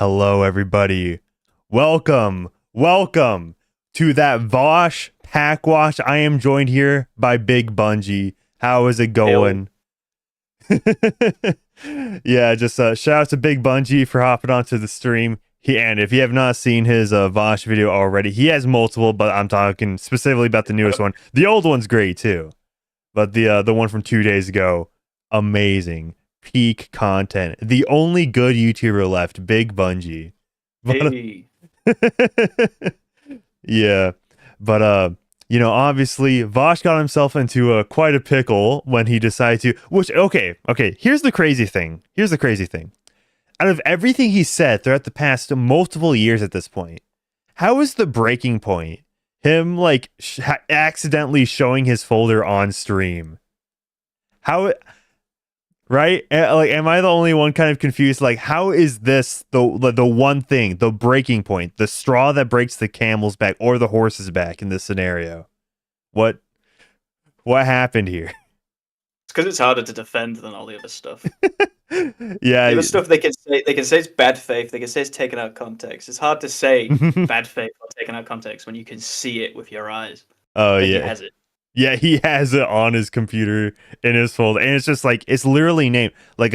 Hello, everybody. Welcome to that Vaush Packwatch. I am joined here by Bigbunjeeeee. How is it going? Yeah, just shout out to Bigbunjeeeee for hopping onto the stream. And if you have not seen his Vaush video already, he has multiple, but I'm talking specifically about the newest one. The old one's great too, but the one from 2 days ago, amazing. Peak content. The only good YouTuber left, Bigbunjeeeee. Hey. Yeah, but obviously Vaush got himself into quite a pickle when he decided to. Which okay. Here's the crazy thing. Out of everything he said throughout the past multiple years at this point, how is the breaking point him like accidentally showing his folder on stream? How? Right? Like, am I the only one kind of confused? Like, how is this the one thing, the breaking point, the straw that breaks the camel's back or the horse's back in this scenario? What happened here? It's because it's harder to defend than all the other stuff. Yeah, The other stuff they can say it's bad faith. They can say it's taken out of context. It's hard to say bad faith or taken out of context when you can see it with your eyes. Oh Like, yeah, he has it. Yeah, he has it on his computer in his folder, and it's just like it's literally named like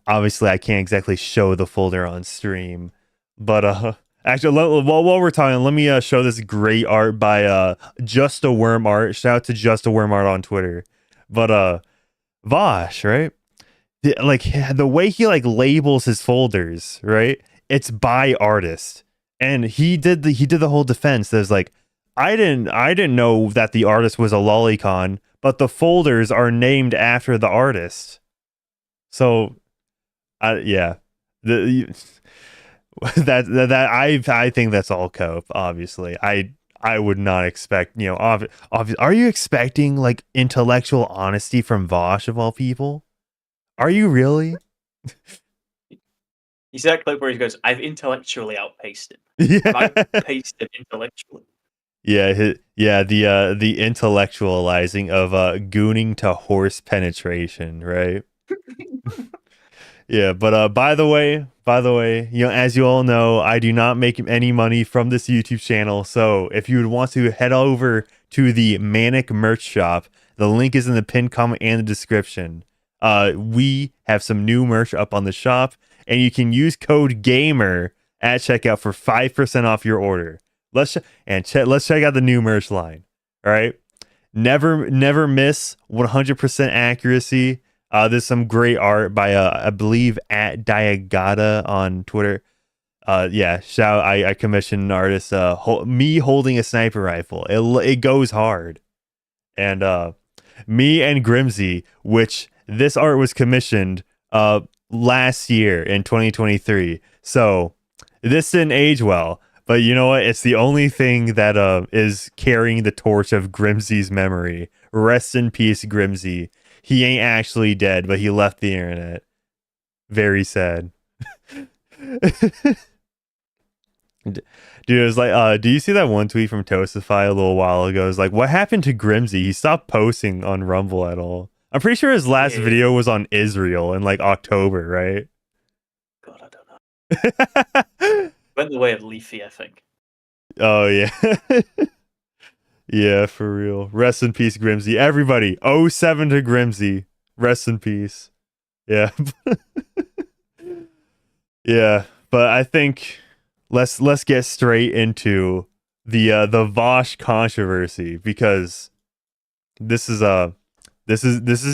obviously I can't exactly show the folder on stream, but actually while we're talking, let me show this great art by Just a Worm Art. Shout out to Just a Worm Art on Twitter. But Vaush, right? The way he like labels his folders, right? It's by artist, and he did the whole defense. There's like, I didn't know that the artist was a lolicon, but the folders are named after the artist. So, yeah, I think that's all cope. Obviously, I would not expect, are you expecting like intellectual honesty from Vaush of all people? Are you really? You see that clip where he goes, "I've intellectually outpaced him. Yeah. I've outpaced him intellectually." Yeah, the intellectualizing of gooning to horse penetration, right? Yeah, but by the way, as you all know, I do not make any money from this YouTube channel. So if you would want to head over to the Manic merch shop, the link is in the pinned comment and the description. We have some new merch up on the shop, and you can use code GAMER at checkout for 5% off your order. Let's check out the new merch line. All right, never miss 100% accuracy. There's some great art by I believe at Diagata on Twitter. Yeah, I commissioned an artist. Me holding a sniper rifle. It goes hard, and me and Grimsy, which this art was commissioned last year in 2023. So this didn't age well. But you know what? It's the only thing that is carrying the torch of Grimsy's memory. Rest in peace, Grimsy. He ain't actually dead, but he left the internet. Very sad. Dude, it was like, do you see that one tweet from Toastify a little while ago? It's like, what happened to Grimsy? He stopped posting on Rumble at all. I'm pretty sure his last video was on Israel in like October, right? God, I don't know. Went the way of Leafy, I think. Oh yeah. Yeah, for real. Rest in peace, Grimsy. Everybody, 07 to Grimsy. Rest in peace. Yeah. Yeah, but I think let's get straight into the Vaush controversy, because this is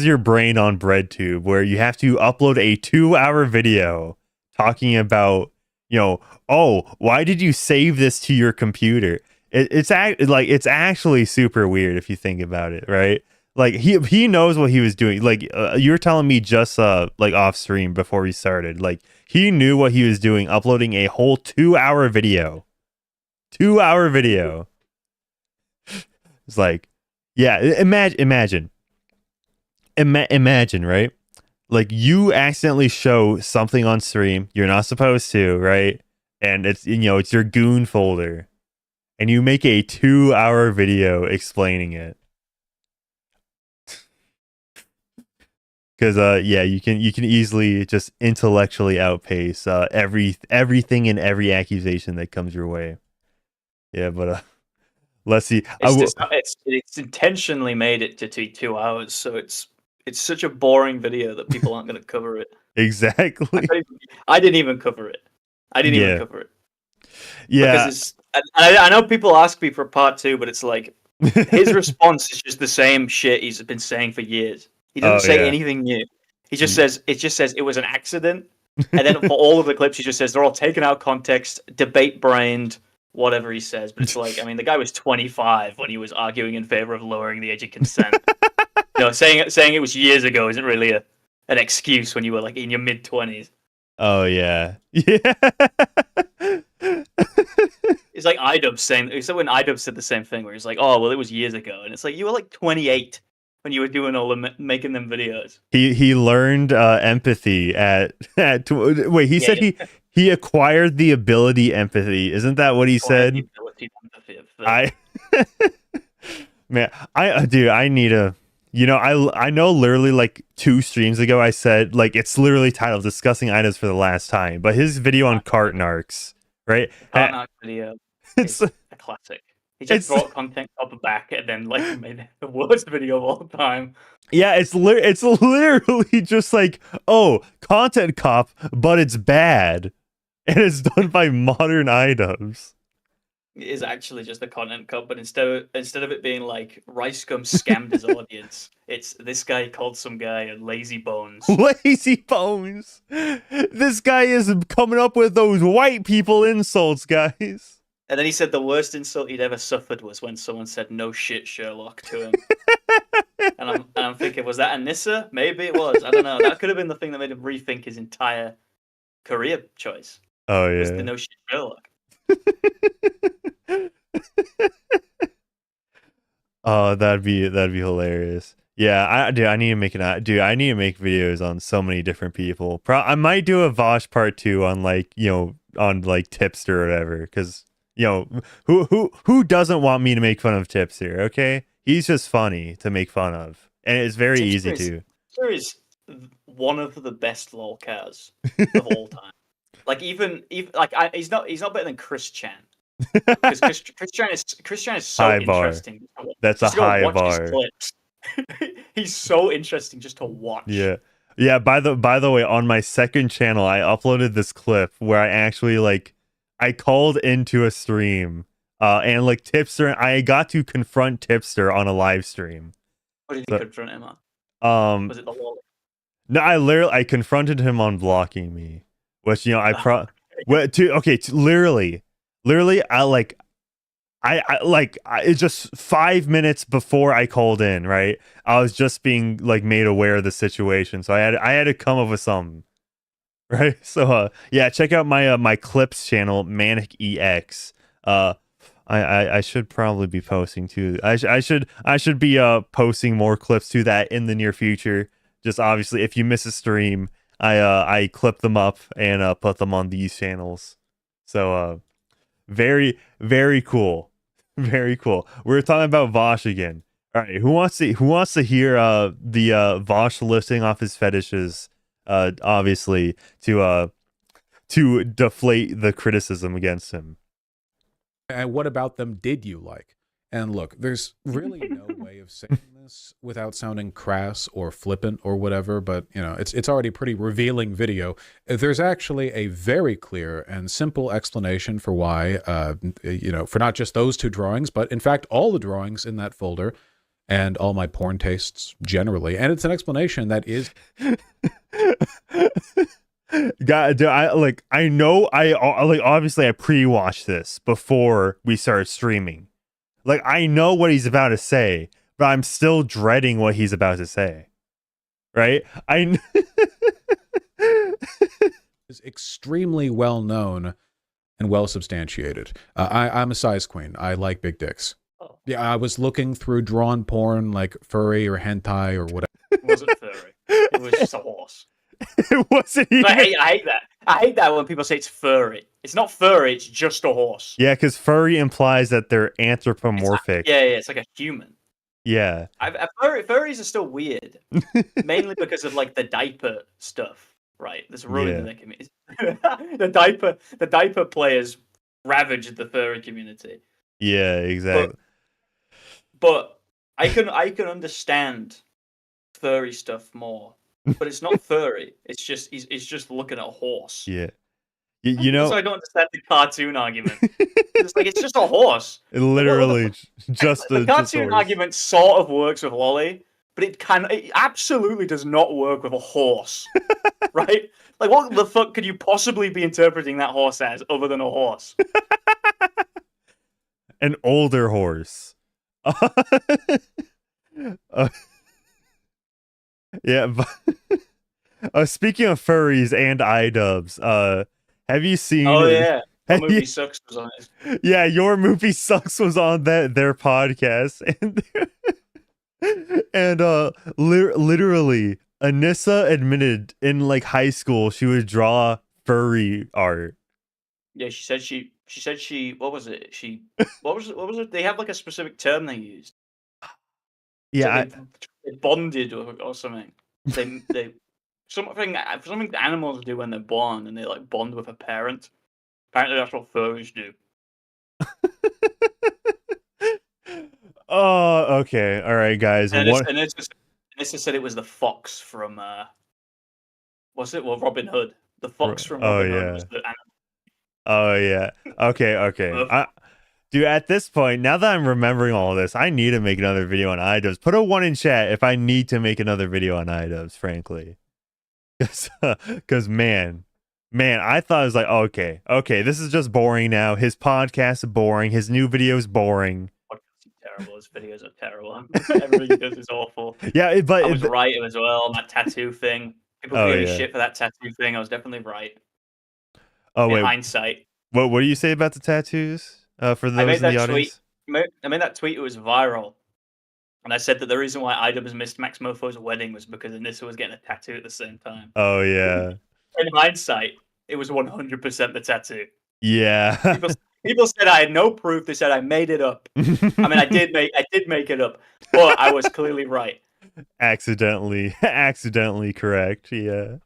your brain on bread tube, where you have to upload a 2-hour video talking about, oh, why did you save this to your computer? It's actually super weird if you think about it, right? Like he knows what he was doing. Like you were telling me just like off stream before we started. Like he knew what he was doing, uploading a whole 2-hour video. 2-hour video. It's like, yeah, imagine, right? Like you accidentally show something on stream you're not supposed to, right? And it's it's your goon folder, and you make a 2-hour video explaining it. Because yeah, you can easily just intellectually outpace everything and every accusation that comes your way. Yeah, but let's see. It's intentionally made it to 2 hours, so it's such a boring video that people aren't going to cover it. Exactly. I didn't even cover it. Yeah. Because I know people ask me for part 2, but it's like his response is just the same shit he's been saying for years. He doesn't say anything new. He just says it was an accident, and then for all of the clips he just says they're all taken out of context, debate brained, whatever he says. But it's like, I mean, the guy was 25 when he was arguing in favor of lowering the age of consent. Saying it was years ago isn't really an excuse when you were like in your mid-20s. Oh yeah. Yeah. It's like Idubbbz saying. It's like when Idubbbz said the same thing, where he's like, "Oh, well, it was years ago," and it's like you were like 28 when you were doing all the making them videos. He learned empathy at wait. He said he acquired the ability empathy. Isn't that what he said? Man, I need a. I know literally like 2 streams ago I said like it's literally titled "Discussing Items for the Last Time," but his video on cart narcs, right? Cart narcs video. It's a classic. He just brought content up back and then like made the worst video of all time. Yeah, it's literally just like, oh, content cop, but it's bad, and it's done by modern Idubbbz. It is actually just a content cop, but instead of it being like Rice Gum scammed his audience, it's this guy called some guy a lazy bones. Lazy bones. This guy is coming up with those white people insults, guys. And then he said the worst insult he'd ever suffered was when someone said "no shit, Sherlock" to him. and I'm thinking, was that Anissa? Maybe it was. I don't know. That could have been the thing that made him rethink his entire career choice. Oh yeah. Was the "no shit, Sherlock." Oh, that'd be hilarious. Yeah, I need to make I need to make videos on so many different people. I might do a Vaush part 2 on like on like Tipster or whatever, because who doesn't want me to make fun of Tipster? Okay, he's just funny to make fun of, and it's very easy to. Tipster is one of the best lolcars of all time. Like even like he's not better than Chris Chan. Because Chris Chan is so high interesting. Bar. That's a high bar. He's so interesting just to watch. Yeah. By the way, on my second channel, I uploaded this clip where I actually I called into a stream, and like Tipster, I got to confront Tipster on a live stream. What did you confront him on? Was it the wall? No, I confronted him on blocking me, which literally, it's just 5 minutes before I called in, right? I was just being like made aware of the situation, so I had to come up with something, right? So yeah, check out my my clips channel, Manic EX. I should probably be posting too. I should be posting more clips to that in the near future. Just obviously, if you miss a stream, I clip them up and put them on these channels. So very, very cool. Very cool. We're talking about Vaush again. All right, who wants to hear the Vaush listing off his fetishes? Obviously to deflate the criticism against him. And what about them did you like? And look, there's really no way of saying this without sounding crass or flippant or whatever, but it's already a pretty revealing video. There's actually a very clear and simple explanation for why, for not just those 2 drawings, but in fact all the drawings in that folder and all my porn tastes generally. And it's an explanation that is God, obviously I pre-watched this before we started streaming. Like, I know what he's about to say, but I'm still dreading what he's about to say. Right? is extremely well known and well substantiated. I'm a size queen. I like big dicks. Oh. Yeah, I was looking through drawn porn like furry or hentai or whatever. It wasn't furry. It was just a horse. It wasn't even... I hate that. I hate that when people say it's furry. It's not furry, it's just a horse. Yeah, because furry implies that they're anthropomorphic. It's like a human. Yeah. Furries are still weird, mainly because of like the diaper stuff, right? That's ruining the community. The diaper players ravaged the furry community. Yeah, exactly. But I can understand furry stuff more, but it's not furry. It's just looking at a horse. Yeah. You know, so I don't understand the cartoon argument. It's just a horse. Literally, just the cartoon argument sort of works with Lolly, but it absolutely does not work with a horse, right? Like, what the fuck could you possibly be interpreting that horse as, other than a horse? An older horse. Yeah. Speaking of furries and Idubbbz, have you seen? Oh yeah. Your movie sucks was on it. Yeah, your movie sucks was on their podcast, and literally, Anissa admitted in like high school she would draw furry art. Yeah, she said she what was it? What was it? They have like a specific term they used. Yeah, they bonded or something. They something animals do when they're born, and they like bond with a parent. Apparently, that's what furries do. Oh, okay. All right, guys. And Anissa said it was the fox from what's it? Well, Robin Hood. The fox from Robin Hood was the animal. Oh yeah. Okay. Dude, at this point, now that I'm remembering all this, I need to make another video on Idubbbz. Put a 1 in chat if I need to make another video on Idubbbz, frankly. Because man, I thought it was like, okay, this is just boring now. His podcast is boring. His new video is boring. Terrible. His videos are terrible. Everything he does is awful. Yeah, but I was right as well on that tattoo thing. People gave me shit for that tattoo thing. I was definitely right. Oh, wait. In hindsight. What do you say about the tattoos? For those in the audience? I made that tweet. It was viral. And I said that the reason why Idubbbz missed Max Mofo's wedding was because Anissa was getting a tattoo at the same time. Oh, yeah. In hindsight, it was 100% the tattoo. Yeah. People said I had no proof. They said I made it up. I mean, I did make it up, but I was clearly right. Accidentally correct. Yeah.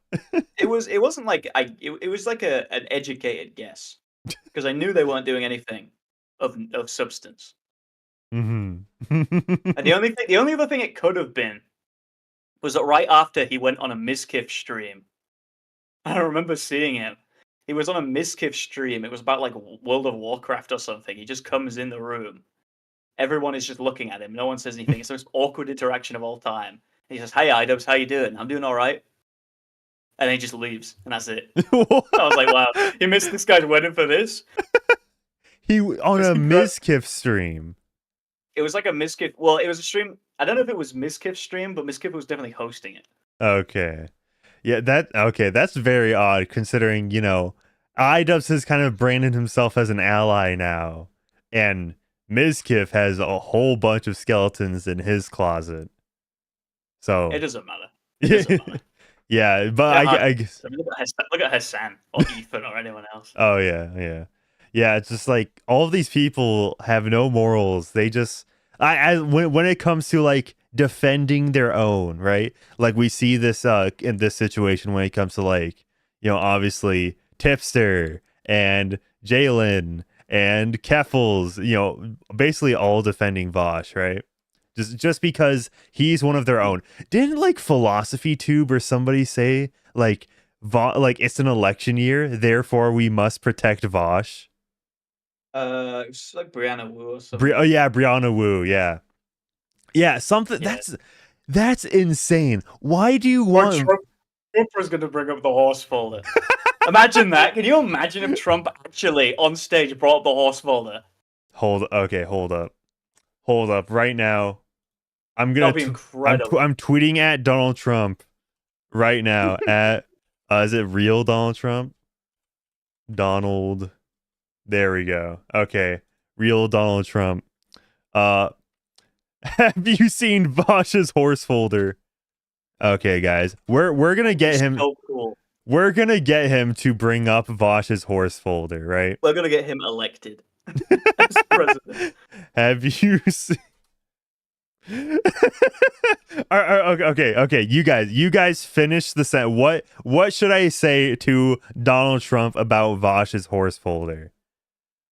It wasn't like it was like an educated guess, because I knew they weren't doing anything of substance. And the only other thing it could have been was that right after he went on a Miskiff stream, I remember seeing him. He was on a Miskiff stream. It was about like World of Warcraft or something. He just comes in the room. Everyone is just looking at him. No one says anything. It's the most awkward interaction of all time. And he says, "Hey, Idubbbz, how you doing?" "I'm doing all right." And then he just leaves, and that's it. I was like, wow, you missed this guy's wedding for this? He on a Miskiff stream. It was like a Miskiff. Well, it was a stream. I don't know if it was Miskiff's stream, but Miskiff was definitely hosting it. Okay. Yeah, that's very odd considering, Idubbbz has kind of branded himself as an ally now. And Miskiff has a whole bunch of skeletons in his closet. So it doesn't matter. Yeah, but I guess look at Hassan or Ethan or anyone else. Oh yeah. Yeah, it's just like all of these people have no morals. They just when it comes to like defending their own, right? Like we see this in this situation when it comes to like, obviously Tipster and Jalen and Keffals, basically all defending Vaush, right? Just because he's one of their own. Didn't like Philosophy Tube or somebody say like it's an election year, therefore we must protect Vaush? It's like Brianna Wu or something. Brianna Wu, yeah. Yeah, something that's insane. Why do you want Trump was going to bring up the horse folder? Imagine that. Can you imagine if Trump actually on stage brought up the horse folder? Hold up right now. I'm gonna. That'd be incredible. I'm tweeting at Donald Trump right now. At is it real Donald Trump? Donald. There we go. Okay, real Donald Trump. Have you seen Vaush's horse folder? Okay, guys, we're gonna get him. So cool. We're gonna get him to bring up Vaush's horse folder, right? We're gonna get him elected as president. Have you seen? Okay. You guys finish the set. What should I say to Donald Trump about Vaush's horse folder?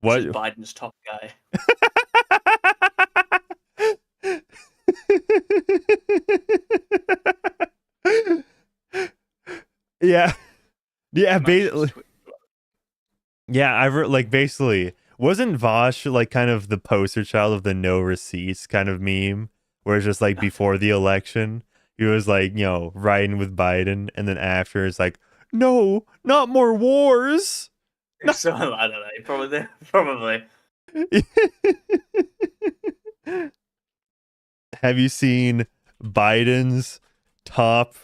What? This is Biden's top guy. Yeah, basically. Yeah, basically, wasn't Vaush like kind of the poster child of the no receipts kind of meme, where it's just like before the election, he was like, riding with Biden, and then after it's like, no, not more wars. So I don't know, probably. Have you seen Biden's top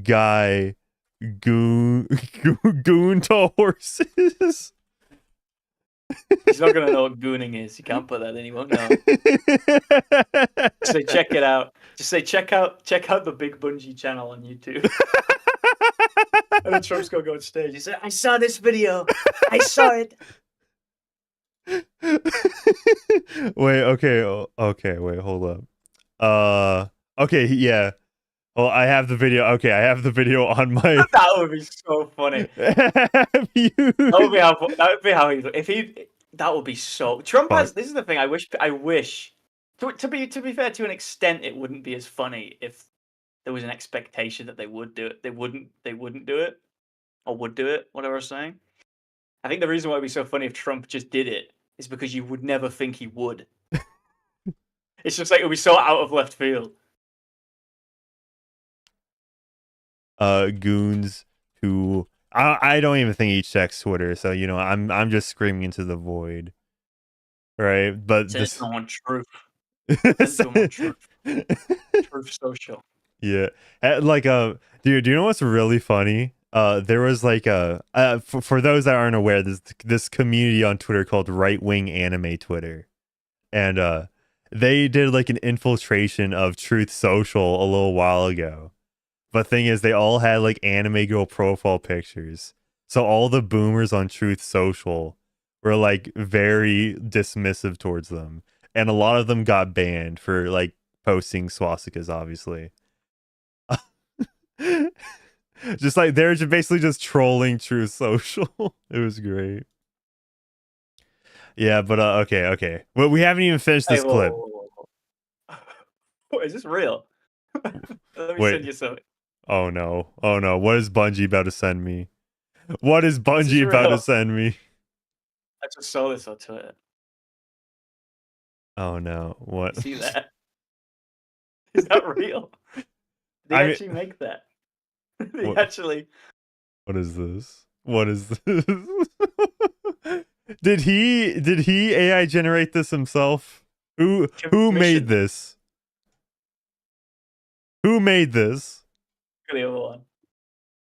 guy goon to horses? He's not gonna know what gooning is. You can't put that in. He won't know. Just say check it out. Just say check out the Bigbunjeeeeee channel on YouTube. And then Trump's gonna go on stage. He said, "I saw this video. I saw it." Wait. Okay. Wait. Hold up. Okay. Yeah. Well, I have the video. Okay, I have the video on my. That would be so funny. That would be how he. That would be so. Trump has. This is the thing. I wish. To be fair, to an extent, it wouldn't be as funny if there was an expectation that they would do it. They wouldn't do it, or would do it. Whatever I'm saying. I think the reason why it'd be so funny if Trump just did it is because you would never think he would. It's just like it would be so out of left field. Goons who I don't even think he checks Twitter, so I'm just screaming into the void, right? But this on truth. Truth social. Yeah, dude, do you know what's really funny? There was like for those that aren't aware, this community on Twitter called Right Wing Anime Twitter, and they did like an infiltration of Truth Social a little while ago. But thing is, they all had like anime girl profile pictures. So all the boomers on Truth Social were like very dismissive towards them. And a lot of them got banned for like posting swastikas, obviously. Just like they're basically just trolling Truth Social. It was great. Yeah, but okay. Well, we haven't even finished this clip. Is this real? Let me send you something. Oh no. What is Bungie about to send me? What is Bungie about to send me? I just saw this on Twitter. Oh no. What? See that? Is that real? They actually make that. They actually. What is this? Did he AI generate this himself? Who made this? Who made this? The other one.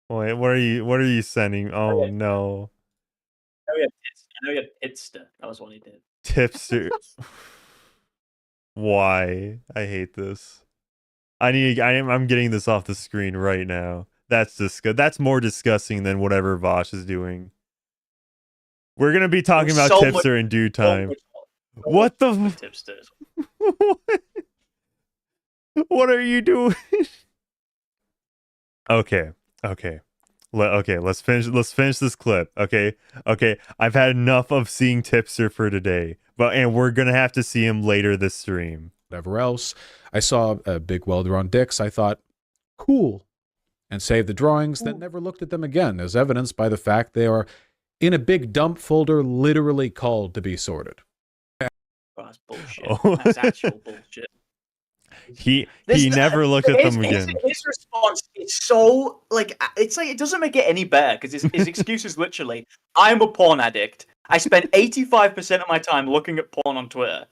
Wait, what are you sending? Oh no. I know you had Tipster. That was what he did. Tipster. Why? I hate this. I'm getting this off the screen right now. That's more disgusting than whatever Vaush is doing. We're gonna be talking about Tipster in due time. What the Tipsters? What are you doing? Okay. Let's finish this clip. Okay. I've had enough of seeing Tipster for today, and we're gonna have to see him later this stream. Whatever else, I saw a big well-drawn dicks. I thought, cool, and saved the drawings. Then never looked at them again, as evidenced by the fact they are in a big dump folder, literally called to be sorted. Oh, that's bullshit. That's actual bullshit. He never looked at them again. His response is so it's like it doesn't make it any better because his excuse is literally, "I'm a porn addict. I spend 85% of my time looking at porn on Twitter,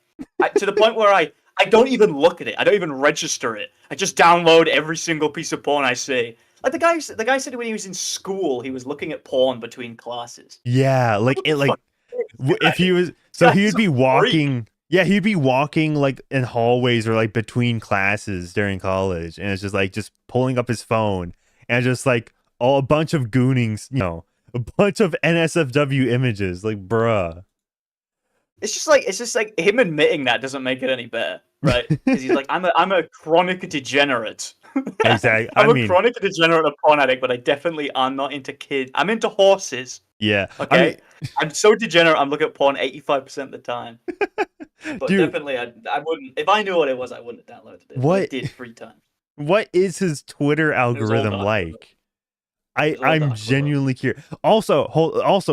to the point where I don't even look at it. I don't even register it. I just download every single piece of porn I see." Like the guy said when he was in school, he was looking at porn between classes. Yeah, if he was, so he would be walking. Yeah, he'd be walking like in hallways or like between classes during college, and it's just pulling up his phone and just like a bunch of goonings, a bunch of NSFW images, like bruh. It's just like him admitting that doesn't make it any better. right? Because he's like, I'm a chronic degenerate. Exactly. I'm a chronic degenerate of porn addict, but I definitely am not into kids. I'm into horses. Yeah. Okay. I'm so degenerate. I'm looking at porn 85% of the time. But dude, definitely, I wouldn't. If I knew what it was, I wouldn't have downloaded it. What? I did 3 times. What is his Twitter algorithm like? I'm genuinely curious. Also,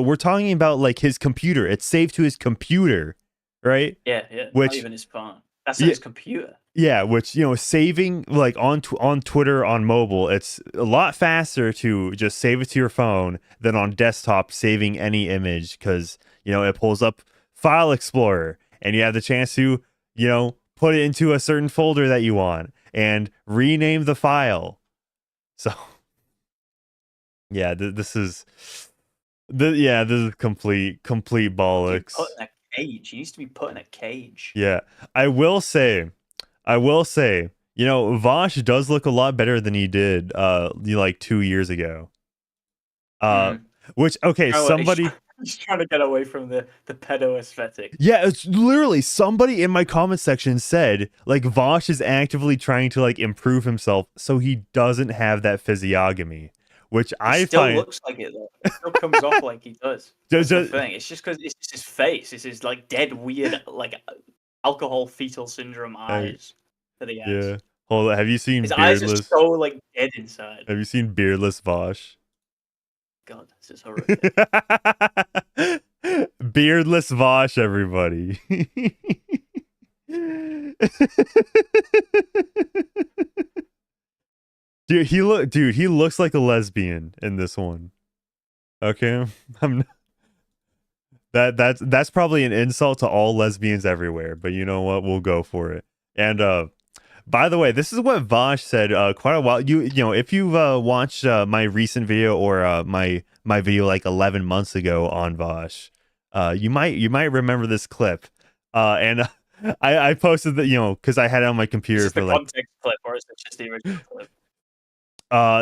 we're talking about like his computer. It's saved to his computer, right? Yeah. Which, not even his phone. That's his computer. Yeah, which, saving like on Twitter on mobile, it's a lot faster to just save it to your phone than on desktop saving any image, because it pulls up File Explorer and you have the chance to put it into a certain folder that you want and rename the file. So yeah, this is complete bollocks. Put in a cage. He used to be put in a cage. Yeah, I will say, Vaush does look a lot better than he did like 2 years ago. Which, okay, somebody... He's trying to get away from the pedo aesthetic. Yeah, it's literally somebody in my comment section said, like, Vaush is actively trying to, like, improve himself so he doesn't have that physiognomy, which I still find... looks like it, though. It still comes off like he does. That's the thing. It's just because it's just his face. It's his, like, dead, weird, like, alcohol fetal syndrome eyes that he has. Yeah. Hold on. Have you seen his beardless... eyes are so, like, dead inside. Have you seen beardless Vaush? God, this is horrific. Beardless Vaush, everybody. Dude, he looks like a lesbian in this one. Okay, that's probably an insult to all lesbians everywhere, but you know what? We'll go for it. And by the way, this is what Vaush said quite a while. If you've watched my recent video or my video like 11 months ago on Vaush, you might remember this clip. And I posted that, because I had it on my computer for like context clip, or is it just the original clip?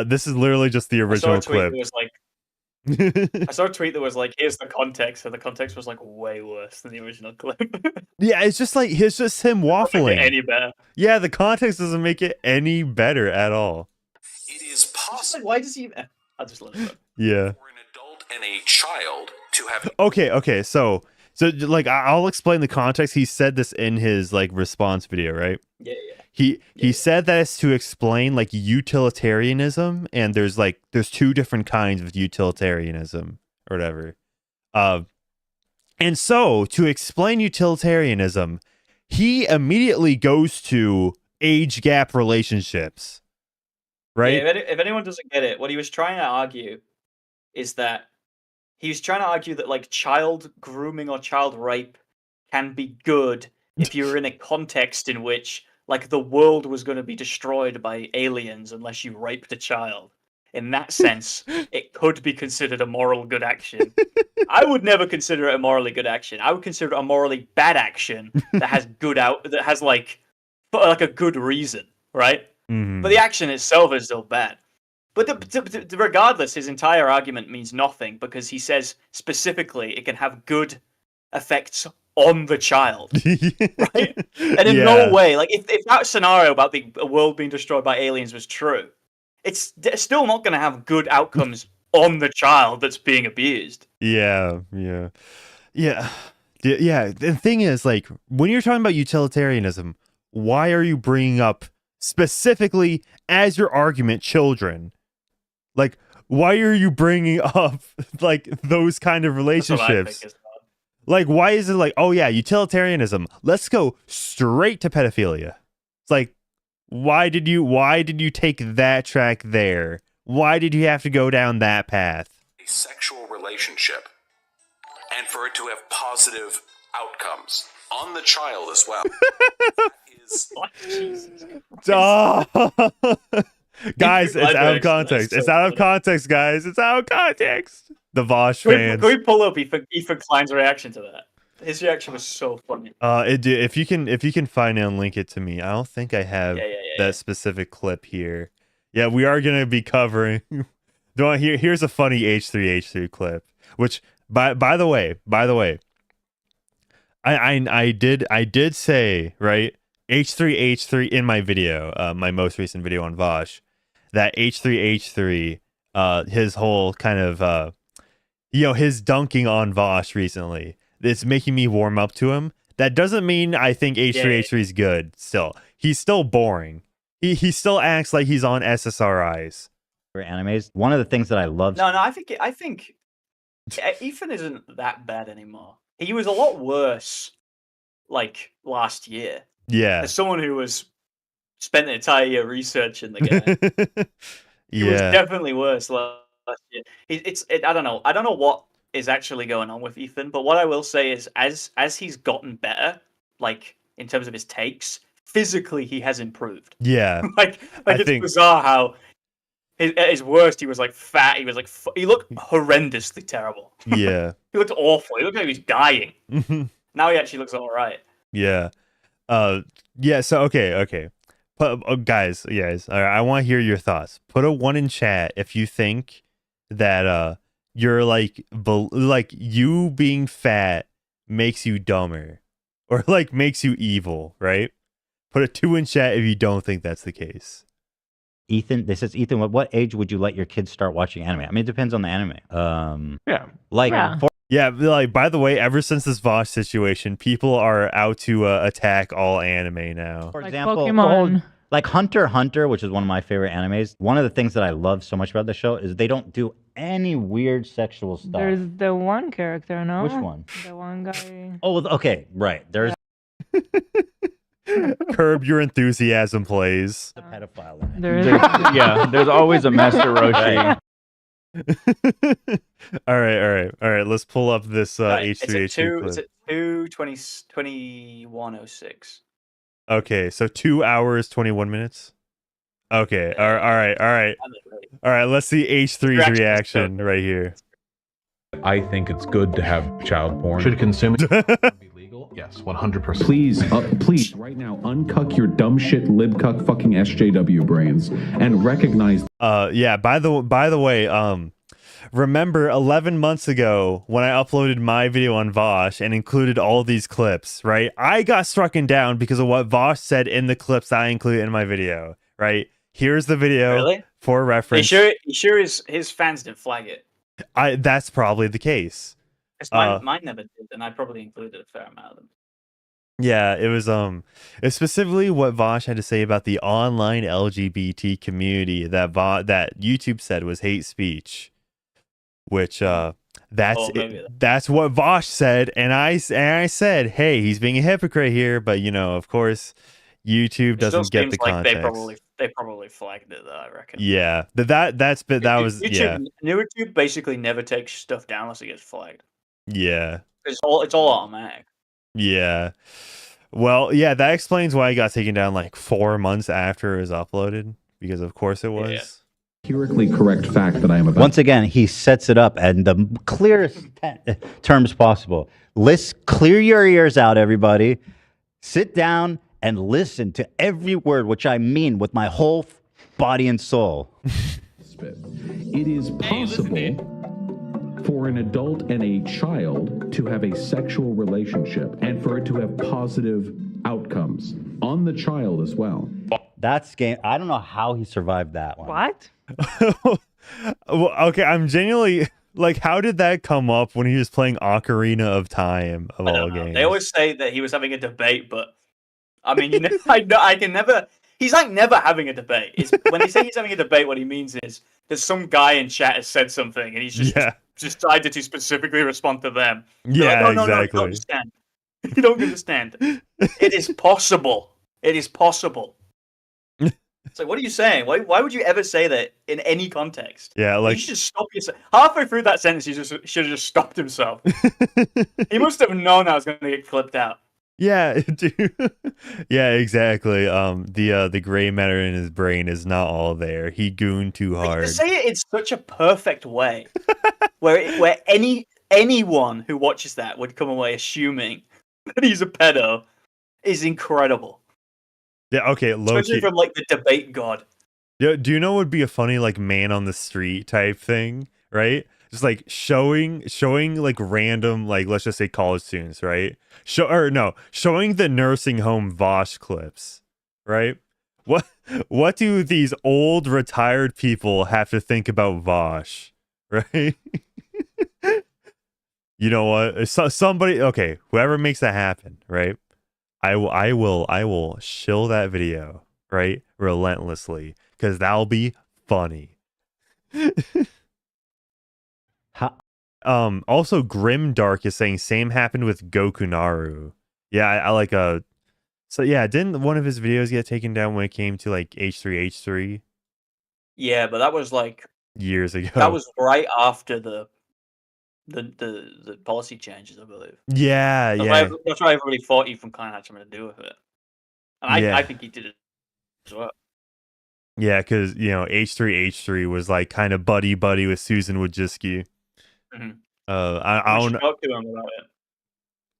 This is literally just the original clip. It was like, I saw a tweet that was like, here's the context, and the context was like way worse than the original clip. Yeah, it's just him waffling. Any better? Yeah, the context doesn't make it any better at all. It is possible. Like, why does he? I'll just let it go. Yeah. For an adult and a child to have. Okay. So like, I'll explain the context. He said this in his like response video, right? Yeah. He said that it's to explain like utilitarianism, and there's 2 different kinds of utilitarianism or whatever. And so to explain utilitarianism, he immediately goes to age gap relationships. Right? Yeah, if anyone doesn't get it, what he was trying to argue is that he was trying to argue that like child grooming or child rape can be good if you're in a context in which like the world was going to be destroyed by aliens unless you raped a child. In that sense, it could be considered a moral good action. I would never consider it a morally good action. I would consider it a morally bad action that has like a good reason, right? Mm-hmm. But the action itself is still bad. But regardless, his entire argument means nothing, because he says specifically it can have good effects on the child, right? And in no way, like if that scenario about the world being destroyed by aliens was true, it's still not going to have good outcomes on the child that's being abused. Yeah. The thing is, like, when you're talking about utilitarianism, why are you bringing up specifically as your argument children? Like, why are you bringing up like those kind of relationships? Like, why is it like, oh yeah, utilitarianism, let's go straight to pedophilia? It's like, why did you take that track there? Why did you have to go down that path? A sexual relationship, and for it to have positive outcomes on the child as well. Guys, it's out of context. It's out of context, guys. It's out of context. The Vaush fans. Can we pull up Ethan Klein's reaction to that? His reaction was so funny. If you can find it and link it to me. I don't think I have that specific clip here. Yeah, we are gonna be covering. Here's a funny H3H3 clip. Which by the way, I did say, right, H3H3 in my video, my most recent video on Vaush, that H3H3, his whole kind of, his dunking on Vaush recently, it's making me warm up to him. That doesn't mean I think H3H3 is good still. He's still boring. He still acts like he's on SSRIs. For animes, one of the things that I love. No, I think Ethan isn't that bad anymore. He was a lot worse, like last year. Yeah. As someone who was spent an entire year researching the guy, he was definitely worse last year. I don't know. I don't know what is actually going on with Ethan, but what I will say is, as he's gotten better, like in terms of his takes, physically he has improved. Yeah. like it's bizarre how at his worst he was like fat. He was like he looked horrendously terrible. Yeah. He looked awful. He looked like he was dying. Now he actually looks all right. Yeah. Yeah. So okay. Guys, all right, I want to hear your thoughts. Put a 1 in chat if you think that you're like you being fat makes you dumber, or like makes you evil, right? Put a 2 in chat if you don't think that's the case. Ethan, this is Ethan. What age would you let your kids start watching anime? I mean, it depends on the anime. Like by the way, ever since this Vaush situation, people are out to attack all anime now. For like example, Pokemon. Like Hunter x Hunter, which is one of my favorite animes. One of the things that I love so much about the show is they don't do any weird sexual stuff. There's the one character, no? Which one? The one guy. Oh, okay, right. There's Curb Your Enthusiasm plays. a pedophile in it. There's always a Master Roshi. All right. Let's pull up this H3H3 clip. It's at 21:06. Okay, so 2 hours 21 minutes. Okay, all right. Let's see H3's reaction right here. I think it's good to have child porn. Should consuming be legal? Yes, 100%. Please, right now, uncuck your dumb shit libcuck fucking SJW brains and recognize. Yeah. By the way, remember 11 months ago when I uploaded my video on Vaush and included all these clips, right? I got strucken down because of what Vaush said in the clips that I included in my video, right? Here's the video for reference. You sure his fans didn't flag it? That's probably the case. Mine never did, and I probably included a fair amount of them. Yeah, it was it's specifically what Vaush had to say about the online LGBT community that YouTube said was hate speech. Which that's what Vaush said, and I said, hey, he's being a hypocrite here, but of course, YouTube doesn't get the context. They probably flagged it, though, I reckon. Yeah, that was YouTube basically never takes stuff down unless it gets flagged. Yeah, it's all automatic. Yeah, well, yeah, that explains why it got taken down like 4 months after it was uploaded, because of course it was. Yeah. Empirically correct fact that I am about. Once again, he sets it up in the clearest terms possible. Clear your ears out, everybody. Sit down and listen to every word, which I mean with my whole body and soul. It is possible for an adult and a child to have a sexual relationship and for it to have positive outcomes on the child as well. That's game. I don't know how he survived that one. What? Well, okay, I'm genuinely like, how did that come up when he was playing Ocarina of Time of all games? They always say that he was having a debate, but I mean, I can never. He's like never having a debate. When they say he's having a debate, what he means is there's some guy in chat has said something, and he's just decided to specifically respond to them. Yeah, like, no, exactly. No, you don't understand. You don't understand. It is possible. It is possible. It's like, what are you saying? Why would you ever say that in any context? Yeah, like you should just stop yourself. Halfway through that sentence, he should have just stopped himself. He must have known that was going to get clipped out. Yeah, dude. Yeah, exactly. The gray matter in his brain is not all there. He gooned too hard. To say it in such a perfect way, where anyone who watches that would come away assuming that he's a pedo, is incredible. Yeah, okay, especially from like the debate god. Yeah, do you know what would be a funny like man on the street type thing, right? just like showing like random, like, let's just say college students, right? Showing the nursing home Vaush clips, right? What do these old retired people have to think about Vaush, right? You know what? Somebody, okay, whoever makes that happen, right? I will shill that video, right? Relentlessly, because that'll be funny. Also, Grimdark is saying same happened with Gokunaru. Yeah, I like a. So yeah, didn't one of his videos get taken down when it came to like H3H3? Yeah, but that was like years ago. That was right after the policy changes, I believe. Yeah, That's why everybody thought Ethan Klein had something to do with it, and I think he did it as well. Yeah, because H3H3 was like kind of buddy with Susan Wojcicki. Mm-hmm. I don't know. Talk to him about it.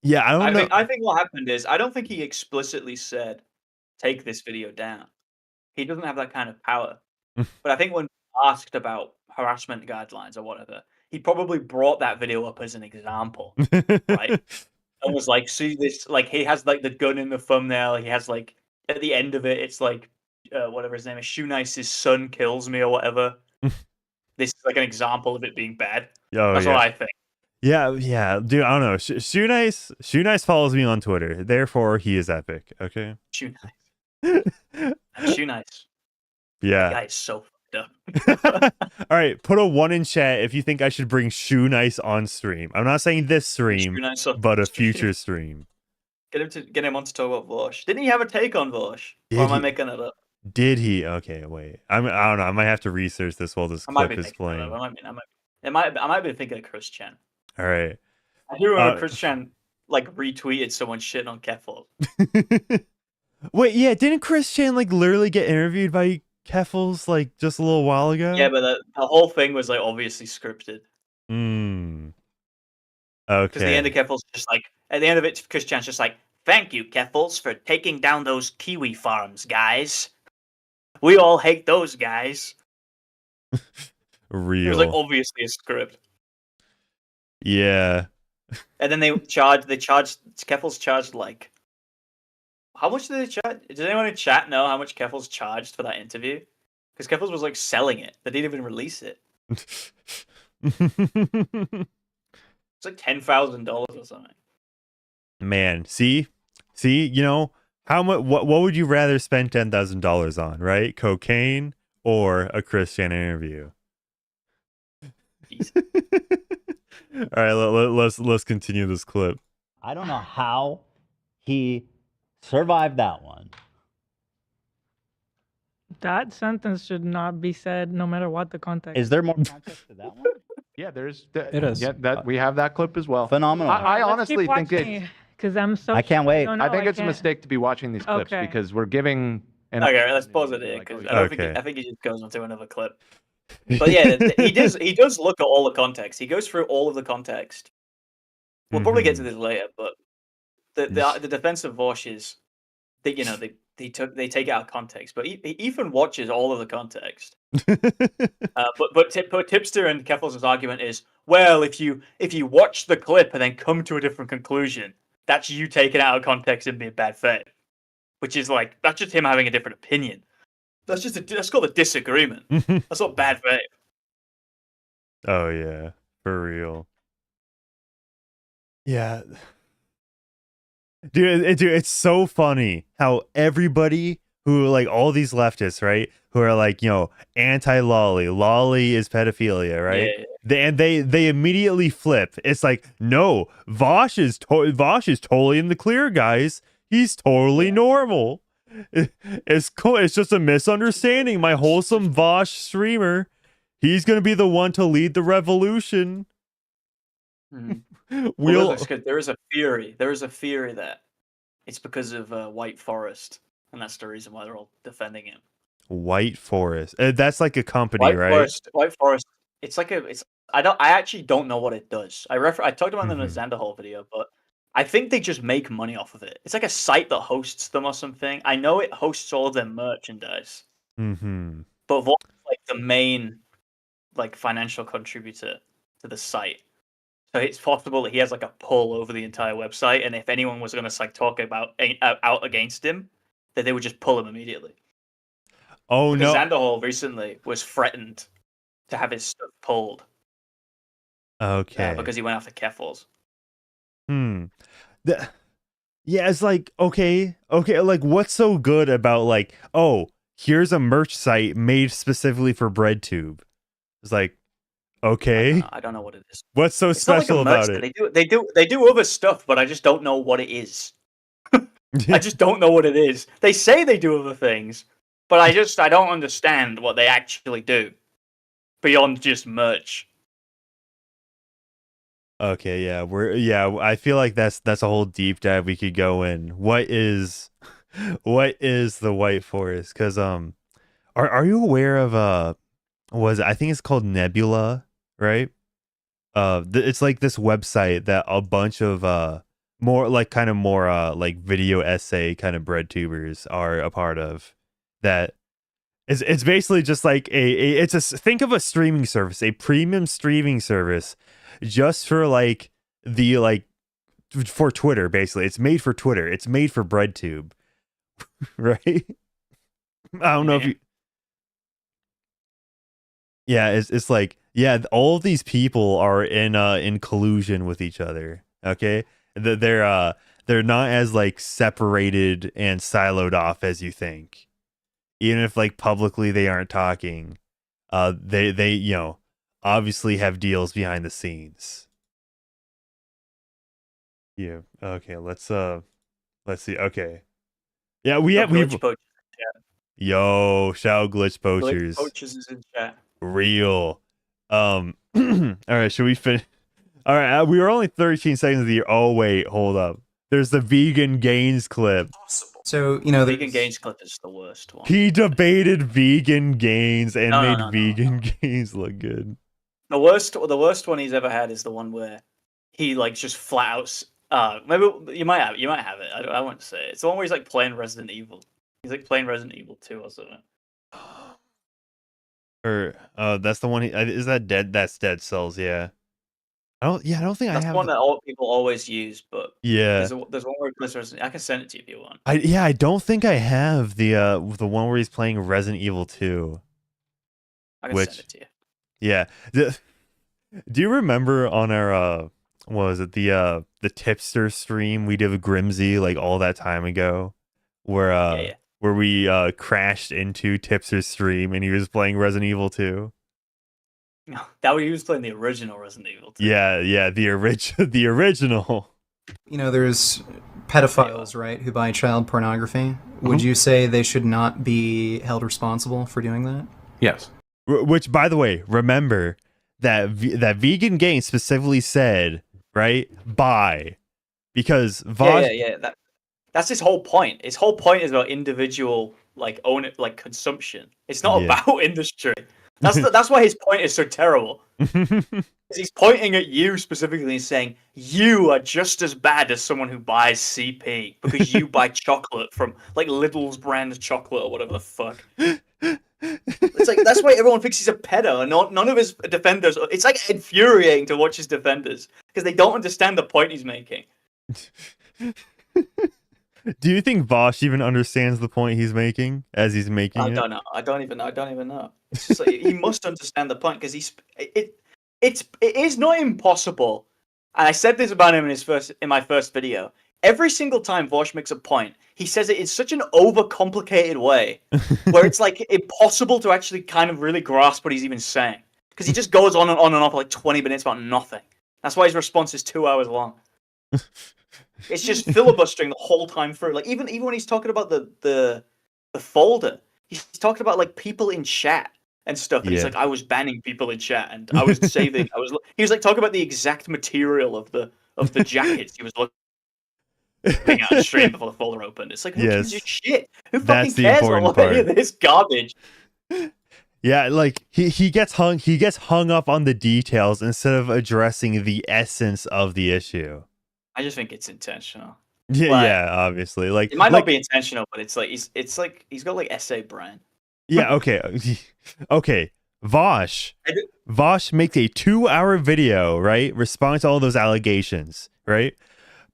Yeah, I don't know. I think what happened is I don't think he explicitly said take this video down. He doesn't have that kind of power. But I think when asked about harassment guidelines or whatever, he probably brought that video up as an example, right? And was like, see this, like he has like the gun in the thumbnail. He has like at the end of it, it's like whatever his name is, Shoe Nice's son kills me or whatever. This is like an example of it being bad. That's what I think. Yeah, dude. I don't know. Shoe Nice follows me on Twitter, therefore he is epic. Okay. Shoe Nice. Shoe Nice. Yeah. That guy is so fucked up. All right, put a 1 in chat if you think I should bring Shoe Nice on stream. I'm not saying this stream, but a future stream. Get him on to talk about Vaush. Didn't he have a take on Vaush? Or am I making it up? Did he? Okay, wait. I don't know. I might have to research this while this clip is playing. I might be thinking of Chris Chen. All right. I do remember Chris Chen like retweeted someone shit on Keffals. Wait, yeah, didn't Chris Chen like literally get interviewed by Keffals like just a little while ago? Yeah, but the whole thing was like obviously scripted. Okay. Because the end of Keffals just like at the end of it, Chris Chan's just like, "Thank you, Keffals, for taking down those kiwi farms, guys. We all hate those guys." Real. It was like obviously a script. Yeah. And then Keffals charged like, how much did they charge? Does anyone in chat know how much Keffals charged for that interview? Because Keffals was like selling it. They didn't even release it. It's like $10,000 or something. Man, see, how much? What would you rather spend $10,000 on, right? Cocaine or a Chris Chan interview? All right, let's continue this clip. I don't know how he survived that one. That sentence should not be said, no matter what the context. Is there more context to that one? Yeah, there's. It is. Yeah, that we have that clip as well. Phenomenal. I honestly think it's. Because I'm so. I can't wait. I think it's a mistake to be watching these clips because we're giving. Okay, let's pause it here because I think he just goes onto another clip. But yeah, he does look at all the context. He goes through all of the context. We'll probably get to this later, but the defense of Vaush is that they take it out of context, but Ethan watches all of the context. But Tipster and Keffals' argument is, well, if you watch the clip and then come to a different conclusion, that's you taking it out of context and being bad faith. Which is like, that's just him having a different opinion. That's called a disagreement. That's not bad faith. Oh yeah, for real. Yeah. Dude, it's so funny how everybody who, like, all these leftists, right, who are like, anti-lolly, lolly is pedophilia, right? Yeah. They immediately flip. It's like, no, Vaush is totally in the clear, guys. He's totally normal. It's cool. It's just a misunderstanding. My wholesome Vaush streamer, he's gonna be the one to lead the revolution. There is a theory. There is a theory that it's because of White Forest, and that's the reason why they're all defending him. White Forest. That's like a company, right? White Forest. I actually don't know what it does. I talked about it in the Xanderhall video, but I think they just make money off of it. It's like a site that hosts them or something. I know it hosts all of their merchandise. But Vaush is like the main like financial contributor to the site. So it's possible that he has like a pull over the entire website, and if anyone was going to like talk about out against him, that they would just pull him immediately. Oh because no! Xanderhall recently was threatened to have his stuff pulled. Okay. Because he went after Keffals. Yeah, it's like okay, like what's so good about like, oh, here's a merch site made specifically for BreadTube? It's like, okay, I don't know what it is. What's so special about it? They do other stuff, but I just don't know what it is. I just don't know what it is. They say they do other things, but I don't understand what they actually do beyond just merch. Okay, yeah, I feel like that's a whole deep dive we could go in. What is the White Forest? Because are you aware of I think it's called Nebula, right? It's like this website that a bunch of more like video essay kind of breadtubers are a part of. That it's basically just like think of a streaming service, a premium streaming service, just for like for Twitter. Basically, it's made for Twitter. It's made for BreadTube, right? I don't know if you. Yeah, it's like, yeah, all of these people are in collusion with each other. Okay, they're not as like separated and siloed off as you think. Even if like publicly they aren't talking, they obviously have deals behind the scenes. Yeah. Okay. Let's see. Okay. Yeah, we've. Yo, shout glitch poachers. Glitch poachers is in chat. Real. All right, should we finish? All right, we were only 13 seconds of the year. Oh wait, hold up. There's the vegan gains clip. So the vegan gains clip is the worst one. He debated vegan gains and made vegan gains look good. The worst one he's ever had is the one where he like just flat out. Maybe you might have it. I won't say it. It's the one where he's like playing Resident Evil. He's like playing Resident Evil 2 or something. Or that's the one. Is that Dead? That's Dead Cells. Yeah. I don't think that's I have. That's one that people always use, but yeah, there's one where he plays Resident. I can send it to you if you want. I don't think I have the one where he's playing Resident Evil 2. I can send it to you. Yeah. Do you remember on our what was it, the Tipster stream we did with Grimsy like all that time ago, where where we crashed into Tipster's stream and he was playing Resident Evil 2? No, that he was playing the original Resident Evil 2. Yeah, the original. There's pedophiles, right, who buy child pornography. Would you say they should not be held responsible for doing that? Yes. Which, by the way, remember that Vegan Game specifically said, right, buy, because Vaush. Yeah. That's his whole point. His whole point is about individual consumption. It's not about industry. That's why his point is so terrible. He's pointing at you specifically and saying you are just as bad as someone who buys CP because you buy chocolate from like Lidl's brand chocolate or whatever the fuck. It's like that's why everyone thinks he's a pedo, and none of his defenders. It's like infuriating to watch his defenders because they don't understand the point he's making. Do you think Vaush even understands the point he's making as he's making it? I don't know. I don't even know. It's just like, he must understand the point because it is not impossible. And I said this about him in my first video. Every single time Vaush makes a point, he says it in such an overcomplicated way where it's like impossible to actually kind of really grasp what he's even saying because he just goes on and off for like 20 minutes about nothing. That's why his response is 2 hours long. It's just filibustering the whole time through. Like even when he's talking about the folder, he's talking about like people in chat and stuff. And he's like, I was banning people in chat, and I was saving. He was like talking about the exact material of the jackets he was looking at on stream before the folder opened. It's like, who gives a shit? Who fucking cares about any of this garbage? Yeah, like he gets hung up on the details instead of addressing the essence of the issue. I just think it's intentional. Yeah, obviously. Like it might not be intentional, but it's like he's got like essay brain. Yeah, okay. Vaush makes a 2-hour video, right? Responding to all those allegations, right?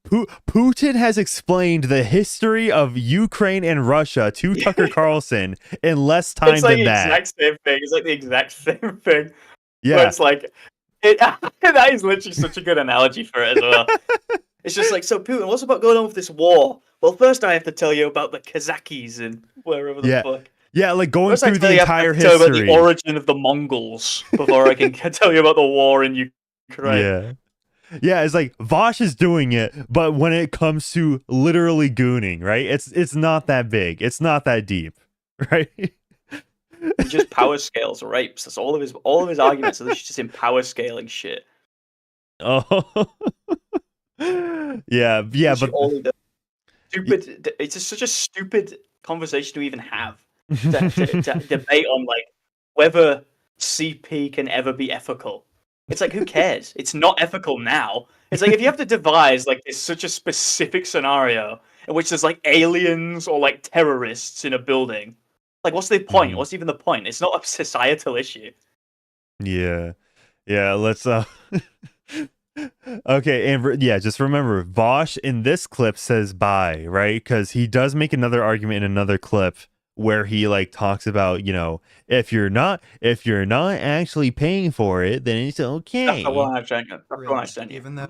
Putin has explained the history of Ukraine and Russia to Tucker Carlson in less time than that. It's like the exact same thing. It's like the exact same thing. Yeah. Where it's like, that is literally such a good analogy for it as well. It's just like, so Putin, what's about going on with this war? Well, first I have to tell you about the Kazakhs and wherever the fuck. Yeah, like going through the entire history. Tell you about the origin of the Mongols before I can tell you about the war in Ukraine. Yeah. Yeah, it's like Vaush is doing it, but when it comes to literally gooning, right? It's not that big. It's not that deep, right? He just power scales rapes. That's all of his arguments. So this is just in power scaling shit. Oh. yeah, but stupid. It's just such a stupid conversation to even have. To debate on like whether CP can ever be ethical. It's like, who cares? It's not ethical now. It's like, if you have to devise like this such a specific scenario in which there's like aliens or like terrorists in a building, like what's the point? What's even the point? It's not a societal issue. Yeah, let's okay, and just remember, Vaush in this clip says bye, right? Because he does make another argument in another clip where he like talks about, if you're not actually paying for it, then it's okay. That's the one I sent you. Even though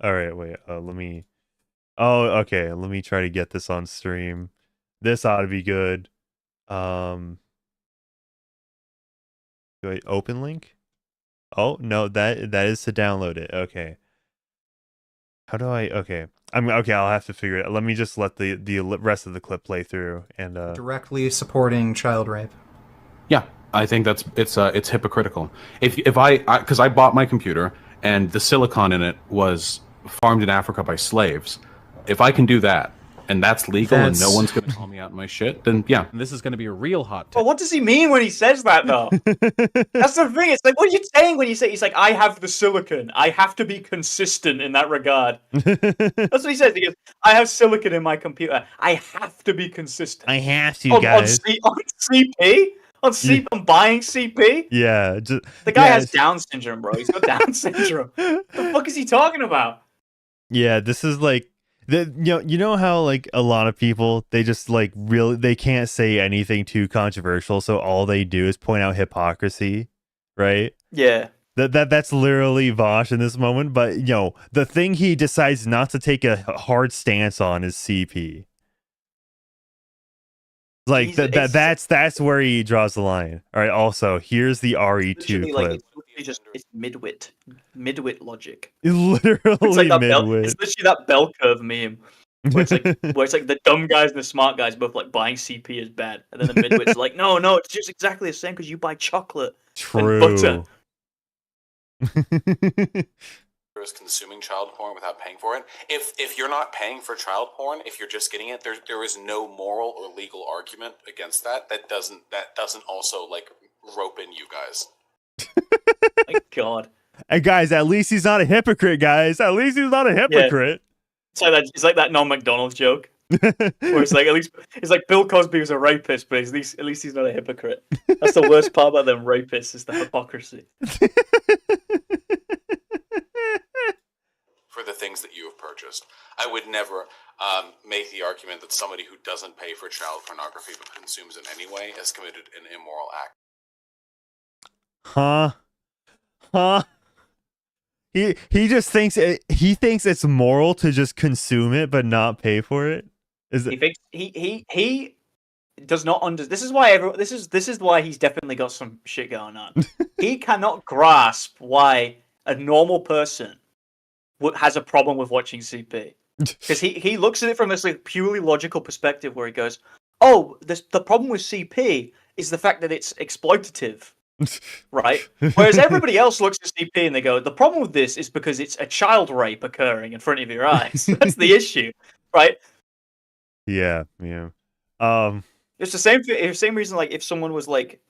all right, wait. Let me. Oh, okay. Let me try to get this on stream. This ought to be good. Do I open link? Oh no, that is to download it. Okay. How do I? Okay. I'll have to figure it out. Let me just let the rest of the clip play through and directly supporting child rape. Yeah, I think it's hypocritical. If I because I bought my computer and the silicon in it was farmed in Africa by slaves. If I can do that and that's legal and no one's going to call me out on my shit, then yeah. And this is going to be a real hot take. Well, what does he mean when he says that, though? That's the thing. It's like, what are you saying when you say, he's like, I have the silicon. I have to be consistent in that regard. That's what he says. He goes, I have silicon in my computer. I have to be consistent. I have to, guys. On CP? I'm buying CP? Yeah. The guy has Down syndrome, bro. He's got Down syndrome. What the fuck is he talking about? Yeah, this is like, you know how like a lot of people, they just like really, they can't say anything too controversial, so all they do is point out hypocrisy, right? Yeah. That's literally Vaush in this moment. But the thing he decides not to take a hard stance on is CP. Like that's where he draws the line. All right. Also, here's the RE2 clip. It's midwit logic. Literally it's like midwit. It's literally that bell curve meme where it's like the dumb guys and the smart guys both like buying CP is bad, and then the midwits are like, no, it's just exactly the same because you buy chocolate and butter. Is consuming child porn without paying for it. If you're not paying for child porn, if you're just getting it, there is no moral or legal argument against that. That doesn't also like rope in you guys. My God. And guys, at least he's not a hypocrite, guys. At least he's not a hypocrite. Yeah. It's like that non-McDonald's joke. Where it's like, at least it's like Bill Cosby was a rapist, but at least he's not a hypocrite. That's the worst part about them rapists is the hypocrisy. For the things that you have purchased, I would never make the argument that somebody who doesn't pay for child pornography but consumes in any way has committed an immoral act. Huh? He just thinks it's moral to just consume it but not pay for it. He does not understand. This is why this is why he's definitely got some shit going on. He cannot grasp why a normal person has a problem with watching CP, because he looks at it from this like purely logical perspective where he goes, oh, the problem with CP is the fact that it's exploitative. Right? Whereas everybody else looks at CP and they go, the problem with this is because it's a child rape occurring in front of your eyes. That's the issue, right? Yeah. It's the same reason. Like if someone was like,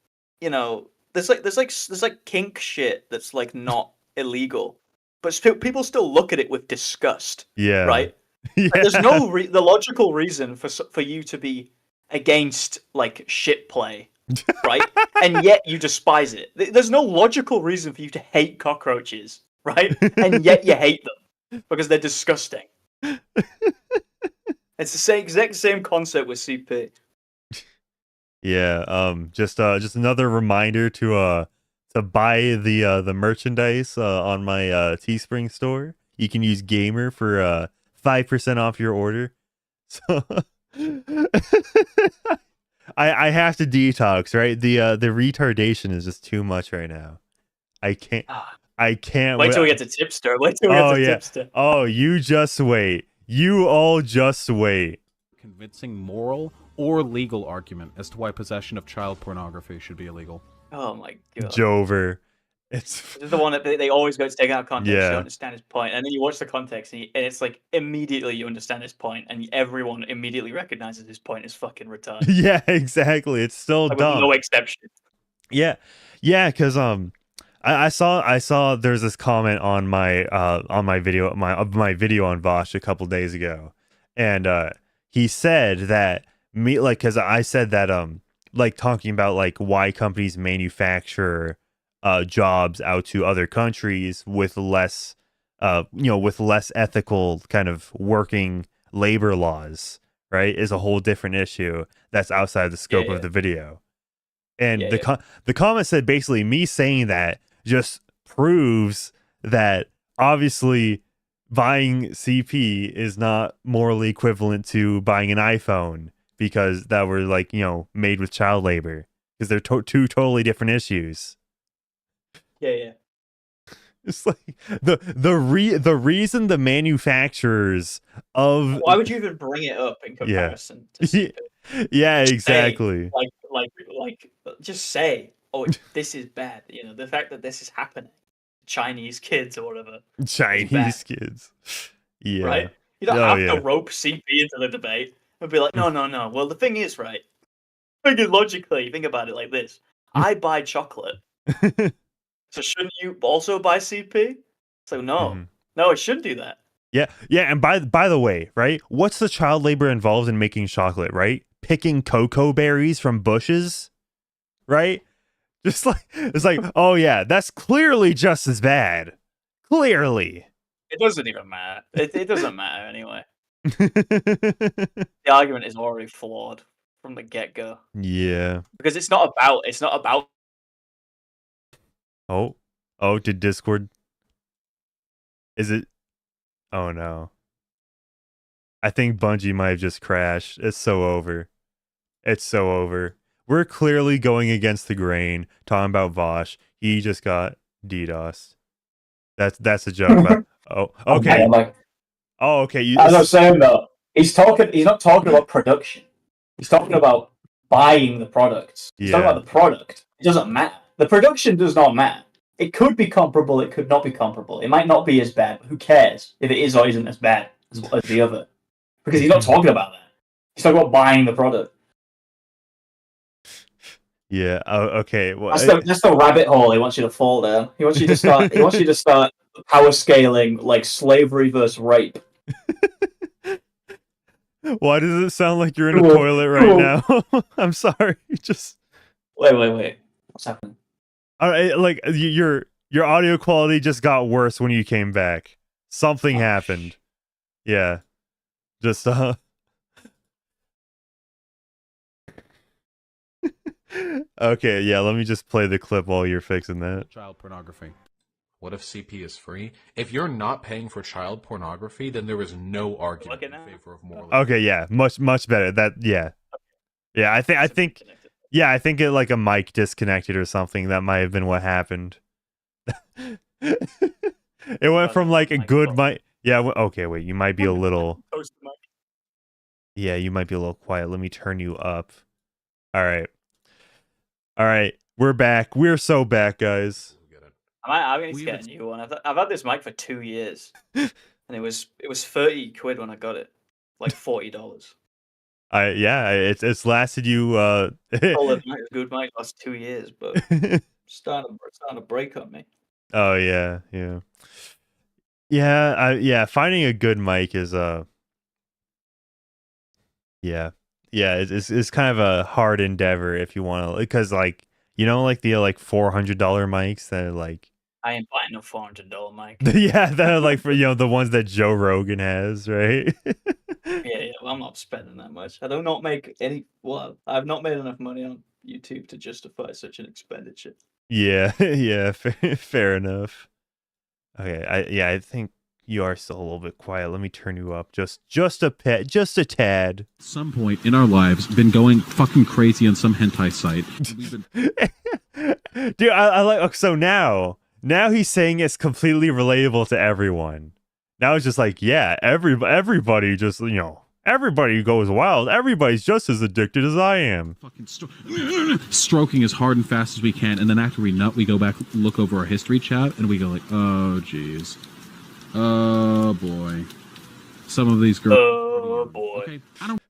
there's like kink shit that's like not illegal, but people still look at it with disgust. Yeah. Right. Yeah. Like, there's no the logical reason for you to be against like shit play right? And yet you despise it. There's no logical reason for you to hate cockroaches, right? And yet you hate them because they're disgusting. It's the exact same concept with CP. Yeah, just another reminder to buy the merchandise on my Teespring store. You can use gamer for 5% off your order. So I have to detox, right? The retardation is just too much right now. I can't Wait till we get to Tipster. Wait till we get to Tipster. Oh, you just wait. You all just wait. Convincing moral or legal argument as to why possession of child pornography should be illegal. Oh my god. Jover. This is the one that they always go to take out of context. You don't understand his point, and then you watch the context, and it's like immediately you understand his point, and everyone immediately recognizes his point is fucking retarded. Yeah, exactly. It's still like, dumb. With no exception. Yeah, because I saw there's this comment on my video my video on Vaush a couple days ago, and he said that because I said that like talking about like why companies manufacture jobs out to other countries with less with less ethical kind of working labor laws, right, is a whole different issue that's outside the scope of the video. And the comment said basically me saying that just proves that obviously buying CP is not morally equivalent to buying an iPhone because that were like, made with child labor, because they're two totally different issues. Yeah. It's like the reason the manufacturers of why would you even bring it up in comparison to CP? Yeah, exactly. Like just say, oh, this is bad. The fact that this is happening. Chinese kids or whatever. Chinese kids. Yeah. Right? You don't have to rope CP into the debate and be like, no. Well, the thing is, right? Logically, think about it like this. I buy chocolate. So shouldn't you also buy CP? So no. No, it shouldn't do that. Yeah. And by the way, right? What's the child labor involved in making chocolate, right? Picking cocoa berries from bushes, right? Just like it's like, oh yeah, that's clearly just as bad. Clearly. It doesn't even matter. It doesn't matter anyway. The argument is already flawed from the get-go. Yeah. Because it's not about Oh, did Discord? Is it? Oh no. I think Bungie might have just crashed. It's so over. It's so over. We're clearly going against the grain, talking about Vaush. He just got DDoS. That's a joke. About, okay. Okay. As I was saying though, he's not talking about production. He's talking about buying the products. He's talking about the product. It doesn't matter. The production does not matter. It could be comparable. It could not be comparable. It might not be as bad. But who cares if it is or isn't as bad as the other? Because he's not talking about that. He's talking about buying the product. Yeah. Okay. Well, that's the rabbit hole he wants you to fall down. He wants you to start. He wants you to start power scaling like slavery versus rape. Why does it sound like you're in a toilet right now? I'm sorry. Just wait. What's happening? All right, like your audio quality just got worse when you came back. Something happened. Yeah. Just Okay, yeah, let me just play the clip while you're fixing that. Child pornography. What if CP is free? If you're not paying for child pornography, then there is no argument in favor of moral. Okay, yeah, much better. Yeah, I think it like a mic disconnected or something. That might have been what happened. It went from like a good mic. Yeah. Okay. Wait. You might be a little. Yeah. You might be a little quiet. Let me turn you up. All right. We're back. We're so back, guys. I'm going to get a new one. I've had this mic for 2 years, and it was 30 quid when I got it, like $40. It's lasted you. Good mic last 2 years, but starting to break on me. Oh yeah. Finding a good mic is yeah. Yeah, it's kind of a hard endeavor if you want to, because like like the like $400 mics that are like. I ain't buying no $400 mic. Yeah, that are like for the ones that Joe Rogan has, right? Yeah, well, I'm not spending that much. I do not make any. Well, I've not made enough money on YouTube to justify such an expenditure. Yeah, yeah, fair enough. Okay, I think you are still a little bit quiet. Let me turn you up just a tad. At some point in our lives, been going fucking crazy on some hentai site. Dude, I like. So now he's saying it's completely relatable to everyone. Now it's just like, yeah, everybody just everybody goes wild. Everybody's just as addicted as I am. Fucking stroking as hard and fast as we can, and then after we nut, we go back, look over our history chat, and we go like, oh jeez, oh boy, some of these girls. Oh boy. Okay, I don't.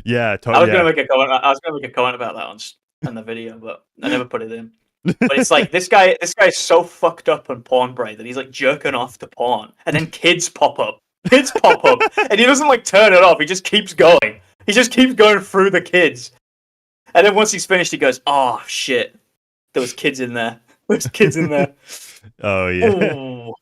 Yeah, I was gonna make a comment. I was gonna make a comment about that on the video, but I never put it in. But it's like this guy's so fucked up on porn brain that he's like jerking off to porn, and then kids pop up, and he doesn't like turn it off. He just keeps going. He just keeps going through the kids, and then once he's finished, he goes, "Oh shit, there was kids in there. There's kids in there." Oh yeah. Ooh.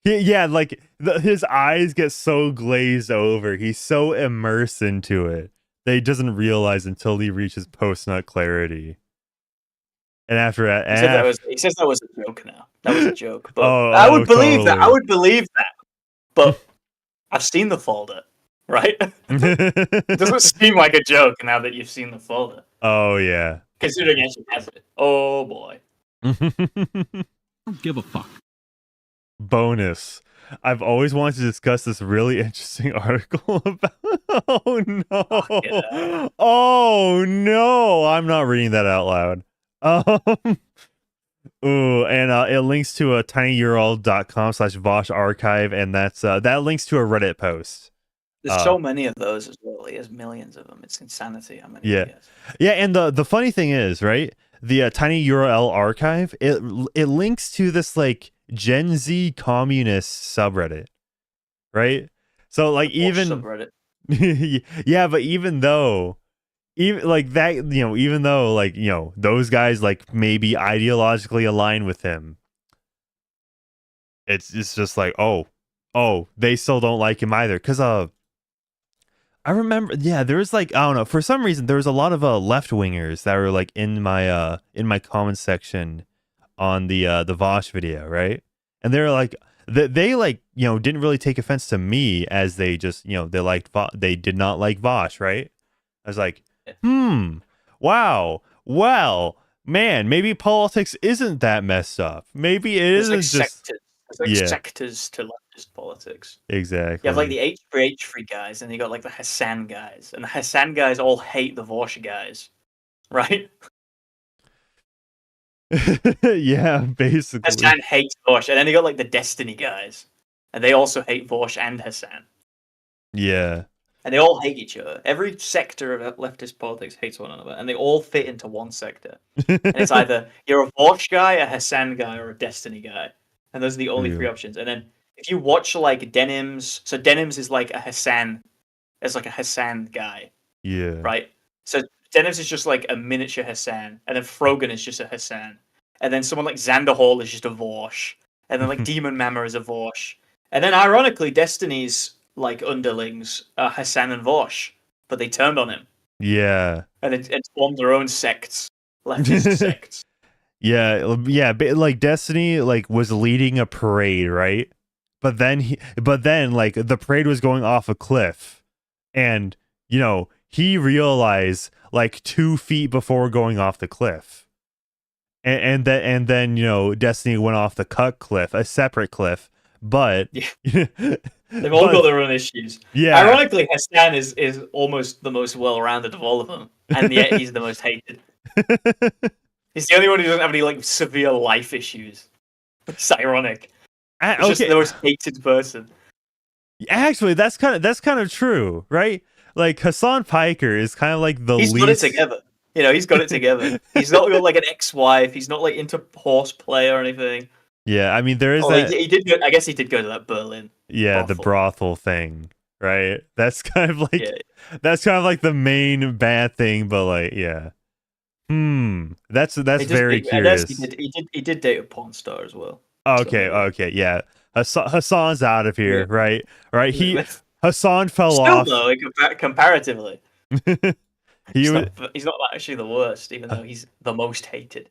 Yeah, like his eyes get so glazed over. He's so immersed into it that he doesn't realize until he reaches post-nut clarity. And after that, he says that was a joke now. That was a joke. But I would believe that. I would believe that. But I've seen the folder, right? It doesn't seem like a joke now that you've seen the folder. Oh, yeah. Considering it has it. Oh, boy. Don't give a fuck. Bonus. I've always wanted to discuss this really interesting article about. Oh, no. Oh, no. I'm not reading that out loud. Ooh, and it links to a tinyurl.com/Vaush archive, and that links to a Reddit post. There's so many of those as well. He has millions of them. It's insanity how many. Yeah, yeah, and the funny thing is, right? The TinyURL archive it links to this like Gen Z communist subreddit, right? So like even subreddit. Yeah, but even though like that, even though like those guys like maybe ideologically align with him, it's just like oh they still don't like him either, because I remember there was like, I don't know, for some reason there was a lot of left wingers that were like in my comment section on the Vaush video, right? And they were like they like didn't really take offense to me, as they just they did not like Vaush, right? I was like, wow, well, man, maybe politics isn't that messed up. Maybe it isn't just sectors to leftist politics. Exactly. You have like the H3 guys, and you got like the Hassan guys, and the Hassan guys all hate the Vaush guys, right? Yeah, basically. Hassan hates Vaush, and then you got like the Destiny guys, and they also hate Vaush and Hassan. Yeah. And they all hate each other. Every sector of leftist politics hates one another, and they all fit into one sector. And it's either you're a Vaush guy, a Hassan guy, or a Destiny guy. And those are the only three options. And then if you watch like Denims, so Denims is like a Hassan guy. Yeah. Right? So Denims is just like a miniature Hassan, and then Frogan is just a Hassan. And then someone like Xander Hall is just a Vaush. And then like Demon Mama is a Vaush. And then ironically, Destiny's like underlings are Hassan and Vaush, but they turned on him. Yeah. And it formed their own sects, leftist sects. Yeah, like Destiny like was leading a parade, right? But then like the parade was going off a cliff, and he realized like 2 feet before going off the cliff, and then Destiny went off the cut cliff, a separate cliff, but they've all got their own issues. Yeah. Ironically, Hassan is almost the most well-rounded of all of them, and yet he's the most hated. He's the only one who doesn't have any like severe life issues. It's ironic. He's just the most hated person. Actually, that's kind of true, right? Like Hassan Piker is kind of like the least. He's got it together. He's got it together. He's not got like an ex-wife. He's not like into horseplay or anything. Yeah, I mean there is that. He did. I guess he did go to that Berlin. Yeah, brothel. The brothel thing. right? That's kind of like that's kind of like the main bad thing, but like, yeah. That's very curious. He did date a porn star as well. Okay, so, okay, yeah. Hassan's out of here, right? Right. Hassan fell still, off. Though, comparatively. He's not actually the worst, even though he's the most hated.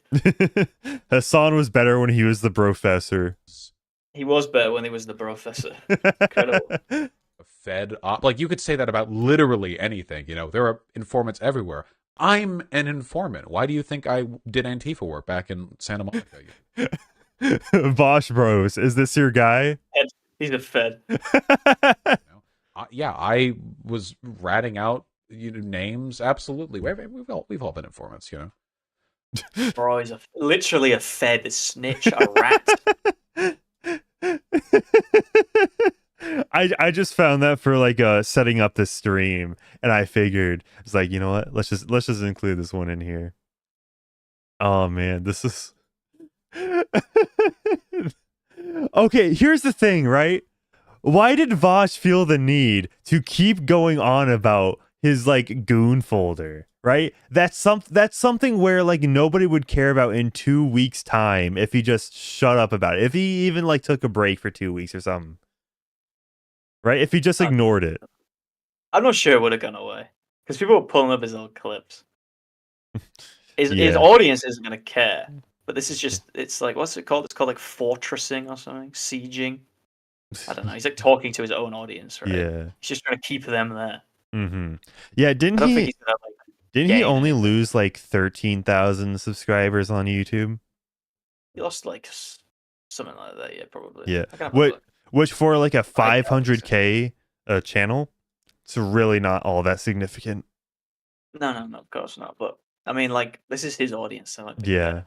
Hassan was better when he was the professor. He was better when he was the professor. Incredible. Fed op. Like, you could say that about literally anything. You know, there are informants everywhere. I'm an informant. Why do you think I did Antifa work back in Santa Monica? Vaush Bros, is this your guy? He's a Fed. Yeah, I was ratting out names. Absolutely, we've all been informants, you know. Bro, he's literally a Fed, a snitch, a rat. I just found that for like setting up this stream, and I figured it's like, you know what? Let's just include this one in here. Oh man, this is okay. Here's the thing, right? Why did Vaush feel the need to keep going on about his like goon folder? Right? That's something where like nobody would care about in 2 weeks' time if he just shut up about it. If he even like took a break for 2 weeks or something. Right? If he just ignored it. I'm not sure it would have gone away. Because people were pulling up his old clips. His audience isn't going to care. But this is just, it's like, what's it called? It's called like fortressing or something. Sieging. I don't know. He's like talking to his own audience, right? Yeah. He's just trying to keep them there. Mm-hmm. Yeah, didn't he only lose like 13,000 subscribers on YouTube? He lost like something like that, yeah, probably. Yeah. Which for like a 500K channel, it's really not all that significant. No, of course not. But I mean, like, this is his audience. So like, yeah,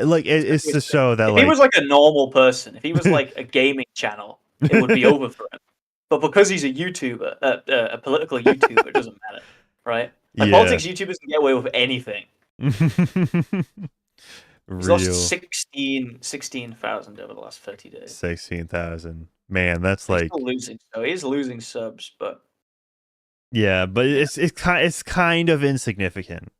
like it's to show that if like he was like a normal person, if he was like a gaming channel, it would be over for him. But because he's a YouTuber, a political YouTuber, it doesn't matter, right? Like politics YouTubers can get away with anything. He's lost 16,000 over the last 30 days. 16,000. Man, that's He's like still losing. So he is losing subs, but yeah, but it's kind of insignificant,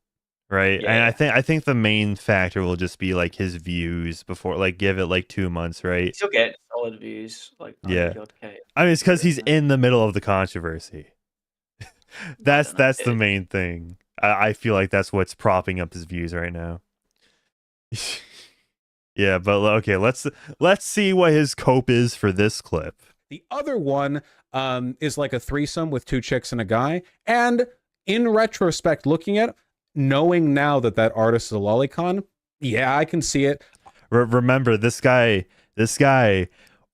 right? Yeah. And I think the main factor will just be like his views before, like, give it like 2 months, right? He'll get solid views. Like, yeah, I mean, it's because he's in the middle of the controversy. that's the main thing. I feel like that's what's propping up his views right now. Yeah, but okay, let's see what his cope is for this clip. The other one is like a threesome with 2 chicks and a guy, and in retrospect, looking at it, knowing now that artist is a lolicon, yeah, I can see it. Remember, this guy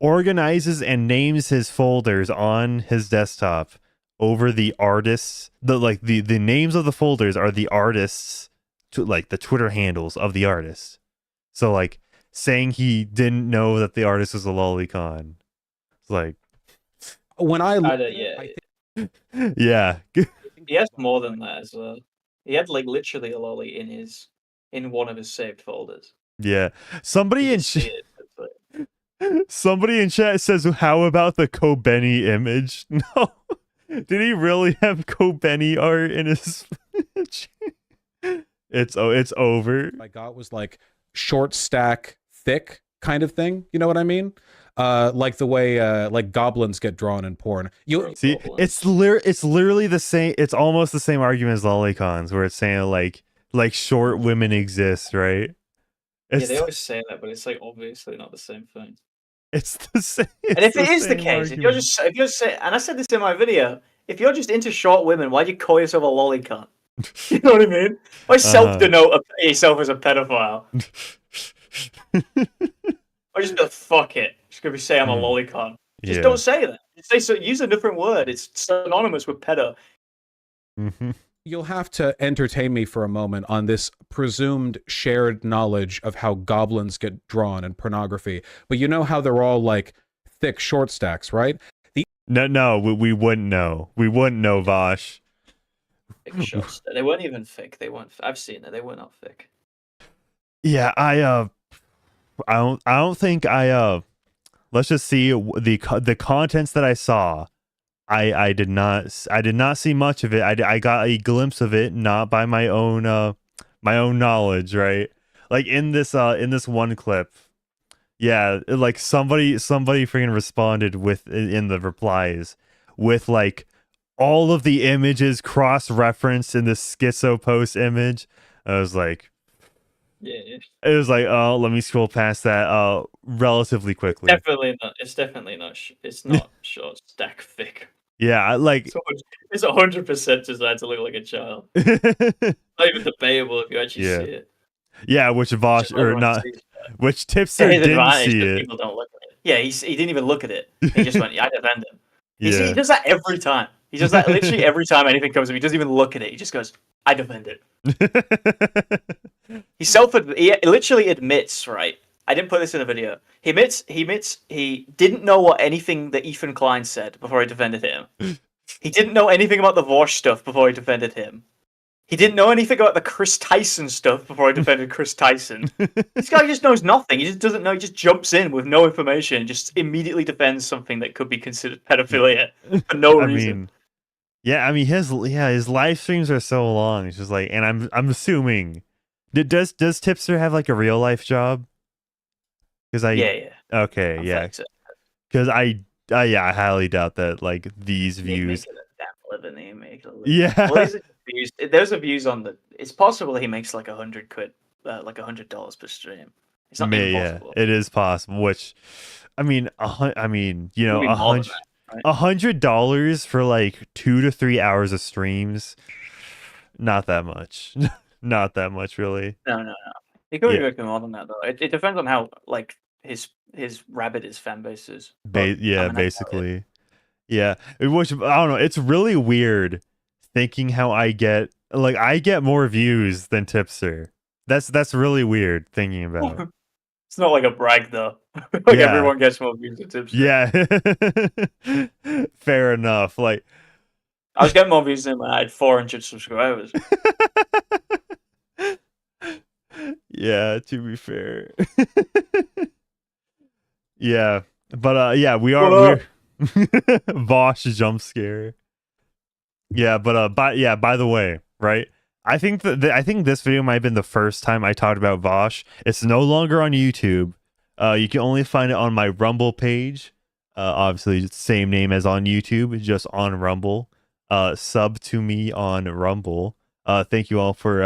organizes and names his folders on his desktop over the artists. The names of the folders are the artists, like the Twitter handles of the artists. So like saying he didn't know that the artist was a lolicon. It's like when I yeah. He has more than that as well. He had like literally a lolly in one of his saved folders. Yeah. Somebody in chat says, "How about the Kobeni image?" No. Did he really have Kobeni art in his It's over. I got was like short stack thick kind of thing. You know what I mean? Like the way like goblins get drawn in porn. You see, it's literally the same. It's almost the same argument as lolicons, where it's saying like short women exist, right? Yeah, they always say that, but it's like obviously not the same thing. It's the same. And if it is the case, if you're saying, and I said this in my video, if you're just into short women, why do you call yourself a lolicon? You know what I mean? Why self-denote yourself as a pedophile? Or just go, fuck it. Just gonna say I'm a lolicon. Just don't say that. Say so. Use a different word. It's synonymous with pedo. Mm-hmm. You'll have to entertain me for a moment on this presumed shared knowledge of how goblins get drawn in pornography. But you know how they're all like thick short stacks, right? No, we wouldn't know. We wouldn't know, Vaush. Thick short they weren't even thick. They weren't. I've seen it. They were not thick. Yeah, I don't think let's just see the contents that I saw I did not see much of it. I got a glimpse of it, not by my own knowledge, right? Like in this one clip, yeah, like somebody freaking responded with in the replies with like all of the images cross-referenced in this schizo post image. I was like, yeah, it was like, oh, let me scroll past that relatively quickly. It's definitely not. It's not short stack thick. Yeah, like it's 100% designed to look like a child. Not even debatable if you actually see it. Yeah, which Vaush or not, which Tipster didn't see it. People don't look at it. Yeah, he didn't even look at it. He just went, "I defend him." He does that every time. He does that literally every time anything comes to him. He doesn't even look at it. He just goes, "I defend it." He literally admits, right? I didn't put this in the video. He admits he didn't know what anything that Ethan Klein said before he defended him. He didn't know anything about the Vaush stuff before he defended him. He didn't know anything about the Chris Tyson stuff before he defended Chris Tyson. This guy just knows nothing. He just doesn't know. He just jumps in with no information and just immediately defends something that could be considered pedophilia for no reason. I mean his live streams are so long. It's just like, and I'm assuming, does Tipster have like a real life job? Because because I highly doubt that like these views. Yeah. Well, there's a views on the. It's possible he makes like $100 like $100 per stream. It's not impossible. Yeah, it is possible. Which, I mean, you know, $100 for like 2 to 3 hours of streams, not that much. Not that much, really. No. He could be making more than that though. It depends on how like his rabid his fan base is. Basically. Yeah, which I don't know. It's really weird thinking how I get more views than Tipster. That's really weird thinking about it. It's not like a brag though. Everyone gets more views than Tipster. Yeah, fair enough. Like I was getting more views than when I had 400 subscribers. Yeah, to be fair. Yeah, but we're Vaush jump scare. Yeah, but by the way, right? I think I think this video might have been the first time I talked about Vaush. It's no longer on YouTube. You can only find it on my Rumble page. Obviously, it's the same name as on YouTube, just on Rumble. Sub to me on Rumble. Thank you all for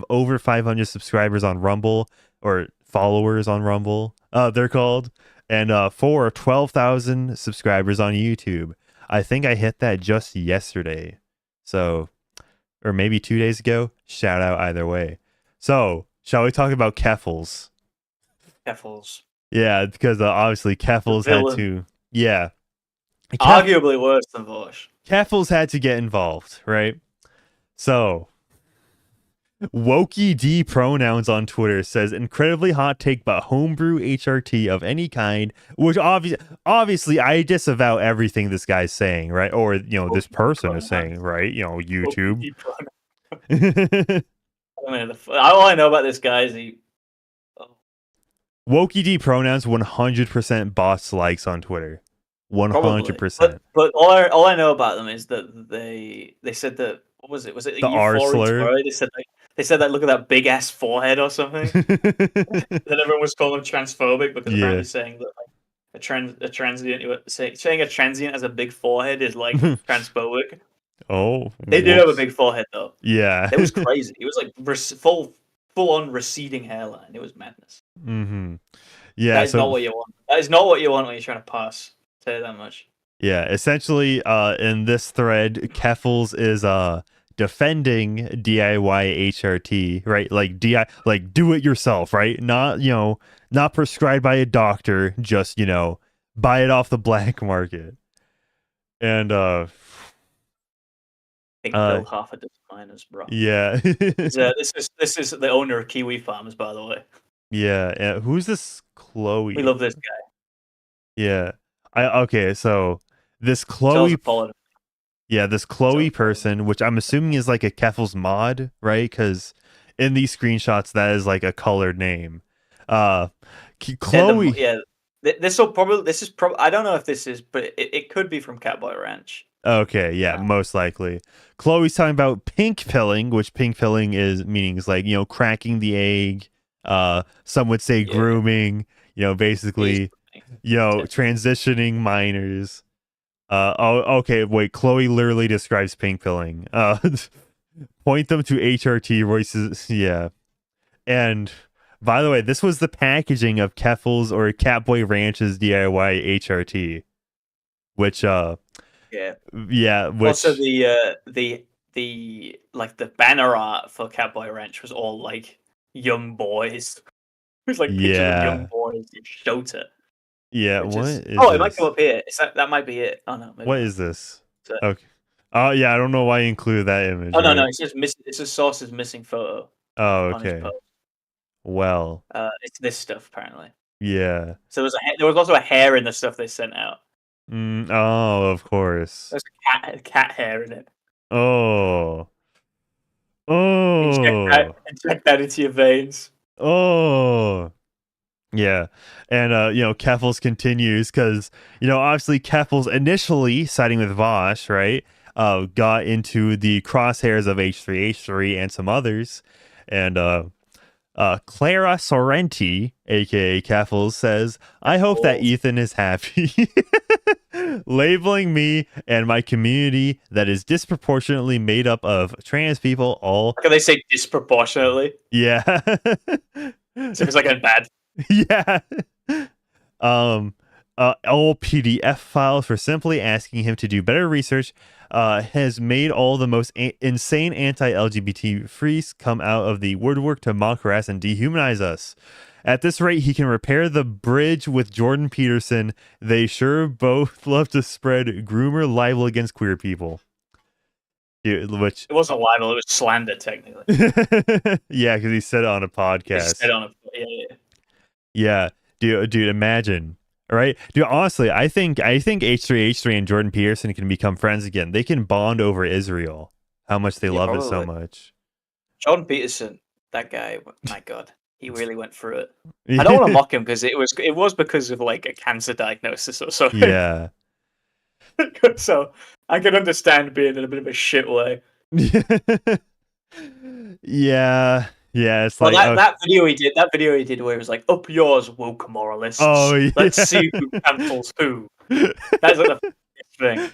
over 500 subscribers on Rumble, or followers on Rumble. They're called. And for 12,000 subscribers on YouTube. I think I hit that just yesterday. So, or maybe 2 days ago. Shout out either way. So, shall we talk about Keffals? Keffals. Yeah, because obviously Keffals had to... Yeah. Arguably worse than Vaush. Keffals had to get involved, right? So... Wokey D Pronouns on Twitter says, incredibly hot take, but homebrew HRT of any kind, which obviously I disavow everything this guy's saying, right? Or, you know, this person is saying, right? You know, YouTube. All I know about this guy is Wokey D Pronouns 100% boss likes on Twitter. 100%. But all I know about them is that they said that, what was it? Was it the R slur? They said that look at that big ass forehead or something. Then everyone was calling them transphobic because apparently saying that like a transient saying a transient has a big forehead is like transphobic. Oh, they did have a big forehead though. Yeah, it was crazy. It was like full on receding hairline. It was madness. Mm-hmm. Yeah, that is not what you want. That is not what you want when you're trying to pass. I'll tell you that much. Yeah, essentially, in this thread, Keffals is defending DIY HRT, right? Like do it yourself, right? Not, you know, not prescribed by a doctor, just, you know, buy it off the black market. And I think Bill half a dozen miners, bro. Yeah. This is the owner of Kiwi Farms, by the way. Yeah. Who's this Chloe? We love this guy. Yeah. Okay, so this Chloe. Yeah, this Chloe person, which I'm assuming is like a Keffals mod, right? Because in these screenshots, that is like a colored name. Chloe. This is probably. I don't know if this is, but it could be from Catboy Ranch. Okay, yeah, most likely. Chloe's talking about pink pilling, which pink pilling is meanings like, cracking the egg. Some would say grooming, basically, transitioning minors. Okay, wait, Chloe literally describes pink pilling. Point them to HRT voices. Yeah. And by the way, this was the packaging of Keffals or Catboy Ranch's DIY HRT, which which also the banner art for Catboy Ranch was all like young boys. It was like pictures of young boys in Shota. Yeah, what is it this? might come up here. That might be it. Oh no, maybe what not. Is this? Okay. Oh yeah, I don't know why you included that image. Oh no, no, it's just missing. It's a source's missing photo. Oh, okay. Well, it's this stuff apparently. Yeah. So there was also a hair in the stuff they sent out. Oh, of course. There's a cat hair in it. Oh. Inject that into your veins. Oh. Yeah. And Keffals continues because, obviously Keffals initially siding with Vaush, right? Got into the crosshairs of H3H3 and some others. And Clara Sorrenti, aka Keffals, says, I hope that Ethan is happy. Labeling me and my community that is disproportionately made up of trans people all. How can they say disproportionately? Yeah. So it's like a bad. Yeah. All PDF files for simply asking him to do better research has made all the most insane anti-LGBT freaks come out of the woodwork to mock, harass, and dehumanize us. At this rate, he can repair the bridge with Jordan Peterson. They sure both love to spread groomer libel against queer people. Which it wasn't libel, it was slander, technically. Yeah, because he said it on a podcast. Yeah, dude, imagine. Right, dude. Honestly, I think H3H3 and Jordan Peterson can become friends again. They can bond over Israel. How much they love it so much. Jordan Peterson, that guy. My God, he really went through it. I don't want to mock him because it was because of like a cancer diagnosis or something. Yeah. So I can understand being in a bit of a shit way. Yeah. Yeah, it's like that video he did where he was like, "Up yours, woke moralists." Oh, yeah. Let's see who cancels who. That's like the thing.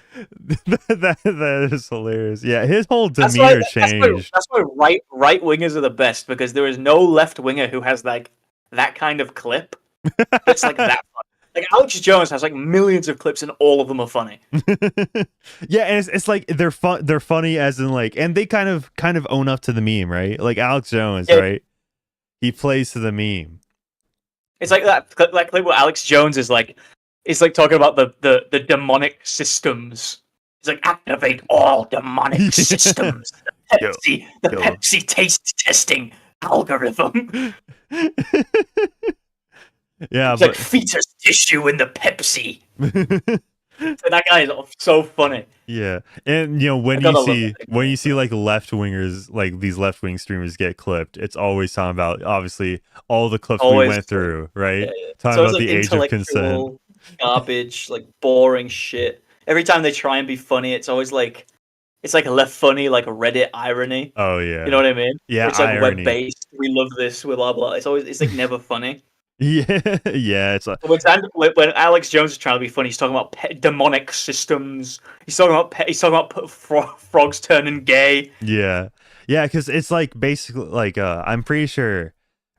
that is hilarious. Yeah, his whole demeanor changed. That's why right wingers are the best, because there is no left winger who has like that kind of clip. It's like that funny. Like Alex Jones has like millions of clips and all of them are funny. Yeah, and it's like they're funny as in like, and they kind of own up to the meme, right? Like Alex Jones, right? He plays to the meme. It's like that clip where Alex Jones is like talking about the demonic systems. He's like, activate all demonic systems. The Pepsi taste testing algorithm. Yeah, it's like fetus tissue in the Pepsi. So that guy is so funny. Yeah, and when you see like left wingers, like these left wing streamers get clipped, it's always talking about obviously all the clips we went through, right? Yeah. Talking about the age of consent, garbage, like boring shit. Every time they try and be funny, it's always like it's like a left funny, like a Reddit irony. Oh yeah, you know what I mean? Yeah, it's like web based. We love this. We blah blah. It's like never funny. Yeah, it's like when Alex Jones is trying to be funny, he's talking about demonic systems. He's talking about frogs turning gay. Yeah, because it's like basically like I'm pretty sure,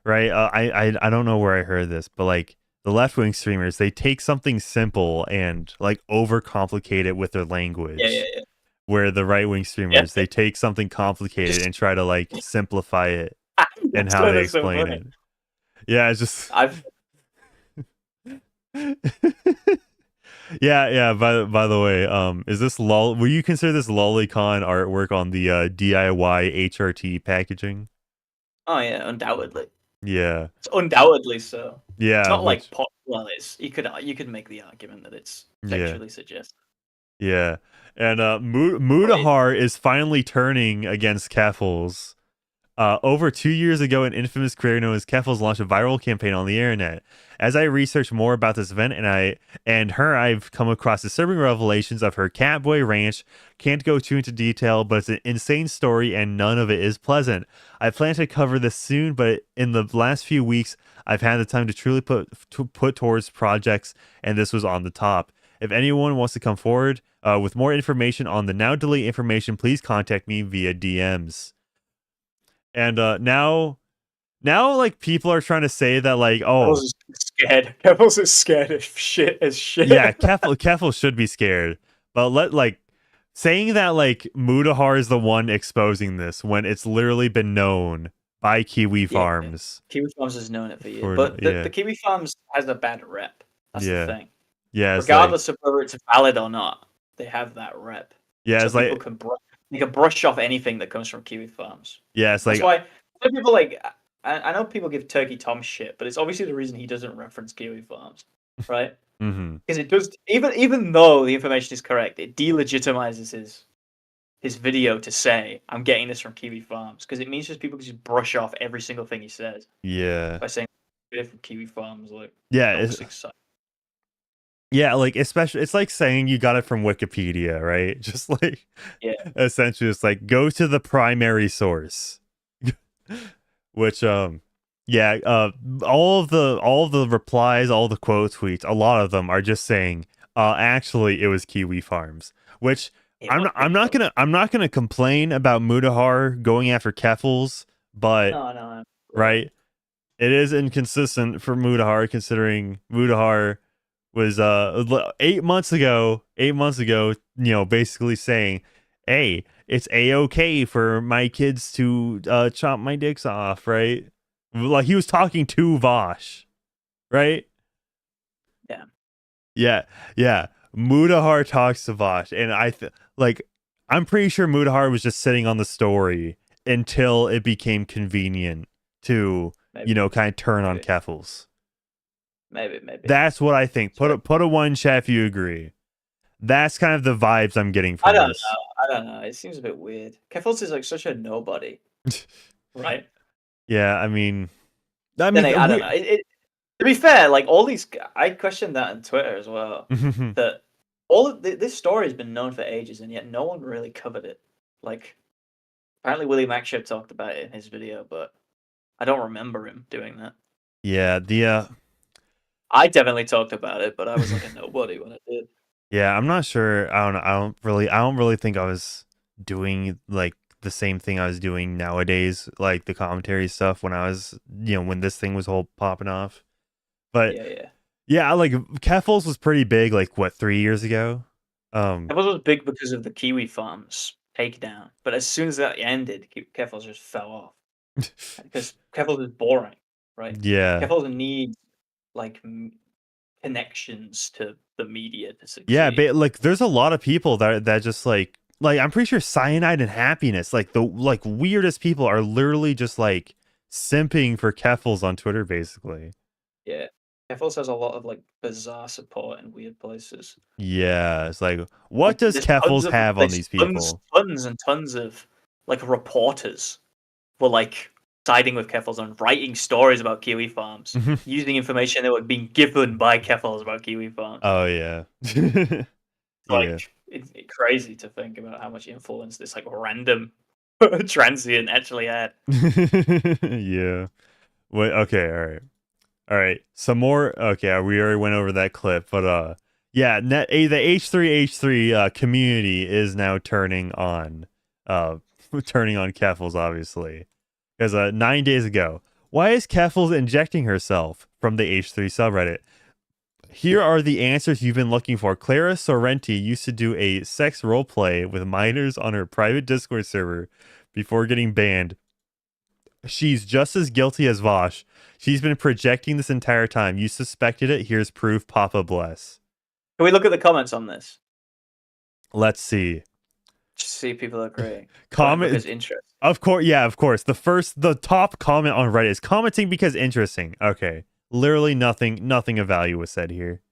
right? I don't know where I heard this, but like the left wing streamers, they take something simple and like overcomplicate it with their language. Yeah. Where the right wing streamers, they take something complicated and try to like simplify it and how they explain it. Yeah, it's just yeah. By the way, is this will you consider this lolicon artwork on the DIY HRT packaging? Oh yeah, undoubtedly. Yeah, it's undoubtedly so. Yeah, it's not like it's you could make the argument that it's sexually suggestive. Yeah, and Mudahar is finally turning against Keffals. Over 2 years ago, an infamous creator known as Keffals launched a viral campaign on the internet. As I researched more about this event I've come across disturbing revelations of her Catboy Ranch. Can't go too into detail, but it's an insane story and none of it is pleasant. I plan to cover this soon, but in the last few weeks, I've had the time to truly put towards projects, and this was on the top. If anyone wants to come forward with more information on the now deleted information, please contact me via DMs. And now like people are trying to say that like, oh, Keffals is scared. Keffals is scared as shit. Yeah, Keffals should be scared. But saying that like Mutahar is the one exposing this when it's literally been known by Kiwi Farms. Kiwi Farms has known it for years. But the Kiwi Farms has a bad rep. That's the thing. Yeah. Regardless of whether it's valid or not, they have that rep. Yeah, so it's like you can brush off anything that comes from Kiwi Farms. Yeah, it's That's like why people like. I know people give Turkey Tom shit, but it's obviously the reason he doesn't reference Kiwi Farms, right? Because it does, even though the information is correct, it delegitimizes his video to say I'm getting this from Kiwi Farms, because it means just people can just brush off every single thing he says. Yeah. By saying from Kiwi Farms, like it's exciting. Yeah, like especially it's like saying you got it from Wikipedia, right? Just like essentially it's like go to the primary source. Which all of the replies, all the quote tweets, a lot of them are just saying actually it was Kiwi Farms, which I'm not gonna complain about Mutahar going after Keffals, but right, it is inconsistent for Mutahar considering Mutahar was 8 months ago, basically saying, hey, it's a-okay for my kids to chop my dicks off, right? Like he was talking to Vaush, right? Yeah. Mutahar talks to Vaush, and I'm pretty sure Mutahar was just sitting on the story until it became convenient to kind of turn on Keffals. Maybe. That's what I think. Put a one in chat if you agree. That's kind of the vibes I'm getting from this. I don't know. It seems a bit weird. Keffals is like such a nobody, right? Yeah, I mean, I don't know. To be fair, like all these, I questioned that on Twitter as well. That all of this story has been known for ages, and yet no one really covered it. Like, apparently Willie Mackship talked about it in his video, but I don't remember him doing that. Yeah, I definitely talked about it, but I was like a nobody when I did. Yeah, I'm not sure. I don't really think I was doing like the same thing I was doing nowadays, like the commentary stuff when I was, when this thing was whole popping off. But yeah, like Keffals was pretty big, like what, 3 years ago? Keffals was big because of the Kiwi Farms takedown, but as soon as that ended, Keffals just fell off because Keffals is boring, right? Yeah, Keffals needs like connections to the media to succeed. Yeah, but like there's a lot of people that just like I'm pretty sure Cyanide and Happiness, like the weirdest people are literally just like simping for Keffals on Twitter basically. Yeah. Keffals has a lot of like bizarre support in weird places. Yeah, it's like what does Keffals have on these people? Tons and tons of like reporters were like siding with Keffals and writing stories about Kiwi Farms, using information that were being given by Keffals about Kiwi Farms. Oh yeah. It's crazy to think about how much influence this like random transient actually had. Yeah. Wait. Okay. All right. Some more. Okay. We already went over that clip, but the H3H3 community is now turning on Keffals, obviously. Because 9 days ago, why is Keffals injecting herself from the H3 subreddit? Here are the answers you've been looking for. Clara Sorrenti used to do a sex roleplay with minors on her private Discord server before getting banned. She's just as guilty as Vaush. She's been projecting this entire time. You suspected it. Here's proof. Papa bless. Can we look at the comments on this? Let's see. Just see if people agreeing. Comment because interest. Of course, yeah, of course. The top comment on Reddit is commenting because interesting. Okay. Literally nothing of value was said here.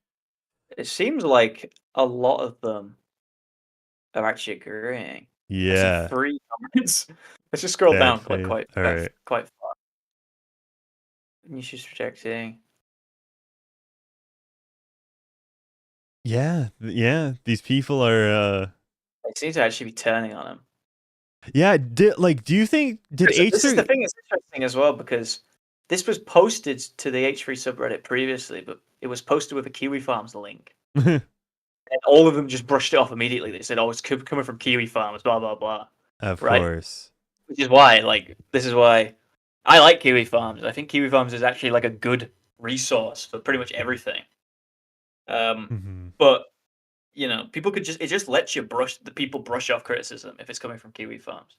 It seems like a lot of them are actually agreeing. Yeah. 3 comments. Let's just scroll down like quite right. quite far. She's rejecting. Yeah, these people are They seem to actually be turning on him. Yeah, do you think H3 This is the thing that's interesting as well, because this was posted to the H3 subreddit previously, but it was posted with a Kiwi Farms link. And all of them just brushed it off immediately. They said, "Oh, it's coming from Kiwi Farms, blah blah blah." Of course. Which is why, this is why I like Kiwi Farms. I think Kiwi Farms is actually like a good resource for pretty much everything. But people could it just lets you brush off criticism if it's coming from Kiwi Farms,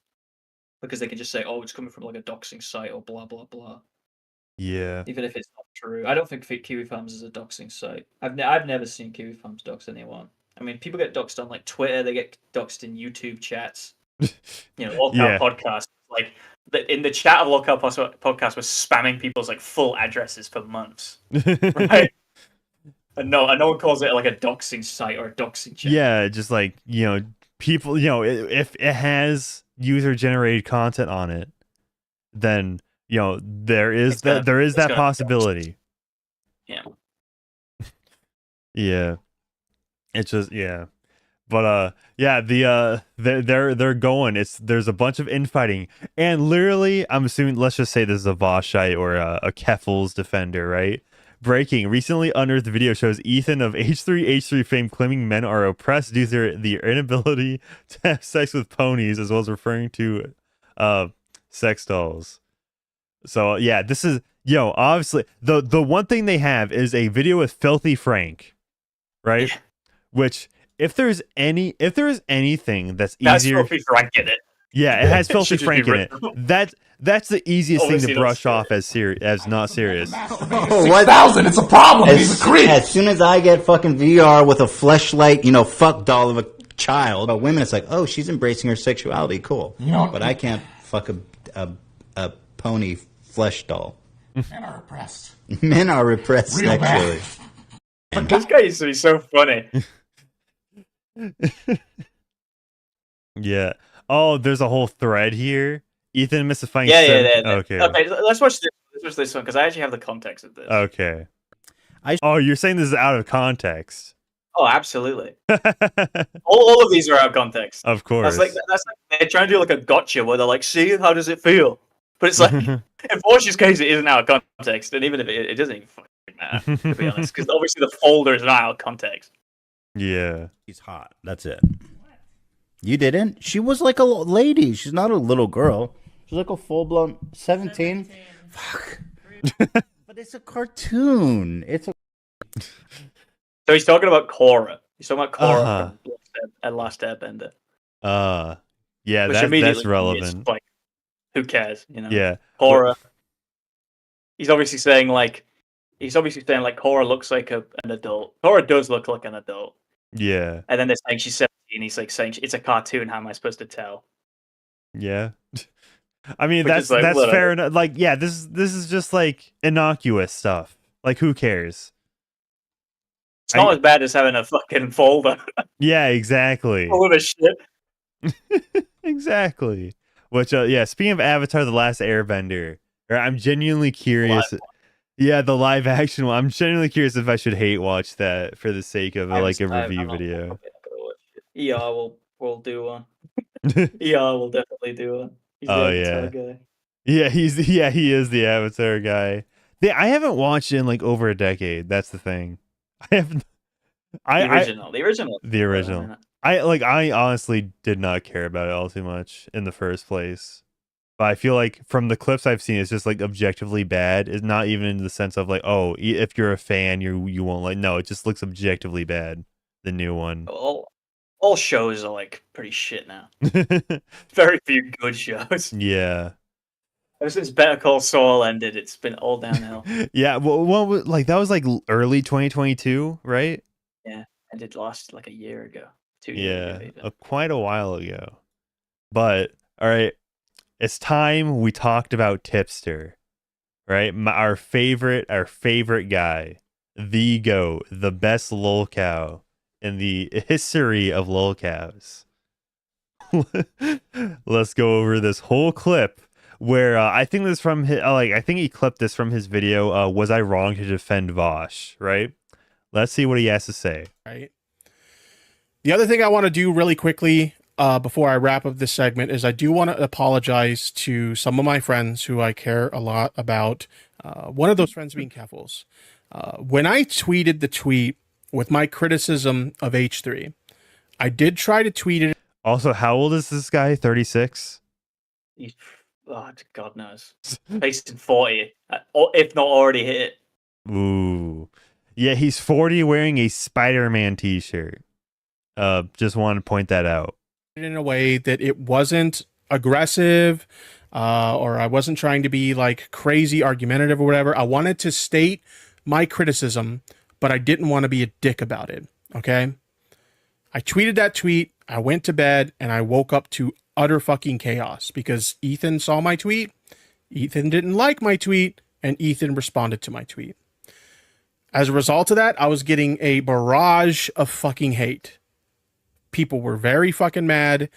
because they can just say, "Oh, it's coming from like a doxing site or blah blah blah." Yeah. Even if it's not true, I don't think Kiwi Farms is a doxing site. I've never seen Kiwi Farms dox anyone. I mean, people get doxed on like Twitter. They get doxed in YouTube chats. Lockout podcast. Like in the chat of Lockout podcast was spamming people's like full addresses for months. Right. And no one calls it like a doxing site or a doxing chat. Yeah, just like people. If it has user generated content on it, then there is that possibility. Yeah. Yeah. It's just But they're going. There's a bunch of infighting, and literally, I'm assuming, let's just say this is a Vaushite or a Keffals defender, right? Breaking. Recently unearthed video shows Ethan of H3 fame claiming men are oppressed due to their inability to have sex with ponies, as well as referring to sex dolls. So yeah, this is obviously the one thing they have is a video with Filthy Frank, right? Which if there's anything that's easier, Filthy Frank in it. Yeah, it has Filthy Frank in it. That's the easiest thing to brush off as not serious. Oh, 6,000, it's a problem. He's a creep. As soon as I get fucking VR with a fleshlight, fuck doll of a child, but women, it's like, oh, she's embracing her sexuality, cool. But I can't fuck a pony flesh doll. Men are repressed. Men are repressed sexually. This guy used to be so funny. Yeah. Oh, there's a whole thread here. Ethan mystifying. Yeah. Okay. Okay, let's watch this. Let's watch this one because I actually have the context of this. Okay. You're saying this is out of context? Oh, absolutely. all of these are out of context. Of course. That's like they're trying to do like a gotcha where they're like, "See, how does it feel?" But it's like, in Vaush's case, it isn't out of context, and even if it doesn't even fucking matter, to be honest, because obviously the folder is not out of context. Yeah. She's hot. That's it. You didn't? She was like a lady. She's not a little girl. She's like a full-blown 17. Fuck. But it's a cartoon. So he's talking about Korra. He's talking about Korra from Last Airbender. Yeah, that's relevant. Like, who cares? Yeah. Korra. He's obviously saying Korra looks like an adult. Korra does look like an adult. Yeah. And then they're saying she's 17. He's like saying it's a cartoon. How am I supposed to tell? Yeah. I mean, that's fair enough. Like, yeah, this is just like innocuous stuff. Like, who cares? It's not as bad as having a fucking folder. Yeah, exactly. Full of shit. Exactly. Which, speaking of Avatar: The Last Airbender, I'm genuinely curious. Yeah, the live action one. I'm genuinely curious if I should hate watch that for the sake of a review video. ER will do one. ER will definitely do one. He's the Avatar guy. Yeah, he is the Avatar guy. I haven't watched it in like over a decade. That's the thing. I haven't. The original. I honestly did not care about it all too much in the first place. But I feel like from the clips I've seen, it's just like objectively bad. It's not even in the sense of like, oh, if you're a fan, you won't like. No, it just looks objectively bad. The new one. All shows are like pretty shit now. Very few good shows. Yeah. Ever since Better Call Saul ended, it's been all downhill. Yeah. Well, like that was like early 2022, right? Yeah, and it lost like a year ago. 2 years ago. Yeah, quite a while ago. But all right. It's time we talked about Tipster, right? Our favorite guy, the GOAT, the best lolcow in the history of lolcows. let's go over this whole clip where I think this from his, I think he clipped this from his video. Was I wrong to defend Vaush? Right. Let's see what he has to say. Right. The other thing I want to do really quickly before I wrap up this segment is I do want to apologize to some of my friends who I care a lot about. One of those friends being Keffals. When I tweeted the tweet with my criticism of H3, I did try to tweet it. Also, how old is this guy? 36? He's, God knows. Facing 40, if not already hit it. Ooh. Yeah, he's 40 wearing a Spider-Man t-shirt. Just want to point that out. In a way that it wasn't aggressive, or I wasn't trying to be like crazy argumentative or whatever. I wanted to state my criticism, but I didn't want to be a dick about it. Okay. I tweeted that tweet. I went to bed and I woke up to utter fucking chaos because Ethan saw my tweet. Ethan didn't like my tweet and Ethan responded to my tweet. As a result of that, I was getting a barrage of fucking hate. People were very fucking mad,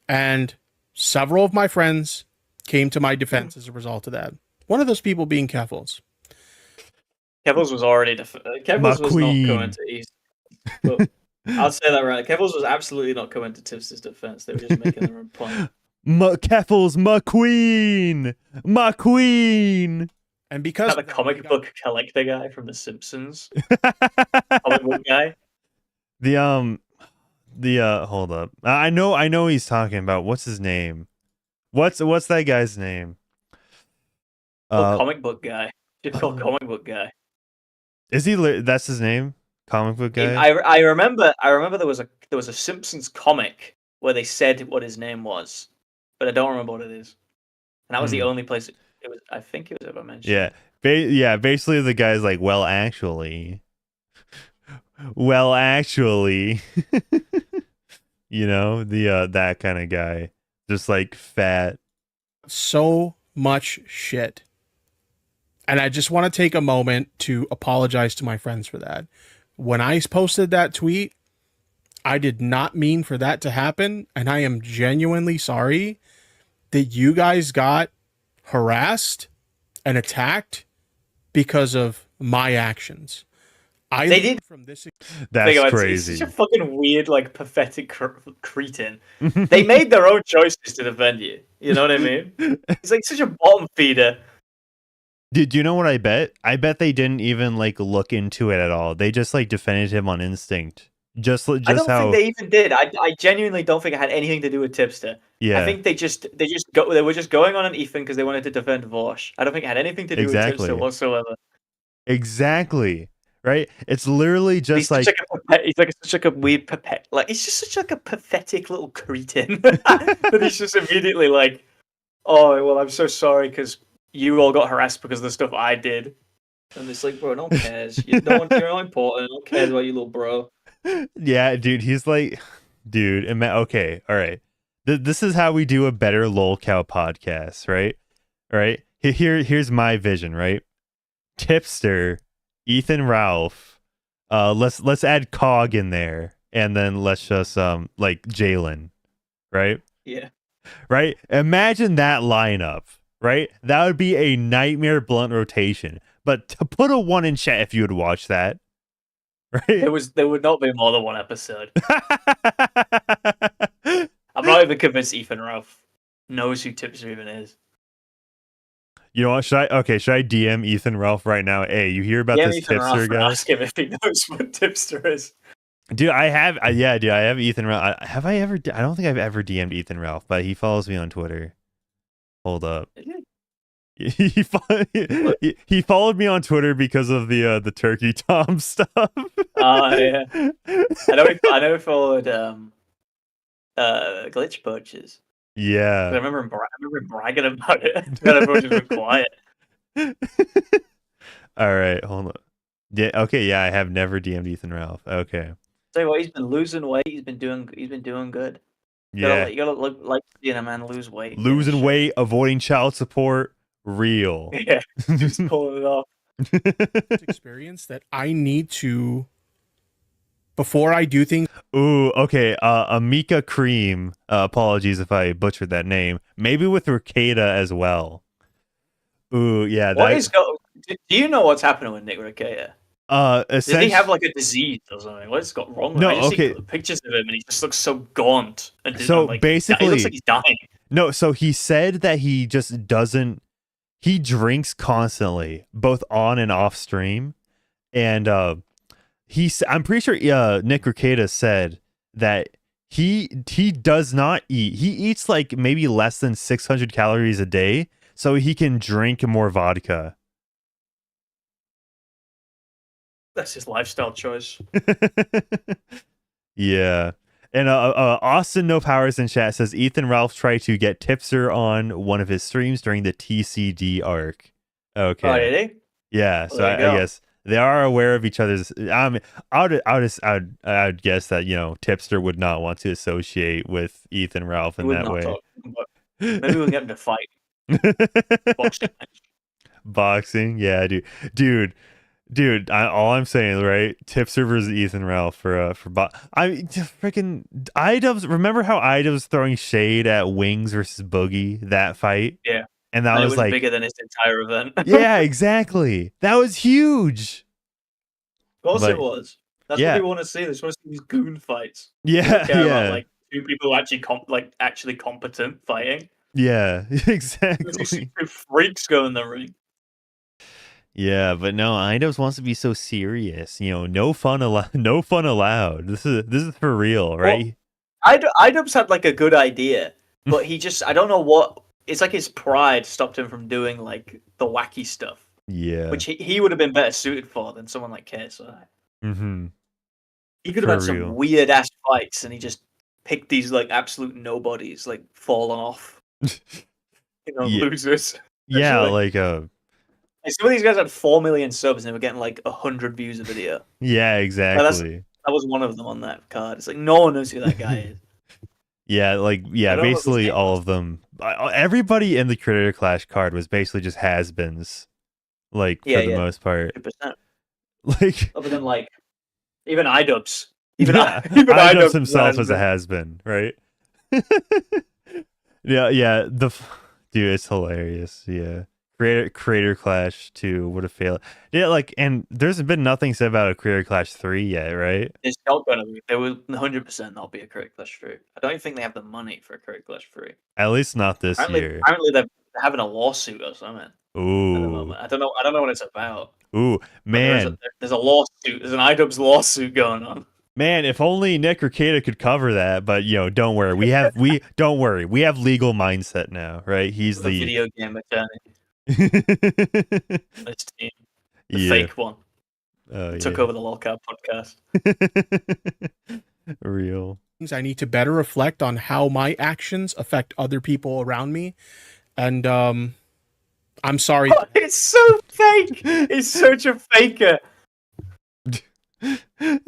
and several of my friends came to my defense as a result of that. One of those people being Keffals. Keffals was already Keffals was not coming to East. But I'll say that right. Keffals was absolutely not coming to Tipster's defense. They were just making their own point. Keffals, my queen, my queen. And because the comic book collector guy from The Simpsons, comic book guy. Hold up. I know he's talking about. What's his name? What's that guy's name? Comic book guy. Just called comic book guy. Is he? That's his name. Comic book guy. I remember there was a Simpsons comic where they said what his name was, but I don't remember what it is. And that was the only place it was. I think it was ever mentioned. Yeah. Basically, the guy's like, well, actually. You know, that kind of guy, just like fat. So much shit. And I just want to take a moment to apologize to my friends for that. When I posted that tweet, I did not mean for that to happen. And I am genuinely sorry that you guys got harassed and attacked because of my actions. They did from this. That's crazy. It's such a fucking weird, like, pathetic cretin. They made their own choices to defend you. You know what I mean? It's like such a bottom feeder. Do you know what I bet? I bet they didn't even like look into it at all. They just like defended him on instinct. Just I don't think they even did. I genuinely don't think it had anything to do with Tipster. Yeah. I think they were just going on an Ethan because they wanted to defend Vaush. I don't think it had anything to do with Tipster whatsoever. Exactly. Right? It's literally just he's such a weird he's just such like a pathetic little cretin. But he's just immediately like, oh well, I'm so sorry because you all got harassed because of the stuff I did. And it's like, bro, no one cares. You're not important. No one cares about you, little bro. Yeah, dude, he's like, dude, okay, all right. This is how we do a better lolcow podcast, right? All right. Here's my vision, right? Tipster, Ethan Ralph, let's add Cog in there, and then let's just like Jalen, right? Yeah. Right? Imagine that lineup, right? That would be a nightmare blunt rotation. But to put a one in chat if you would watch that. Right? There would not be more than one episode. I'm not even convinced Ethan Ralph knows who Tipster even is. You know what? Should I DM Ethan Ralph right now? Hey, you hear about this Ethan Tipster Ralph guy? Ask him if he knows what Tipster is. Dude, I have Ethan Ralph. I don't think I've ever DM'd Ethan Ralph, but he follows me on Twitter. Hold up. He followed me on Twitter because of the Turkey Tom stuff. Yeah. I know he followed Glitch Poaches. Yeah. I remember him bragging about it. Then everyone just went quiet. All right, hold on. Yeah, okay, yeah, I have never DM'd Ethan Ralph. Okay. Tell you what, he's been losing weight. He's been doing good. Yeah. You gotta like seeing a man lose weight. Losing weight, avoiding child support, real. Yeah, just pulling it off. Experience that I need to before I do things. Ooh, okay. Amika Cream. Apologies if I butchered that name. Maybe with Ricada as well. Ooh, yeah. Do you know what's happening with Nick Ricada? Does he have like a disease or something? What's got wrong with him? I just see pictures of him and he just looks so gaunt. And so like, basically, he looks like he's dying. No, so he said that he just doesn't. He drinks constantly, both on and off stream, and I'm pretty sure Nick Ricada said that he does not eat. He eats like maybe less than 600 calories a day, so he can drink more vodka. That's his lifestyle choice. Yeah. And Austin No Powers in chat says Ethan Ralph tried to get Tipster on one of his streams during the TCD arc. Okay. Oh, did he? Yeah. So I guess they are aware of each other's. I mean, I'd guess that, you know, Tipster would not want to associate with Ethan Ralph in that way. Maybe we'll get him to fight. Boxing, yeah, dude. All I'm saying, right? Tipster versus Ethan Ralph for I just freaking Idubbbz. Remember how Idubbbz throwing shade at Wings versus Boogie, that fight? Yeah, and that was like bigger than his entire event. Yeah, exactly. That was huge. Of course, it was. That's what we want to see. They just want to see these goon fights. Yeah, about, like, two people actually actually competent fighting. Yeah, exactly. Two freaks go in the ring. Yeah, but no, Idubbbz wants to be so serious. You know, no fun allowed. This is for real, right? Well, Idubbbz had like a good idea, but he just, I don't know what. It's like his pride stopped him from doing like the wacky stuff. Yeah, which he would have been better suited for than someone like KSI. Mm-hmm. He could have had some weird ass fights, and he just picked these like absolute nobodies, like fallen off, losers. Yeah, like some of these guys had 4 million subs and they were getting like 100 views a video. Yeah, exactly. That was one of them on that card. It's like no one knows who that guy is. Yeah, basically all of them. Everybody in the Creator Clash card was basically just has-beens, for the most part. 100%. Like, other than like even Idubbbz. Even Idubbbz himself is a has-been, right? yeah. Dude, it's hilarious. Yeah. Creator Clash 2 would have failed. Yeah, and there's been nothing said about a Creator Clash 3 yet, right? It's not gonna be. There will 100% not be a Creator Clash 3. I don't even think they have the money for a Creator Clash 3. At least not this year. Apparently they're having a lawsuit or something. Ooh. At the moment. I don't know what it's about. Ooh, man. There's a lawsuit. There's an Idubbbz lawsuit going on. Man, if only Nick Ricada could cover that, but don't worry. We have legal mindset now, right? He's the video game attorney. This team. The fake one. Took over the Lolcat podcast. Real. I need to better reflect on how my actions affect other people around me. And I'm sorry. Oh, it's so fake. It's such a faker.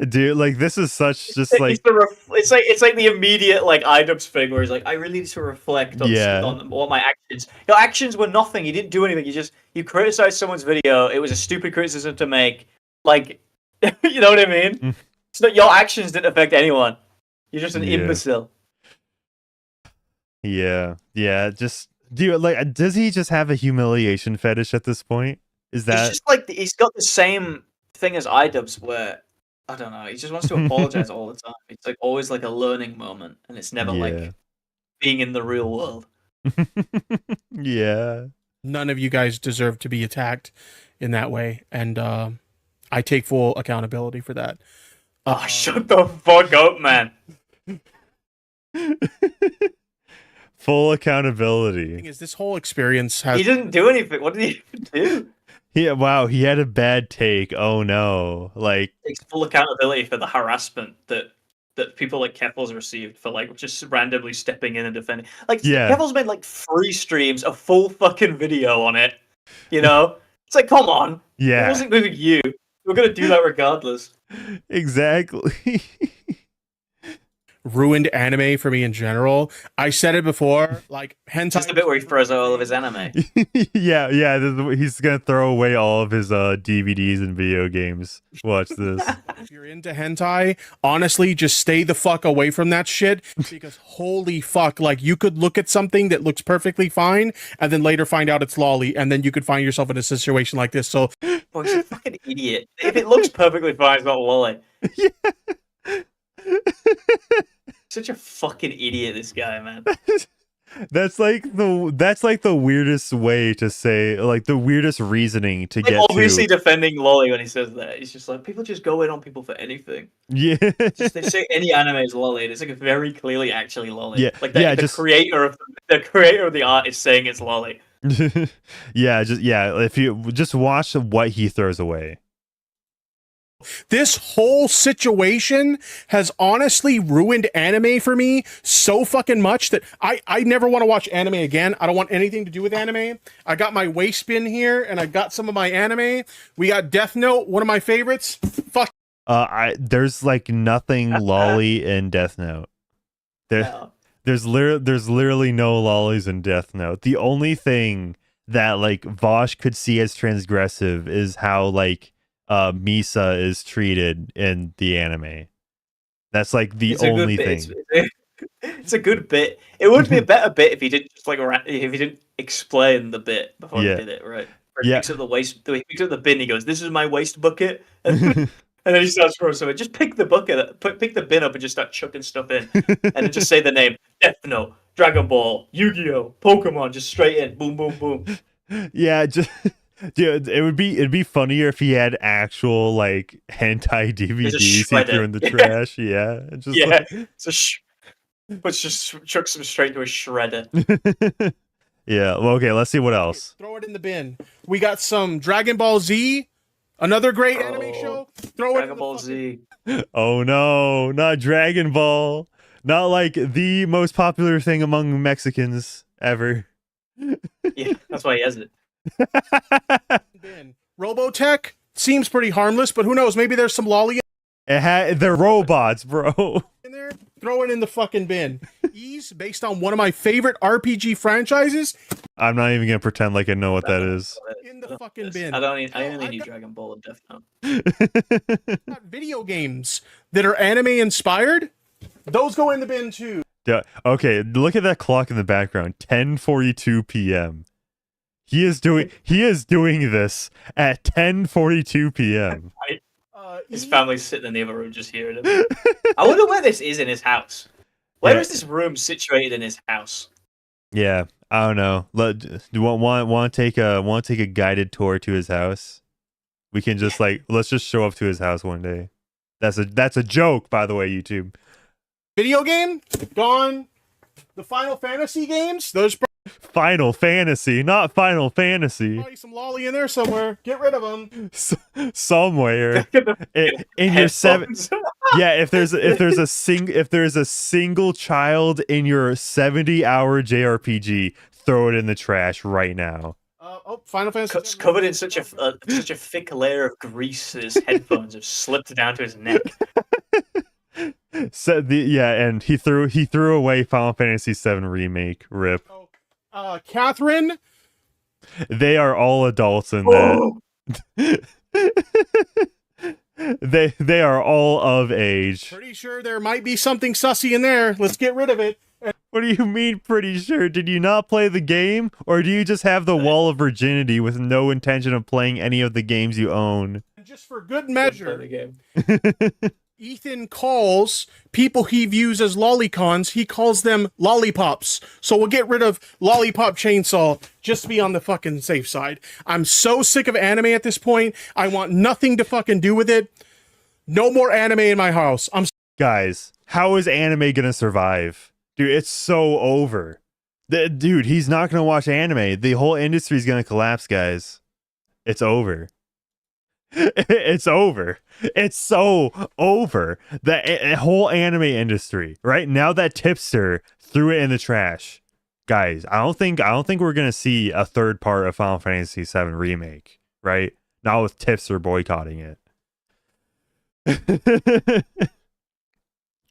Dude, this is such just it's like the immediate Idubbbz thing where he's like, I really need to reflect on all my actions. Your actions were nothing. You didn't do anything. You criticized someone's video. It was a stupid criticism to make. You know what I mean? It's not your actions didn't affect anyone. You're just an imbecile. Yeah. Just does he just have a humiliation fetish at this point? Is that it's just he's got the same thing as Idubbbz where I don't know, he just wants to apologize all the time. It's always a learning moment, and it's never being in the real world. Yeah. None of you guys deserve to be attacked in that way, and I take full accountability for that. Shut the fuck up, man. Full accountability. This whole experience has... He didn't do anything. What did he even do? Yeah, wow, he had a bad take. Oh no. Takes full accountability for the harassment that people like Keffals received for just randomly stepping in and defending. Keffals made 3 streams, a full fucking video on it. It's come on. Yeah. It wasn't even you. We're gonna do that regardless. Exactly. ruined anime for me in general. I said it before, like hentai. Just the bit where he throws out all of his anime. yeah. He's gonna throw away all of his DVDs and video games. Watch this. If you're into hentai, honestly, just stay the fuck away from that shit, because holy fuck, like you could look at something that looks perfectly fine and then later find out it's lolly, and then you could find yourself in a situation like this. So, oh, he's a fucking idiot. If it looks perfectly fine, it's not lolly. Yeah. Such a fucking idiot, this guy, man. That's like the weirdest way to say, like the weirdest reasoning to get obviously defending lolly when he says that. He's just like, people just go in on people for anything. Yeah. They say any anime is lolly. It's like very clearly actually lolly. Yeah. Like the creator of the art is saying it's lolly. If you just watch what he throws away. This whole situation has honestly ruined anime for me so fucking much that I never want to watch anime again. I don't want anything to do with anime. I got my waist bin here, and I got some of my anime. We got Death Note, one of my favorites. Fuck. There's like nothing lolly in Death Note. There's literally no lollies in Death Note. The only thing that like Vaush could see as transgressive is how like Misa is treated in the anime. That's like the only thing. It's a good bit. It would be a better bit if he didn't just like if he didn't explain the bit before he did it, right? He picks up he picks up the bin. He goes, "This is my waste bucket," and then he starts throwing something. Just pick the bucket, pick the bin up, and just start chucking stuff in, and then just say the name: Death Note, Dragon Ball, Yu-Gi-Oh, Pokemon. Just straight in, boom, boom, boom. Yeah, just. Dude, it'd be funnier if he had actual like hentai DVDs he threw in the trash. Yeah, just chucks them straight to a shredder. Yeah. Well, okay. Let's see what else. Throw it in the bin. We got some Dragon Ball Z, another great anime show. Throw it in Dragon Ball Z. Oh no, not Dragon Ball. Not like the most popular thing among Mexicans ever. Yeah, that's why he has it. Robotech seems pretty harmless, but who knows? Maybe there's some lolly. They're robots, bro. In there, throw it in the fucking bin. Ease, based on one of my favorite RPG franchises. I'm not even gonna pretend like I know what that is. In the fucking bin. I only need Dragon Ball and Death Note. Video games that are anime inspired, those go in the bin too. Yeah. Okay. Look at that clock in the background. 10:42 p.m. He is doing this at 10:42 p.m. His family's sitting in the other room just hearing him. I wonder where this is in his house. Where is this room situated in his house? Yeah, I don't know. Do you want to take a guided tour to his house? We can just let's just show up to his house one day. That's a joke, by the way, YouTube. Video game gone. The Final Fantasy games, those. Final Fantasy, not Final Fantasy. Probably some lolly in there somewhere. Get rid of them. Somewhere in your seven. Yeah, if there's a single child in your 70-hour JRPG, throw it in the trash right now. Final Fantasy it's covered in such a thick layer of grease that his headphones have slipped down to his neck. And he threw away Final Fantasy VII Remake. Rip. Catherine. They are all adults in that. They are all of age. Pretty sure there might be something sussy in there. Let's get rid of it. What do you mean, pretty sure? Did you not play the game? Or do you just have the wall of virginity with no intention of playing any of the games you own? Just for good measure. Ethan calls people he views as lolicons, he calls them lollipops. So we'll get rid of Lollipop Chainsaw just to be on the fucking safe side. I'm so sick of anime at this point. I want nothing to fucking do with it. No more anime in my house. Guys, how is anime gonna survive? Dude, it's so over. Dude, he's not gonna watch anime. The whole industry's gonna collapse, guys. It's over. It's over. It's so over. The whole anime industry, right? Now that Tipster threw it in the trash. Guys, I don't think we're gonna see a third part of Final Fantasy VII Remake, right? Not with Tipster boycotting it.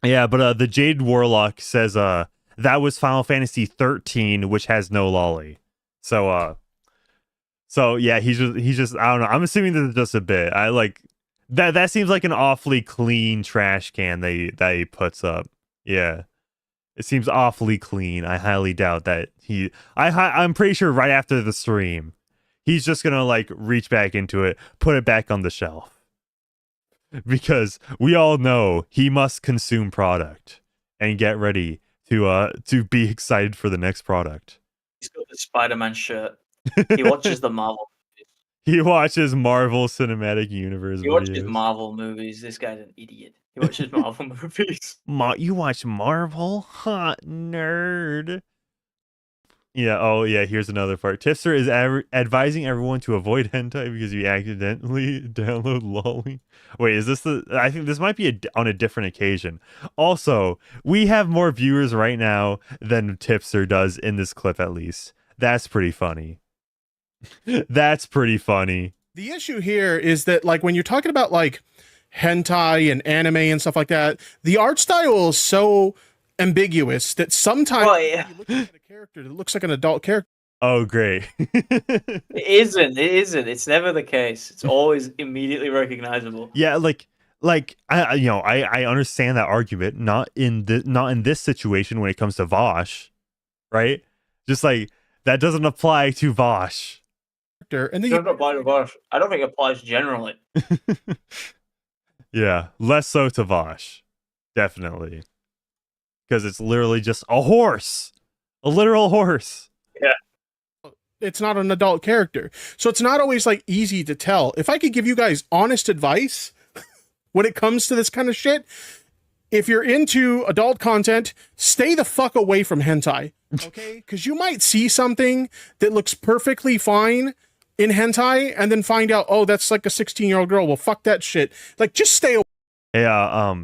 Yeah, but the Jade Warlock says that was Final Fantasy 13, which has no lolly. So yeah, he's just I don't know. I'm assuming this is just a bit. I like that seems like an awfully clean trash can that he puts up. Yeah. It seems awfully clean. I highly doubt that I'm pretty sure right after the stream, he's just going to like reach back into it, put it back on the shelf. Because we all know he must consume product and get ready to be excited for the next product. He's got the Spider-Man shirt. He watches the Marvel movies. He watches Marvel Cinematic Universe He videos. watches Marvel movies. This guy's an idiot. He watches Marvel movies. You watch Marvel? Huh, nerd. Yeah, oh yeah, here's another part. Tipster is advising everyone to avoid hentai because you accidentally download lolly. Wait, is this I think this might be on a different occasion. Also, we have more viewers right now than Tipster does in this clip, at least. That's pretty funny. That's pretty funny. The issue here is that, like, when you're talking about, like, hentai and anime and stuff like that, the art style is so ambiguous that sometimes you look at a character that looks like an adult character. Oh, great. It isn't. It's never the case. It's always immediately recognizable. Yeah, like I understand that argument. Not in this situation when it comes to Vaush, right? Just like that doesn't apply to Vaush. And then doesn't apply to Vaush. I don't think it applies generally. Yeah, less so to Vaush, definitely, because it's literally just a horse, a literal horse. Yeah. It's not an adult character. So it's not always like easy to tell. If I could give you guys honest advice when it comes to this kind of shit, if you're into adult content, stay the fuck away from hentai. Okay? Because you might see something that looks perfectly fine in hentai and then find out, oh, that's like a 16-year-old girl. Well, fuck that shit. Like, just stay away. Yeah,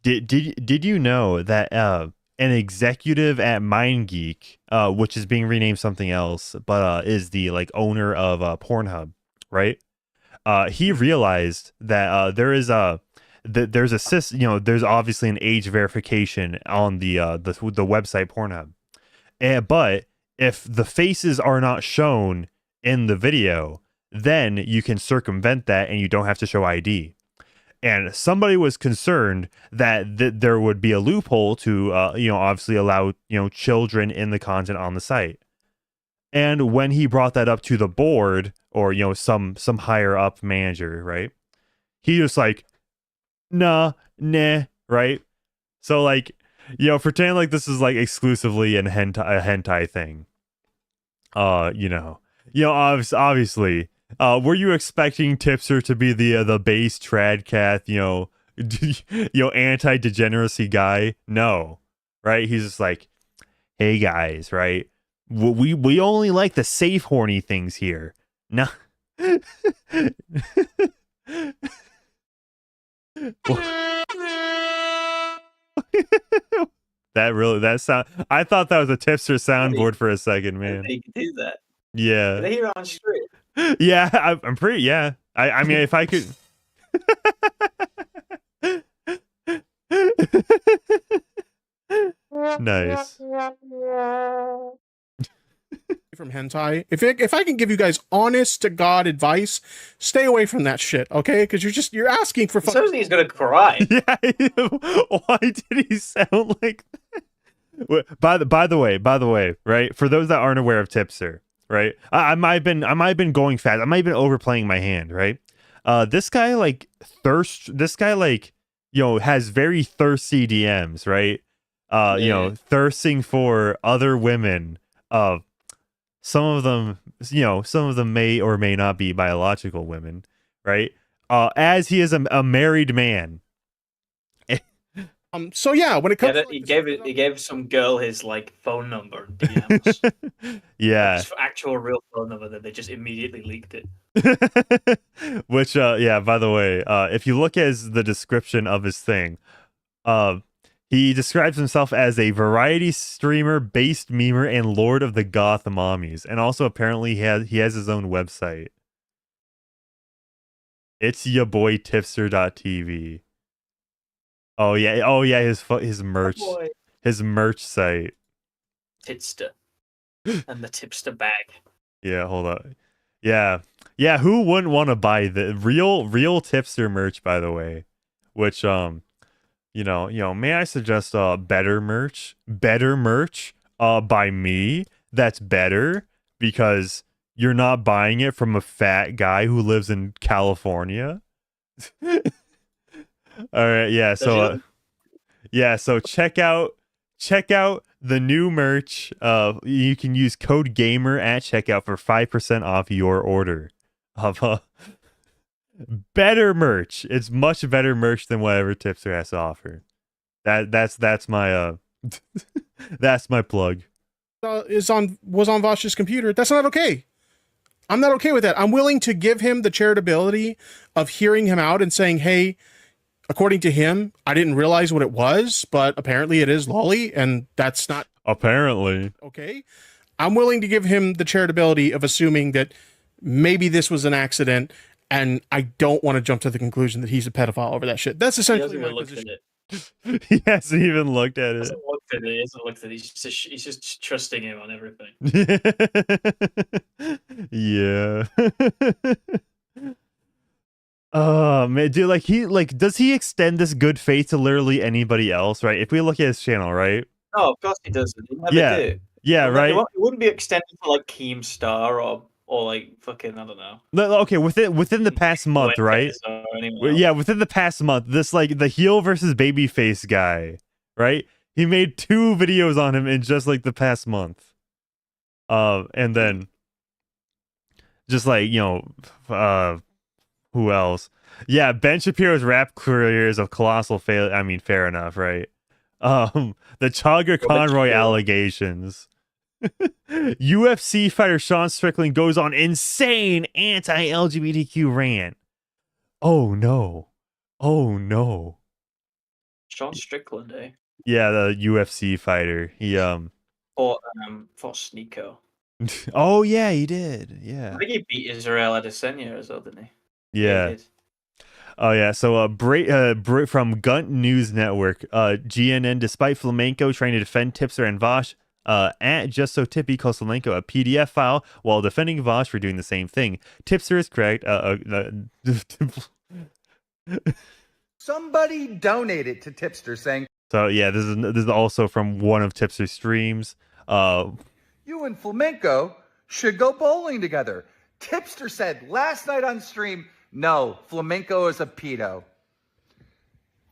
did you know that an executive at MindGeek, which is being renamed something else, but is the like owner of Pornhub, right? He realized that there's obviously an age verification on the website Pornhub, but if the faces are not shown in the video, then you can circumvent that and you don't have to show ID. And somebody was concerned that there would be a loophole to, obviously allow, children in the content on the site. And when he brought that up to the board or, some higher up manager, right? He just like, nah, right? So like, pretend like this is like exclusively a hentai thing. Obviously, were you expecting Tipster to be the base tradcath, anti-degeneracy guy? No, right? He's just like, hey guys, right? We only like the safe horny things here. No. that sound. I thought that was a Tipster soundboard for a second, man. You can do that. Yeah. Did I hear it on stream? Yeah, I'm pretty. Yeah, I mean, if I could. Nice. From hentai. If I can give you guys honest to God advice, stay away from that shit, okay? Because you're asking for fun. Sounds like he's gonna cry. Yeah. Why did he sound like that? By the way, right? For those that aren't aware of Tipster, right? I might have been going fast. I might have been overplaying my hand, right? This guy has very thirsty DMs, right? Thirsting for other women. Some of them may or may not be biological women, right? As he is a married man. So yeah, when it comes, he gave some girl his like phone number DMs. Yeah, his actual real phone number that they just immediately leaked it. Which by the way, if you look at the description of his thing, he describes himself as a variety streamer, based memer, and lord of the goth mommies, and also apparently he has his own website. It's your boy Tipster.tv. Oh yeah, his merch, his merch site. Tipster and the Tipster bag. Yeah, hold on. Yeah, who wouldn't want to buy the real Tipster merch, by the way? Which may I suggest better merch by me that's better because you're not buying it from a fat guy who lives in California. All right, yeah, so check out the new merch. You can use code GAMER at checkout for 5% off your order of better merch. It's much better merch than whatever Tipster has to offer. That's my that's my plug. Was on Vaush's computer. That's not okay. I'm not okay with that. I'm willing to give him the charitability of hearing him out and saying, hey, according to him, I didn't realize what it was, but apparently it is lolly, and that's not apparently okay. I'm willing to give him the charitability of assuming that maybe this was an accident, and I don't want to jump to the conclusion that he's a pedophile over that shit. That's essentially my position. He hasn't even looked at it. He hasn't looked at it. He's just trusting him on everything. Yeah. Oh man, dude, does he extend this good faith to literally anybody else, right? If we look at his channel, right? Oh, of course he doesn't. He never did. Yeah, right. It wouldn't be extended to like Keemstar or like fucking, I don't know. Okay, within the past month, right? Yeah, within the past month, this like the heel versus babyface guy, right? He made 2 videos on him in just like the past month. And then just like, who else? Yeah, Ben Shapiro's rap career is a colossal failure. I mean, fair enough, right? The Chaga Conroy allegations. UFC fighter Sean Strickland goes on insane anti-LGBTQ rant. Oh no. Sean Strickland, eh? Yeah, the UFC fighter. He fought Sneeko. Oh yeah, he did. Yeah. I think he beat Israel Adesanya as well, didn't he? Yeah. Oh yeah, so from Gunt News Network, GNN, despite Flamenco trying to defend Tipster and Vaush, at Just So Tippy calls Flamenco a PDF file while defending Vaush for doing the same thing. Tipster is correct. Somebody donated to Tipster saying, so yeah, this is also from one of Tipster's streams. you and Flamenco should go bowling together. Tipster said last night on stream, no, Flamenco is a pedo.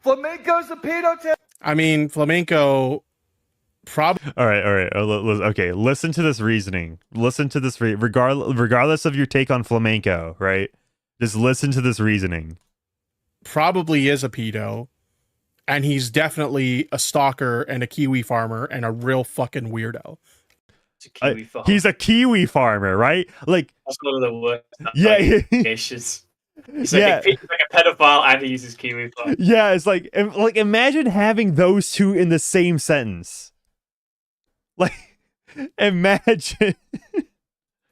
Flamenco's a pedo, Tip. I mean, Flamenco probably. All right. Okay, listen to this reasoning. Listen to this regardless of your take on Flamenco, right? Just listen to this reasoning. Probably is a pedo, and he's definitely a stalker and a kiwi farmer and a real fucking weirdo. He's a kiwi farmer, right? Like that's one of the worst. Yeah. He's like a pedophile and he uses kiwi farm. Yeah, it's like imagine having those two in the same sentence. Like, imagine.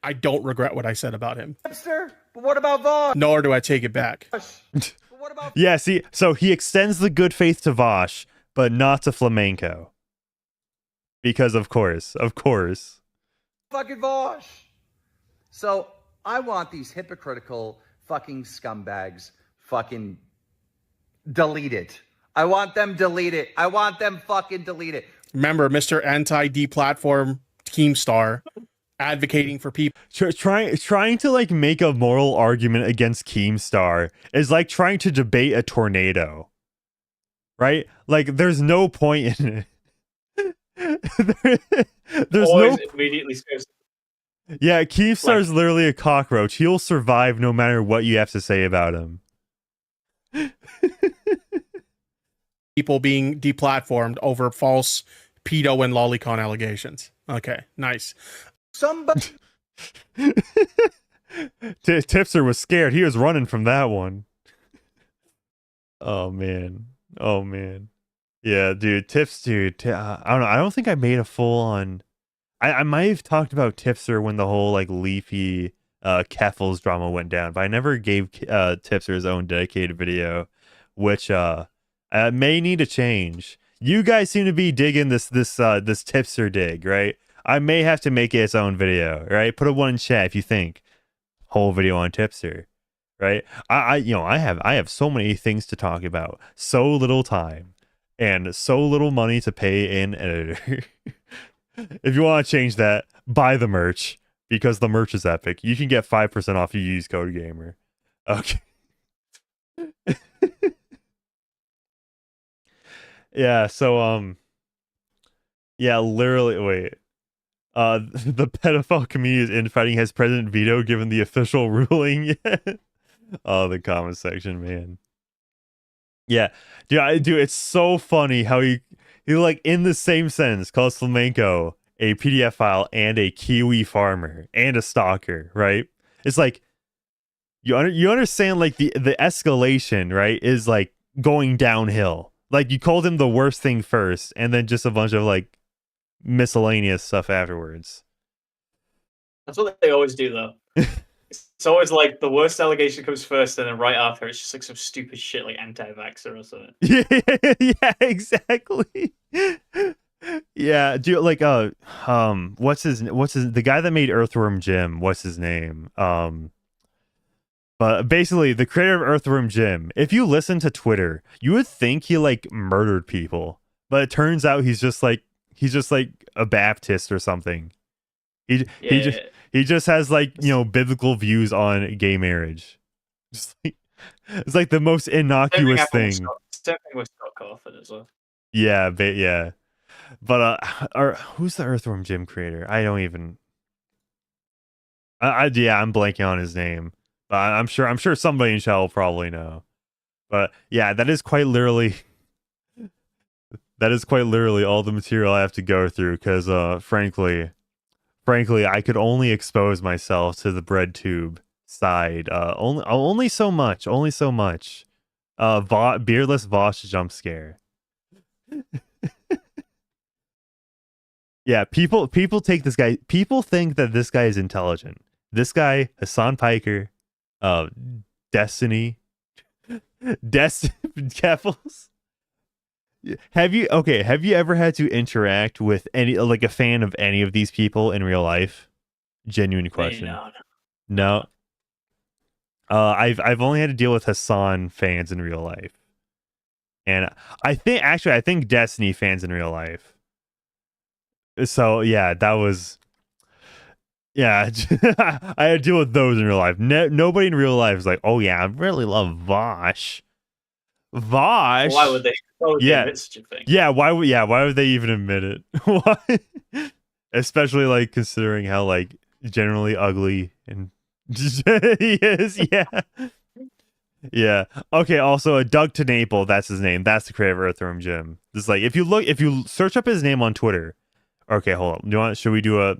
I don't regret what I said about him. Tipster, but what about Vaush? Nor do I take it back. Yeah, see, so he extends the good faith to Vaush, but not to Flamenco. Because of course. Fucking Vaush. So I want these hypocritical fucking scumbags fucking deleted. I want them deleted. I want them fucking deleted. Remember, Mr. Anti-Deplatform Keemstar advocating for people. Trying to like make a moral argument against Keemstar is like trying to debate a tornado. Right? Like there's no point in it. There's always immediately goes. Yeah, Keemstar's literally a cockroach. He'll survive no matter what you have to say about him. People being deplatformed over false pedo and lolicon allegations. Okay, nice. Somebody. Tipster was scared. He was running from that one. Oh man. Yeah, dude. I don't know. I don't think I made a full on. I might have talked about Tipster when the whole like Leafy Keffals drama went down, but I never gave Tipster his own dedicated video, which May need to change. You guys seem to be digging this tipster dig, right? I may have to make it its own video, right? Put a one in chat if you think whole video on tipster, right? I have so many things to talk about, so little time, and so little money to pay an editor. If you want to change that, buy the merch because the merch is epic. You can get 5% off if you use code gamer. Okay. Yeah, so yeah, literally wait. The pedophile community is infighting. Has President Veto given the official ruling yet? Oh, the comment section, man. Yeah, dude, it's so funny how he like in the same sentence calls flamenco a PDF file and a Kiwi farmer and a stalker, right? It's like you understand like the escalation, right, is like going downhill. Like you called him the worst thing first, and then just a bunch of like miscellaneous stuff afterwards. That's what they always do, though. It's always like the worst allegation comes first, and then right after, it's just like some stupid shit like anti-vaxxer or something. Yeah, exactly. Yeah, dude, like what's his the guy that made Earthworm Jim? What's his name? But basically, the creator of Earthworm Jim, if you listen to Twitter, you would think he like murdered people, but it turns out he's just like a Baptist or something. He just has like, you know, biblical views on gay marriage. Just like, it's like the most innocuous thing. Same thing with Scott Cawthon as well. Yeah, but who's the Earthworm Jim creator? I don't even. I'm blanking on his name. But I'm sure somebody in chat will probably know. But yeah, that is quite literally all the material I have to go through because frankly, I could only expose myself to the bread tube side. Only so much. Beardless Vaush jump scare. Yeah, people take this guy. People think that this guy is intelligent. This guy, Hassan Piker, Destiny, Keffals. Have you ever had to interact with any like a fan of any of these people in real life? Genuine question. No. I've only had to deal with Hassan fans in real life, and I think Destiny fans in real life. So yeah, that was. Yeah, I had to deal with those in real life. Nobody in real life is like, oh yeah, I really love Vaush. Vaush. Why would they? Admit such a thing? Yeah, why would they even admit it? Why? Especially like considering how like generally ugly and he is. Yeah. Yeah. Okay. Also, a Doug Tenaple. That's his name. That's the creator of Earthworm Jim. This is like if you search up his name on Twitter. Okay, hold on. Should we do a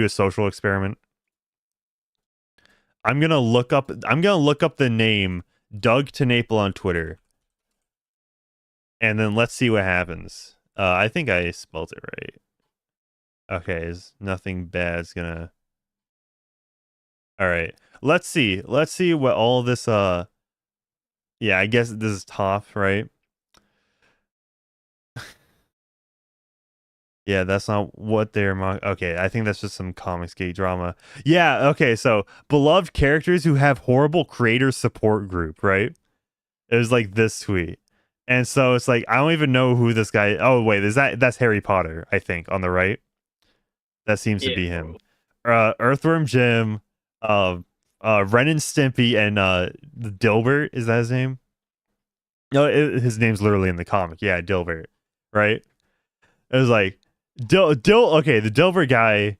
social experiment? I'm gonna look up the name Doug Tenaple on Twitter, and then let's see what happens. I think I spelled it right. Okay, is nothing bad's gonna. All right, let's see what all this. Yeah, I guess this is top, right? Yeah, that's not what they're... Okay, I think that's just some comics gay drama. Yeah, okay, so beloved characters who have horrible creator support group, right? It was like this tweet. And so it's like, I don't even know who this guy... Oh, wait, that's Harry Potter, I think, on the right. That seems to be him. Earthworm Jim, Ren and Stimpy, and Dilbert, is that his name? No, his name's literally in the comic. Yeah, Dilbert, right? It was like... okay, the Dilbert guy,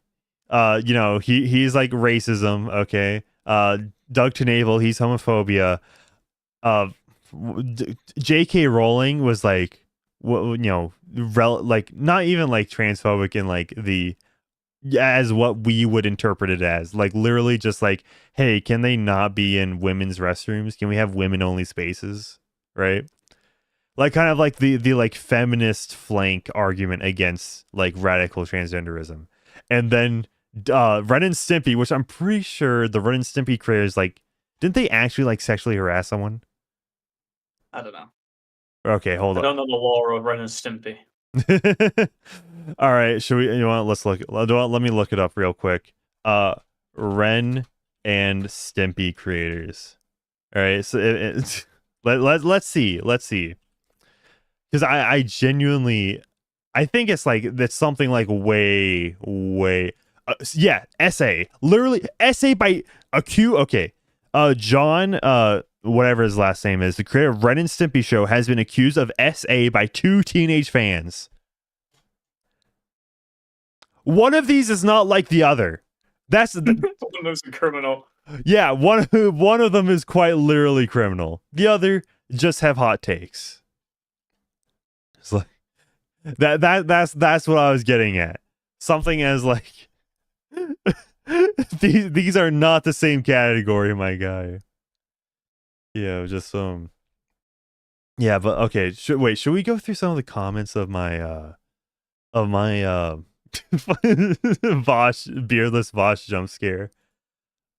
you know, he's like racism, okay. Doug Tenaple, he's homophobia. J.K. Rowling was like, you know, like not even like transphobic in like the as what we would interpret it as, like literally just like, hey, can they not be in women's restrooms? Can we have women only spaces, right? Like kind of like the like feminist flank argument against like radical transgenderism. And then Ren and Stimpy, which I'm pretty sure the Ren and Stimpy creators, like, didn't they actually like sexually harass someone? I don't know. Okay, hold on. I don't know the lore of Ren and Stimpy. All right, should we? You want? Let's look. Let me look it up real quick. Ren and Stimpy creators. All right, so let's see. Because I genuinely, I think it's like that's something like way. Yeah, essay. Literally essay by a Q. Okay, John. Whatever his last name is, the creator of Ren and Stimpy Show has been accused of SA by 2 teenage fans. One of these is not like the other. That's one of them's a criminal. Yeah, one of them is quite literally criminal. The other just have hot takes. It's like that's what I was getting at. Something as like these are not the same category, my guy. Yeah, just yeah, but okay, should we go through some of the comments of my Vaush beardless Vaush jump scare,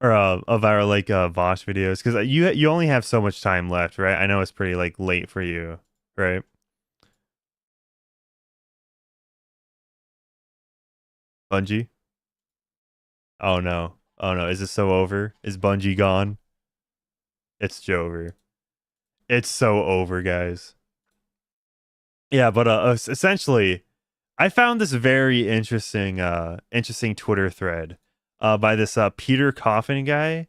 or of our like Vaush videos, because you only have so much time left, right? I know it's pretty like late for you, right? Bungie? Oh no, is this so over? Is Bungie gone? It's Jover. It's so over, guys. Yeah, but essentially, I found this very interesting Twitter thread by this Peter Coffin guy,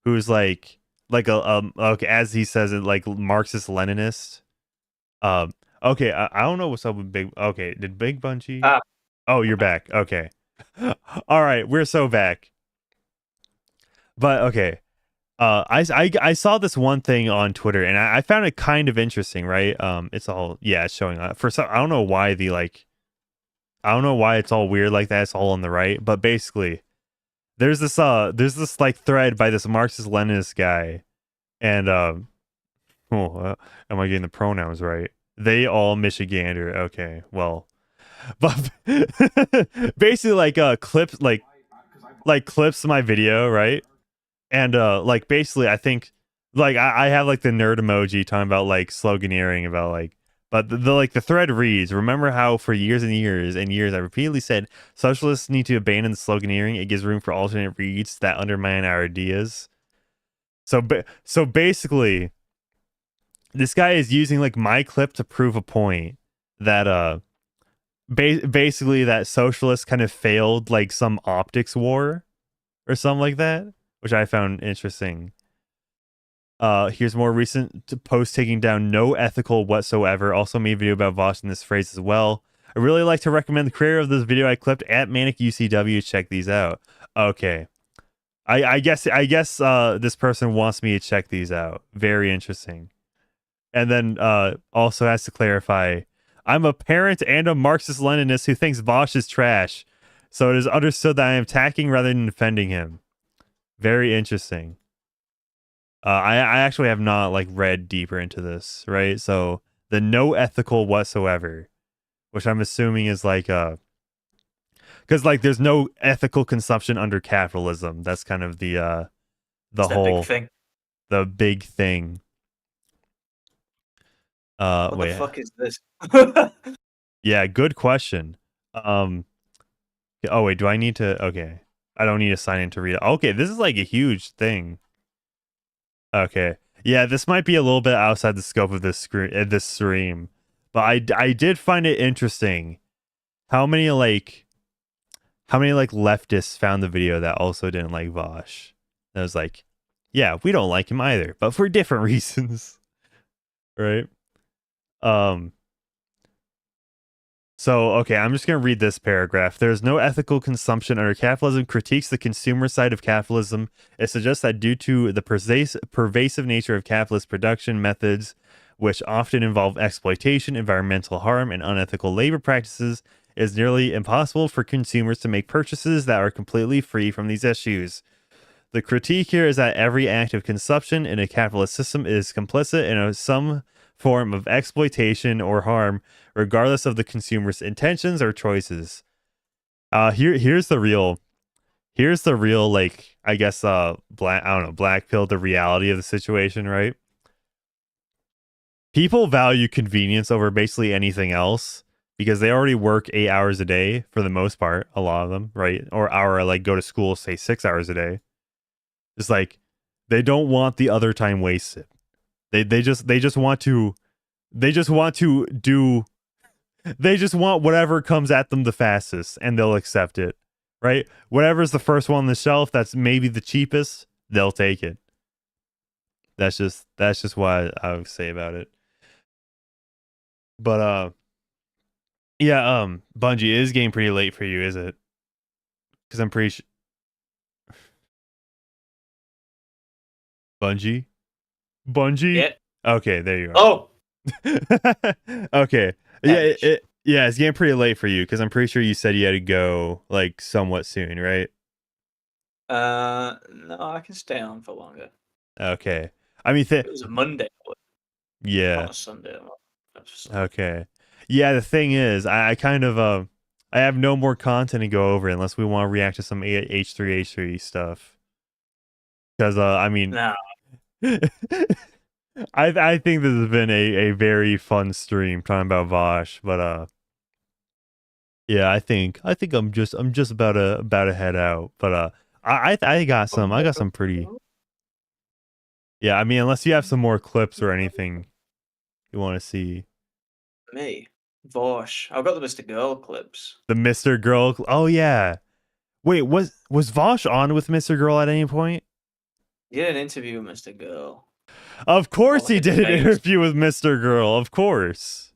who's like okay, as he says it, like Marxist Leninist. Okay, I don't know what's up with Big. Okay, did Bigbunjeeeeee? Oh, you're back. Okay, all right, we're so back. But okay. I saw this one thing on Twitter and I found it kind of interesting, right? It's all, yeah, it's showing up for some, I don't know why I don't know why it's all weird like that. It's all on the right, but basically there's this like thread by this Marxist Leninist guy, and am I getting the pronouns right? They all Michigander. Okay, well, but basically like clips clips my video, right? And like basically I think like I have like the nerd emoji talking about like sloganeering about like, but the thread reads, remember how for years and years and years I repeatedly said socialists need to abandon the sloganeering. It gives room for alternate reads that undermine our ideas. So basically this guy is using like my clip to prove a point that basically that socialists kind of failed like some optics war or something like that, which I found interesting. Here's more recent post taking down no ethical whatsoever. Also made a video about Vaush in this phrase as well. I really like to recommend the creator of this video I clipped at Manic UCW. Check these out. Okay. I guess this person wants me to check these out. Very interesting. And then also has to clarify, I'm a parent and a Marxist Leninist who thinks Vaush is trash. So it is understood that I am attacking rather than defending him. Very interesting. I actually have not like read deeper into this, right? So the no ethical whatsoever, which I'm assuming is like because like there's no ethical consumption under capitalism. That's kind of the whole big thing. The big thing. What wait, the fuck is this? Yeah, good question. Oh wait, do I need to? Okay. I don't need to sign in to read it. Okay, this is like a huge thing. Okay. Yeah, this might be a little bit outside the scope of this stream. But I did find it interesting how many leftists found the video that also didn't like Vaush. And I was like, yeah, we don't like him either, but for different reasons. Right? So, okay, I'm just going to read this paragraph. There is no ethical consumption under capitalism, critiques the consumer side of capitalism. It suggests that due to the pervasive nature of capitalist production methods, which often involve exploitation, environmental harm, and unethical labor practices, it is nearly impossible for consumers to make purchases that are completely free from these issues. The critique here is that every act of consumption in a capitalist system is complicit in some form of exploitation or harm, regardless of the consumer's intentions or choices. Here's the real like, I guess black pill, the reality of the situation, right? people value convenience over basically anything else because they already work 8 hours a day for the most part, a lot of them, right? Or like go to school, say 6 hours a day. It's like they don't want the other time wasted. They just want to whatever comes at them the fastest and they'll accept it. Right? Whatever's the first one on the shelf that's maybe the cheapest, they'll take it. That's just what I would say about it. But yeah, Bungie, is game pretty late for you, is it? Because I'm pretty sure Bungie? Yeah. Okay, there you are. Oh. Okay. Yeah, it's getting pretty late for you because I'm pretty sure you said you had to go like somewhat soon, right? No, I can stay on for longer. Okay. I mean, it was a Monday. Yeah. Not a Sunday. Okay. Yeah, the thing is, I kind of I have no more content to go over unless we want to react to some H3 stuff. Because I mean, no. I think this has been a very fun stream talking about Vaush, but yeah, I think I'm just about to head out, but I got some pretty. Yeah, I mean, unless you have some more clips or anything you want to see. Me, Vaush. I've got the Mr. Girl clips. The Mr. Girl. Oh yeah. Wait, was Vaush on with Mr. Girl at any point? He did an interview with Mr. Girl. Of course he did an interview with Mr. Girl. Of course.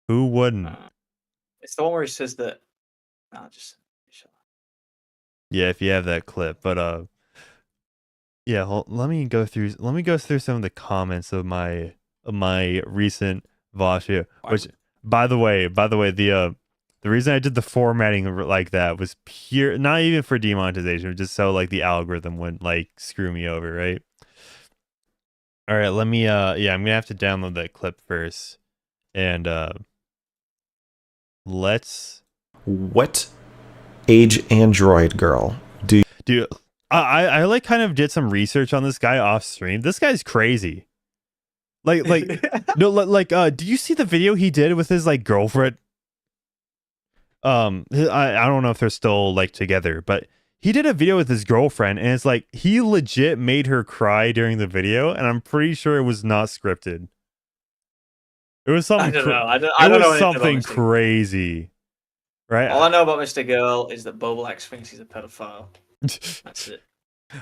Who wouldn't? It's the one where he says that. Yeah, if you have that clip, but yeah. Let me go through some of the comments of my recent Vaush here. Which, by the way, the reason I did the formatting like that was pure, not even for demonetization, just so like the algorithm wouldn't like screw me over, right? All right, let me yeah, I'm gonna have to download that clip first, and let's. What age android girl do I like kind of did some research on this guy off stream. This guy's crazy. Like no, like do you see the video he did with his like girlfriend? I don't know if they're still like together, but he did a video with his girlfriend, and it's like he legit made her cry during the video, and I'm pretty sure it was not scripted. It was something. I don't know something crazy, right? All I know about Mr. Girl is that Boblax thinks he's a pedophile. That's it.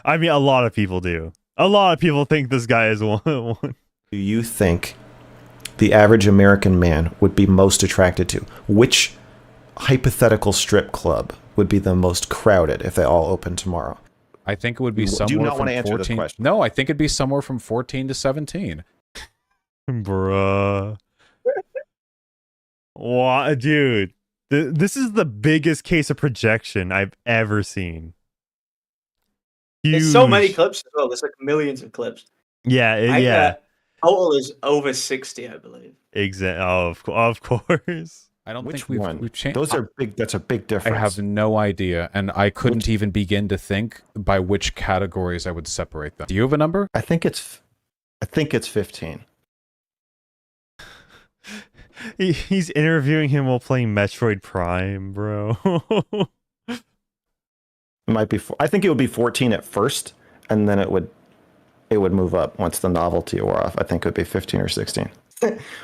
I mean, a lot of people do. A lot of people think this guy is one. Do you think the average American man would be most attracted to? Which hypothetical strip club would be the most crowded if they all opened tomorrow? I think it would be somewhere. Do you not from want to answer 14... this question? No, I think it'd be somewhere from 14 to 17. Bruh. What, dude? This is the biggest case of projection I've ever seen. There's so many clips as well. There's like millions of clips. Yeah, yeah. Total is over 60, I believe. Exactly. Oh, of course. I don't Which think one? we've changed. Those are big. That's a big difference. I have no idea, and I couldn't even begin to think by which categories I would separate them. Do you have a number? I think it's 15. He's interviewing him while playing Metroid Prime, bro. It might be. I think it would be 14 at first, and then it would move up once the novelty wore off. I think it would be 15 or 16.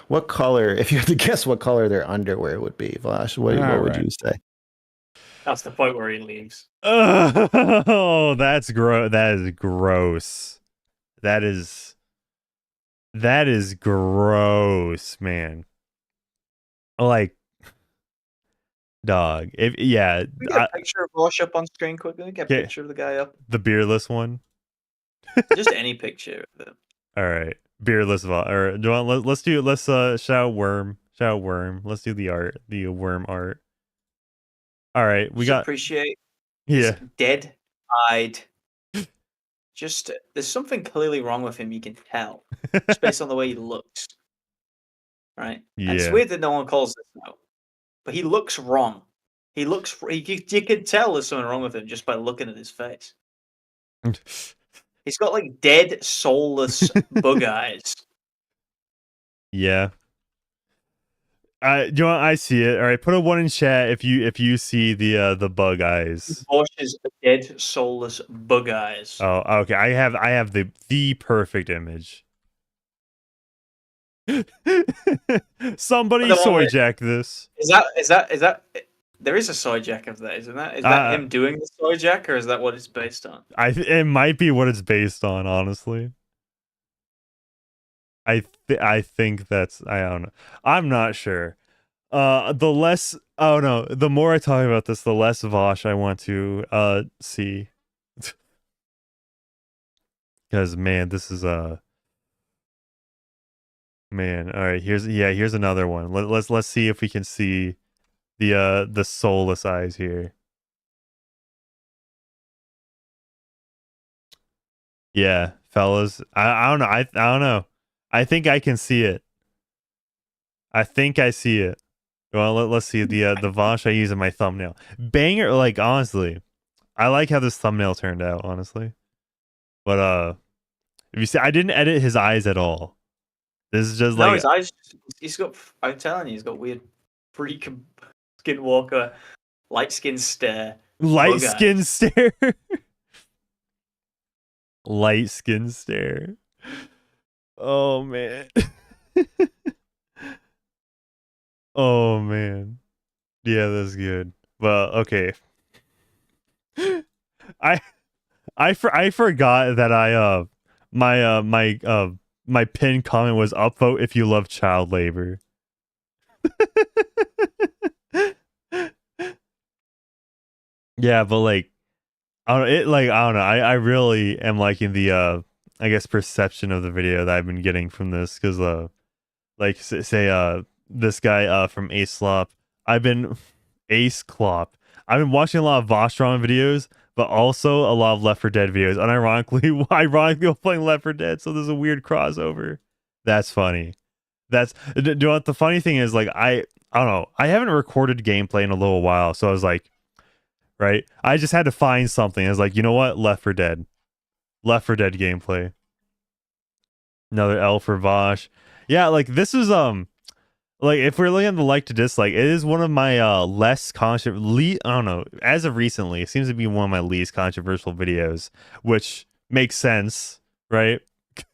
What color? If you had to guess what color their underwear would be, Vaush, what would you say? That's the point where he leaves. Oh, that's gross. That is gross. That is gross, man. Like, dog. If yeah, we get a picture of Vaush up on screen quickly. Get a picture of the guy up. The beardless one. Just any picture of him. All right, beardless Vaush. Or do you want, let's shout worm. Let's do the art, the worm art. All right, we got appreciate. Dead-eyed. Just there's something clearly wrong with him. You can tell just based on the way he looks. Right? Yeah. And it's weird that no one calls this out. But he looks wrong. You can tell there's something wrong with him just by looking at his face. He's got like dead, soulless bug eyes. Yeah. Do you want? I see it. All right, put a 1 in chat if you see the bug eyes. Vaush's dead, soulless bug eyes. Oh, okay. I have the perfect image. Somebody soy jack this. Is that? There is a soy jack of that, isn't that? Is that him doing the soy jack, or is that what it's based on? It might be what it's based on, honestly. I think that's, I don't know. I'm not sure. The more I talk about this, the less Vaush I want to see. Because man, this is man. All right, here's another one. Let's see if we can see the soulless eyes here. Yeah, fellas. I don't know. I don't know. I think I can see it. I think I see it. Well, let's see the Vaush I use in my thumbnail. Banger, like honestly, I like how this thumbnail turned out, honestly. But if you see, I didn't edit his eyes at all. This is just like his eyes. He's got. I'm telling you, he's got weird freak skinwalker, light skin stare. Light skin stare. Light skin stare. Oh man. Oh man. Yeah, that's good. Well, okay. I forgot that my pinned comment was upvote if you love child labor. Yeah, but like I don't know. I really am liking the I guess perception of the video that I've been getting from this, because like say this guy from Ace Clop. I've been watching a lot of Vaush drama videos, but also a lot of Left 4 Dead videos. And ironically, I'm playing Left 4 Dead, so there's a weird crossover. That's funny. Do you know what the funny thing is? Like I don't know. I haven't recorded gameplay in a little while, so I was like, right? I just had to find something. I was like, you know what? Left 4 Dead gameplay. Another L for Vaush. Yeah, like this is like if we're looking at the like to dislike, it is one of my less controversial. I don't know. As of recently, it seems to be one of my least controversial videos, which makes sense, right?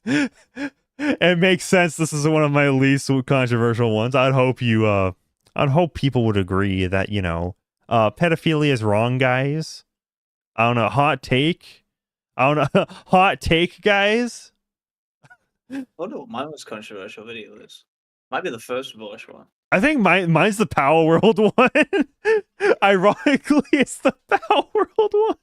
It makes sense. This is one of my least controversial ones. I'd hope people would agree that, you know, pedophilia is wrong, guys. I don't know. Hot take. I don't know. Hot take, guys. I wonder what my most controversial video is. Might be the first Vaush one. I think mine's the Power World one. Ironically, it's the Power World one.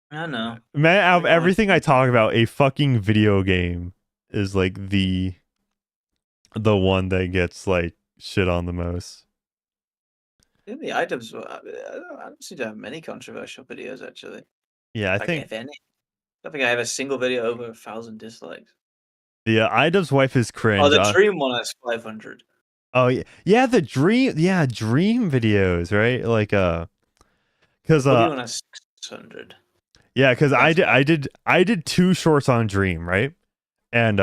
I know. Man, out of everything I talk about, a fucking video game is like the one that gets like shit on the most. Yeah, the items. I don't seem to have many controversial videos actually. Yeah, I think. If any. I don't think I have a single video over 1,000 dislikes. Yeah, Idubbbz wife is cringe. Oh, the Dream one has 500. Oh yeah, the Dream, Dream videos, right? Like because one has 600. Yeah, because I did 2 shorts on Dream, right? And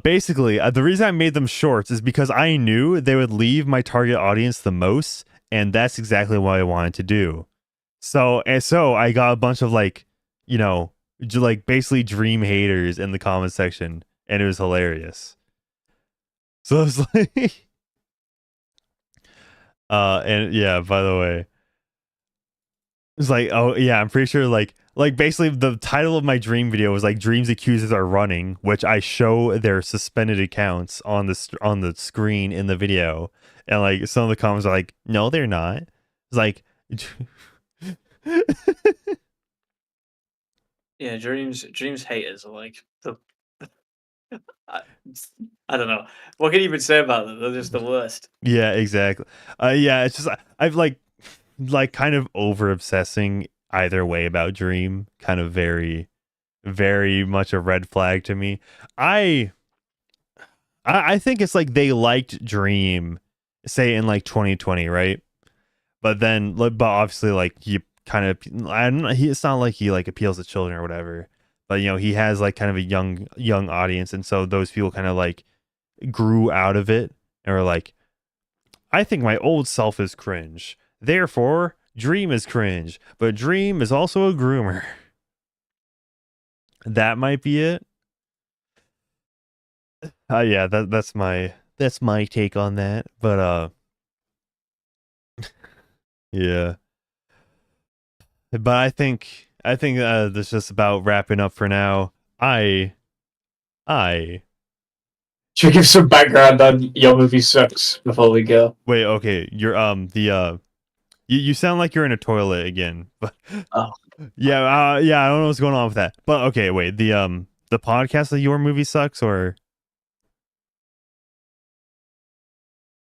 basically the reason I made them shorts is because I knew they would leave my target audience the most, and that's exactly what I wanted to do. So I got a bunch of like, you know, like basically Dream haters in the comment section, and it was hilarious. So I was like, and yeah, by the way, it's like, oh yeah, I'm pretty sure like basically the title of my Dream video was like Dream's accusers are running, which I show their suspended accounts on the screen in the video, and like some of the comments are like, no, they're not. It's like. Yeah, Dreams haters are like the. I don't know. What can you even say about them? They're just the worst. Yeah, exactly. Yeah, it's just I've like kind of over obsessing either way about Dream. Kind of very, very much a red flag to me. I think it's like they liked Dream, say in like 2020, right? But obviously like you kind of, it's not like he like appeals to children or whatever. but you know, he has like kind of a young audience, and so those people kind of like grew out of it and were like, I think my old self is cringe, therefore Dream is cringe, but Dream is also a groomer. That might be it. Yeah, that's my take on that. But yeah. But I think that's just about wrapping up for now. I Should we give some background on Your Movie Sucks before we go? Wait, okay. You're you sound like you're in a toilet again. But yeah, I don't know what's going on with that. But okay, wait. The podcast of Your Movie Sucks, or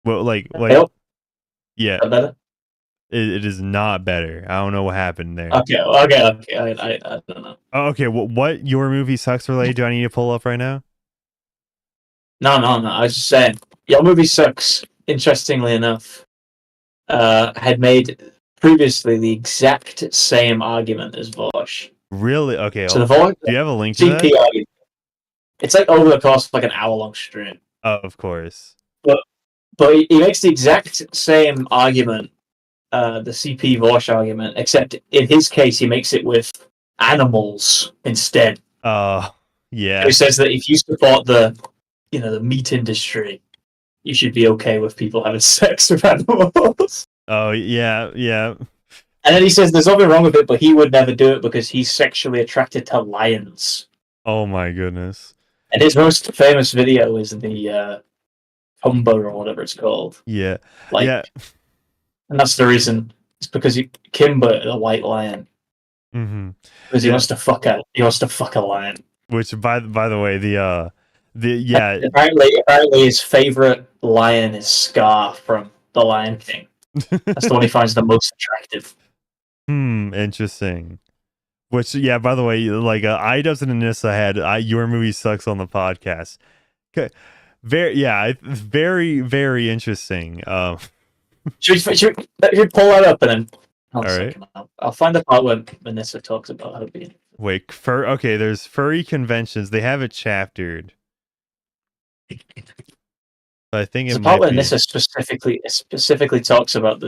well, like yeah. Better? It is not better. I don't know what happened there. Okay. I don't know. Oh, okay, what Your Movie Sucks related do I need to pull up right now? No. I was just saying, Your Movie Sucks, interestingly enough, had made previously the exact same argument as Vaush. Really? Okay. So the Vaush, do you have a link to CP that? argument. It's like over the course of like an hour-long stream. Oh, of course. But he makes the exact same argument, the CP Vaush argument, except in his case he makes it with animals instead. Yeah. He says that if you support the meat industry, you should be okay with people having sex with animals. Oh yeah. And then he says there's nothing wrong with it, but he would never do it because he's sexually attracted to lions. Oh my goodness. And his most famous video is the Humber or whatever it's called. Yeah. And that's the reason. It's because Kimber, the white lion. Mm-hmm. Because he wants to fuck a lion. Which by the way, apparently his favorite lion is Scar from The Lion King. That's the one he finds the most attractive. Interesting. Which, yeah, by the way, like Idubbbz and Anissa had Your Movie Sucks on the podcast. Okay. Very, very interesting. Should we pull that up and then all right. I'll find the part where Anissa talks about her being. Wait, there's furry conventions. They have it chaptered. I think it's part where Anissa specifically talks about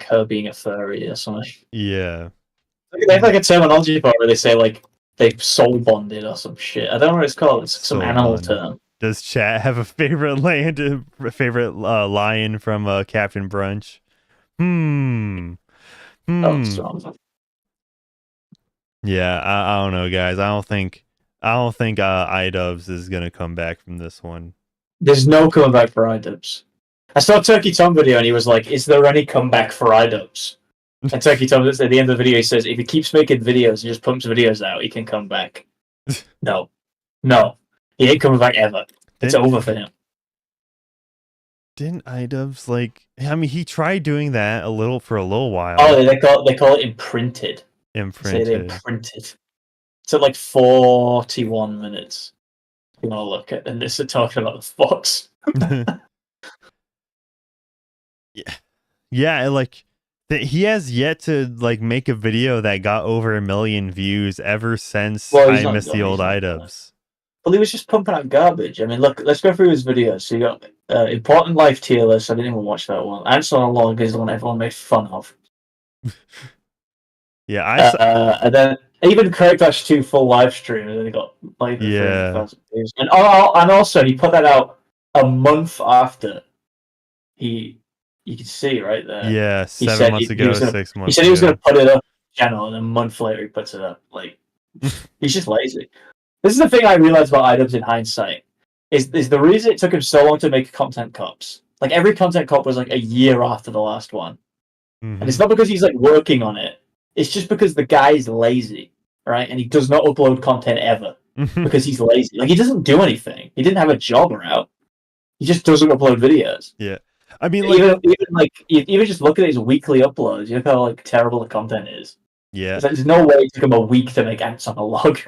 her being a furry or something. Yeah. They have like a terminology part where they say like they've soul bonded or some shit. I don't know what it's called. It's some animal term. Does chat have a favorite lion from Captain Brunch? Yeah, I don't know, guys. I don't think Idubbbz is gonna come back from this one. There's no coming back for Idubbbz. I saw Turkey Tom video and he was like, "Is there any comeback for Idubbbz?" And Turkey Tom at the end of the video he says, "If he keeps making videos and just pumps videos out, he can come back." No, he ain't coming back ever. It's over for him. Didn't Idubbbz he tried doing that for a little while. Oh, they call it imprinted. Imprinted. It's at like 41 minutes. You want to look at, and this is talking about the fox. Yeah, he has yet to make a video that got over 1 million views ever since I Miss the Old Idubbbz. Well, he was just pumping out garbage. I mean, look, let's go through his videos. So you got Important Life tier list. I didn't even watch that one. Answer on a Log is the one everyone made fun of. Yeah, I saw. And then even Craig Dash 2 full live stream, and then he got 300,000 views. And also he put that out a month after you can see right there. Yeah, 7 months ago, 6 months. He said he was going to put it up on the channel, and a month later he puts it up. He's just lazy. This is the thing I realized about Idubbbz in hindsight. Is the reason it took him so long to make content cops. Every content cop was a year after the last one. Mm-hmm. And it's not because he's working on it. It's just because the guy is lazy, right? And he does not upload content ever because he's lazy. He doesn't do anything. He didn't have a job around. He just doesn't upload videos. Yeah. I mean, even just look at his weekly uploads. You look how terrible the content is. Yeah. There's no way it took him a week to make ants on a log.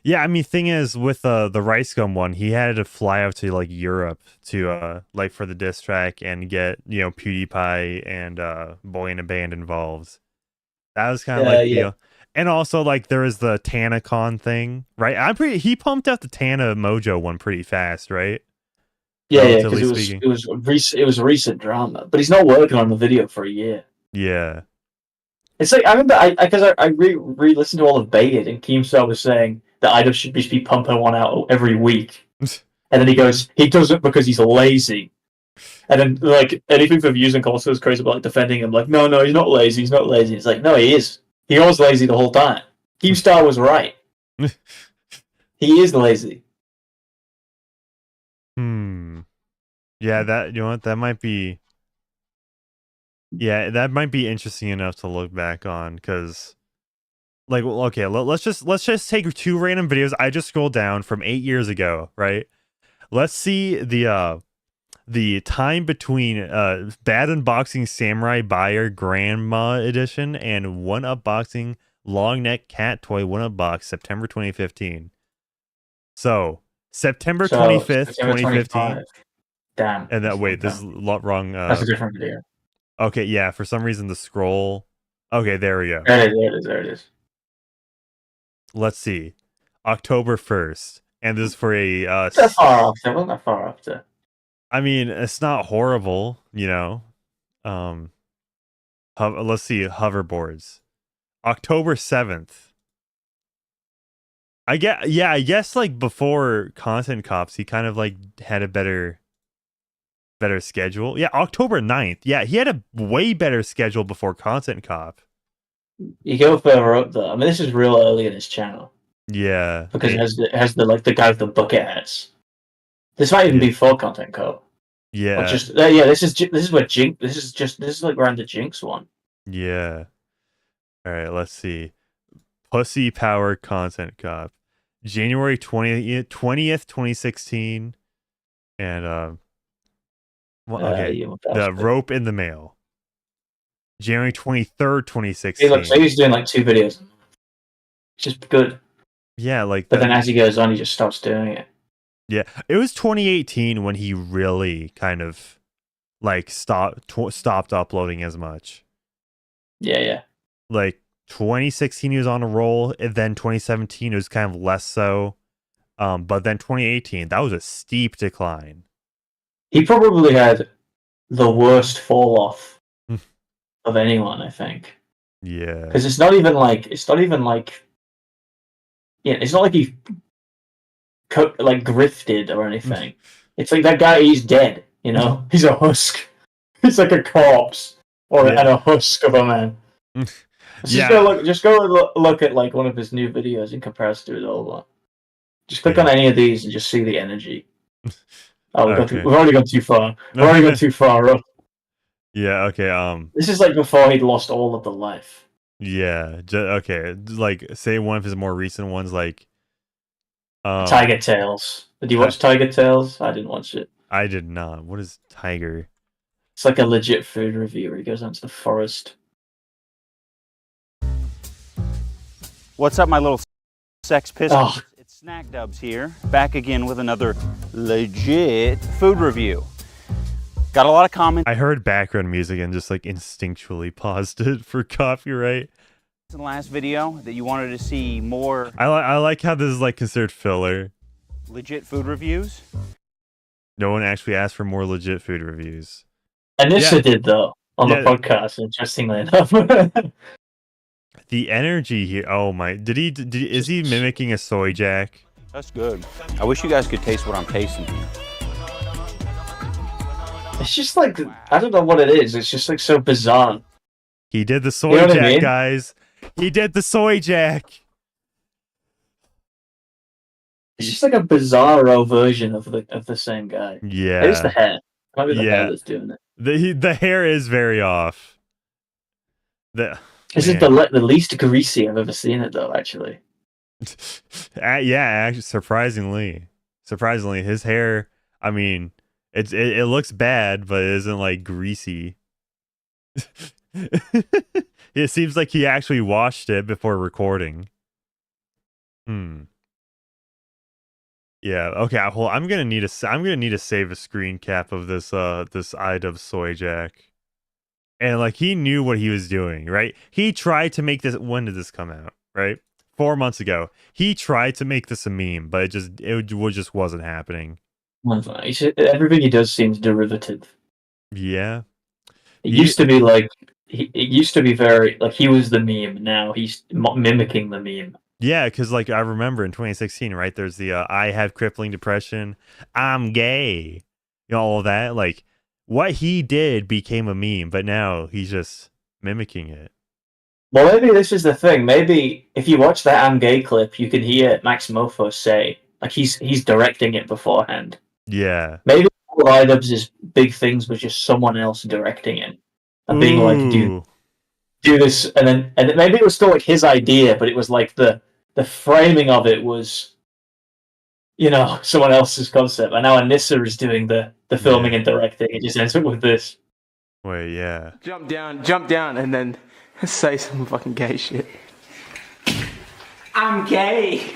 Yeah, I mean, thing is, with the Rice Gum one, he had to fly out to Europe to for the diss track and get PewDiePie and Boy in a Band involved. That was kind of And also, like, there is the TanaCon thing, right? He pumped out the Tana Mojo one pretty fast, right? Yeah, because it was a recent drama, but he's not working on the video for a year. Yeah. It's like I remember I re-listened to all of Baited, and Keemstar was saying that Idubbbz should just be pumping one out every week, and then he goes, he does it because he's lazy, and then like anything for views and comments was crazy about like defending him, like no, he's not lazy, he's not lazy. It's like no, he is. He was lazy the whole time. Keemstar was right. He is lazy. Yeah, that you know what that might be. Yeah, that might be interesting enough to look back on because, like, okay, let's just take 2 random videos. I just scrolled down from 8 years ago, right? Let's see the time between Bad Unboxing Samurai Buyer Grandma Edition and One Unboxing Long Neck Cat Toy One Unbox September 2015. So September 25th, 2015. Damn. And that wait, this is wrong. That's a different video. Okay, yeah. For some reason, the scroll. Okay, there we go. There it is. Let's see, October 1st, and this is for a. That far after. Wasn't that far after? I mean, it's not horrible, you know. Let's see, hoverboards. October 7th. I guess like before Content Cops, he kind of like had a better schedule. Yeah, October 9th. Yeah, he had a way better schedule before Content Cop. You go further up though. I mean, this is real early in his channel. Yeah, because it has the guy with the bucket hats. This might even be full Content Cop. Yeah, or just This is where Jinx. This is like around the Jinx one. Yeah. All right, let's see. Pussy Power Content Cop, January 20th, 2016, and the Rope in the Mail, January 23rd, 2016. So he's doing like 2 videos. It's just good. Yeah, like. But then as he goes on, he just stops doing it. Yeah, it was 2018 when he really kind of like stopped uploading as much. Yeah. Like 2016 he was on a roll, and then 2017 it was kind of less so. But then 2018, that was a steep decline. He probably had the worst fall off of anyone, I think. Yeah. Because it's not even like it's not like he like grifted or anything. It's like that guy, he's dead, you know? He's a husk. He's like a corpse and a husk of a man. Just go look at like one of his new videos in comparison to his old one. Just click on any of these and just see the energy. Oh, we've already gone too far. Bro. Yeah, okay. This is like before he'd lost all of the life. Yeah, okay. Like, say one of his more recent ones, like Tiger Tales. Did you watch Tiger Tales? I didn't watch it. I did not. What is Tiger? It's like a legit food review where he goes into the forest. What's up, my little sex pistol? It's Idubbbz here, back again with another legit food review. Got a lot of comments. I heard background music and just like instinctually paused it for copyright. In the last video that you wanted to see more. I like how this is like considered filler. Legit food reviews. No one actually asked for more legit food reviews. Anisha did though on the podcast. Interestingly enough. The energy here. Oh my! Is he mimicking a soy jack? That's good. I wish you guys could taste what I'm tasting here. It's just like I don't know what it is. It's just like so bizarre. He did the soy jack, guys. He did the soy jack. It's just like a bizarro version of the same guy. Yeah. It's the hair. Probably the hair that's doing it. The hair is very off. This is the least greasy I've ever seen it though, actually. Actually, surprisingly, his hair. I mean, it looks bad, but it isn't like greasy. It seems like he actually washed it before recording. Yeah. Okay. Well, I'm gonna need to save a screen cap of this Idubbbz soy jack. And like he knew what he was doing, right? He tried to make this. When did this come out? right? 4 months ago, he tried to make this a meme, but it just wasn't happening. Everything he does seems derivative. Yeah. It used to be like it used to be very like he was the meme. Now he's mimicking the meme. Yeah, because like I remember in 2016, right? There's the I have crippling depression, I'm gay, all of that. Like what he did became a meme, but now he's just mimicking it. Well, maybe this is the thing. Maybe if you watch that I'm gay clip, you can hear Max Mofo say like he's directing it beforehand. Yeah. Maybe all of Idubbbz' big things was just someone else directing it and being like, do this, and maybe it was still like his idea, but it was like the framing of it was, someone else's concept. And now Anissa is doing the filming and directing. It just ends up with this. Wait, yeah. Jump down, and then say some fucking gay shit. I'm gay.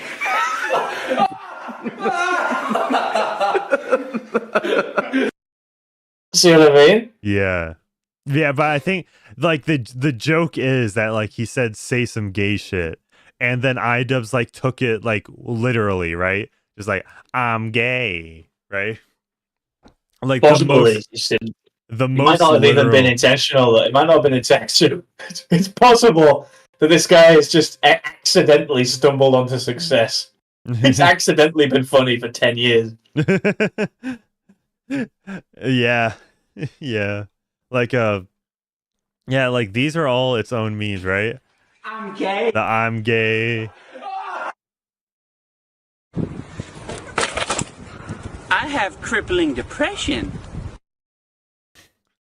See what I mean? Yeah. Yeah, but I think like the joke is that like he said say some gay shit, and then Idubbbz like took it like literally, right? Just like I'm gay, right? Like possibly the most might not have even been intentional. It might not have been intentional. It's possible that this guy has just accidentally stumbled onto success. It's accidentally been funny for 10 years. Yeah. Yeah. Like like these are all its own memes, right? I'm gay. The I'm gay. I have crippling depression.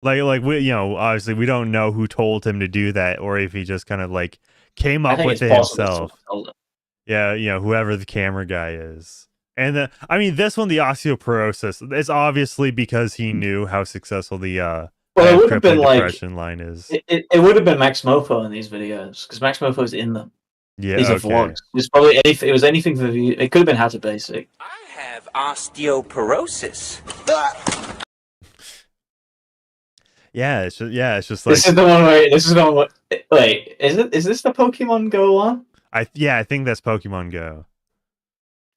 Like we, obviously we don't know who told him to do that, or if he just kind of like came up with it himself. Yeah, whoever the camera guy is. And this one, the osteoporosis, it's obviously because he knew how successful the it would have been depression line is. It would have been Max Mofo in these videos because Max Mofo's in them. Yeah, these are vlogs. It was probably it was anything for you. It could have been How to Basic. I have osteoporosis. Yeah, it's just like this is the one where this is the one. Wait, is this the Pokemon Go one? I think that's Pokemon Go.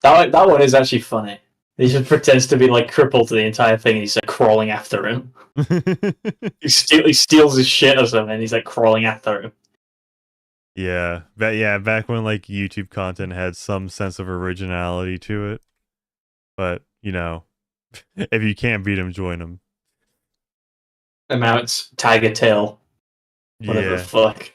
That one is actually funny. He just pretends to be like crippled to the entire thing, and he's like crawling after him. he steals his shit or something, and he's like crawling after him. Yeah, back when like YouTube content had some sense of originality to it, but if you can't beat him, join him. And now it's Tiger Tail. Whatever the fuck.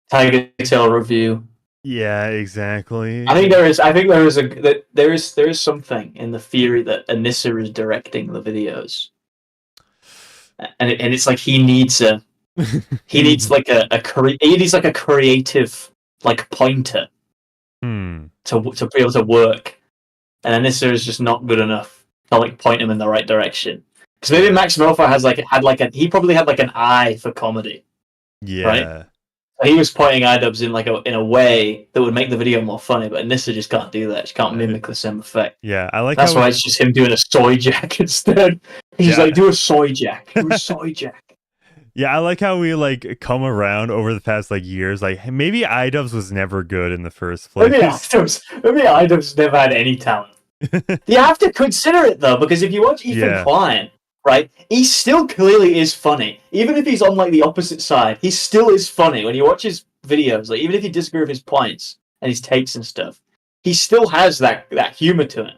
Tiger Tail review. Yeah, exactly. I think there is something in the theory that Anissa is directing the videos, and it's like he needs like a creative like pointer to be able to work, and Anissa is just not good enough to like point him in the right direction. Because maybe Max Mofo he probably had like an eye for comedy. Yeah. Right? He was pointing Idubbbz in a way that would make the video more funny, but Anissa just can't do that. She can't mimic the same effect. Yeah, I like that's why it's just him doing a soy jack instead. He's like, do a soy jack. Do a soy jack. Yeah, I like how we like come around over the past like years. Like maybe Idubbbz was never good in the first place. Maybe Idubbbz never had any talent. You have to consider it though, because if you watch Ethan Klein, right, he still clearly is funny. Even if he's on like the opposite side, he still is funny. When you watch his videos, like even if you disagree with his points and his takes and stuff, he still has that humor to him.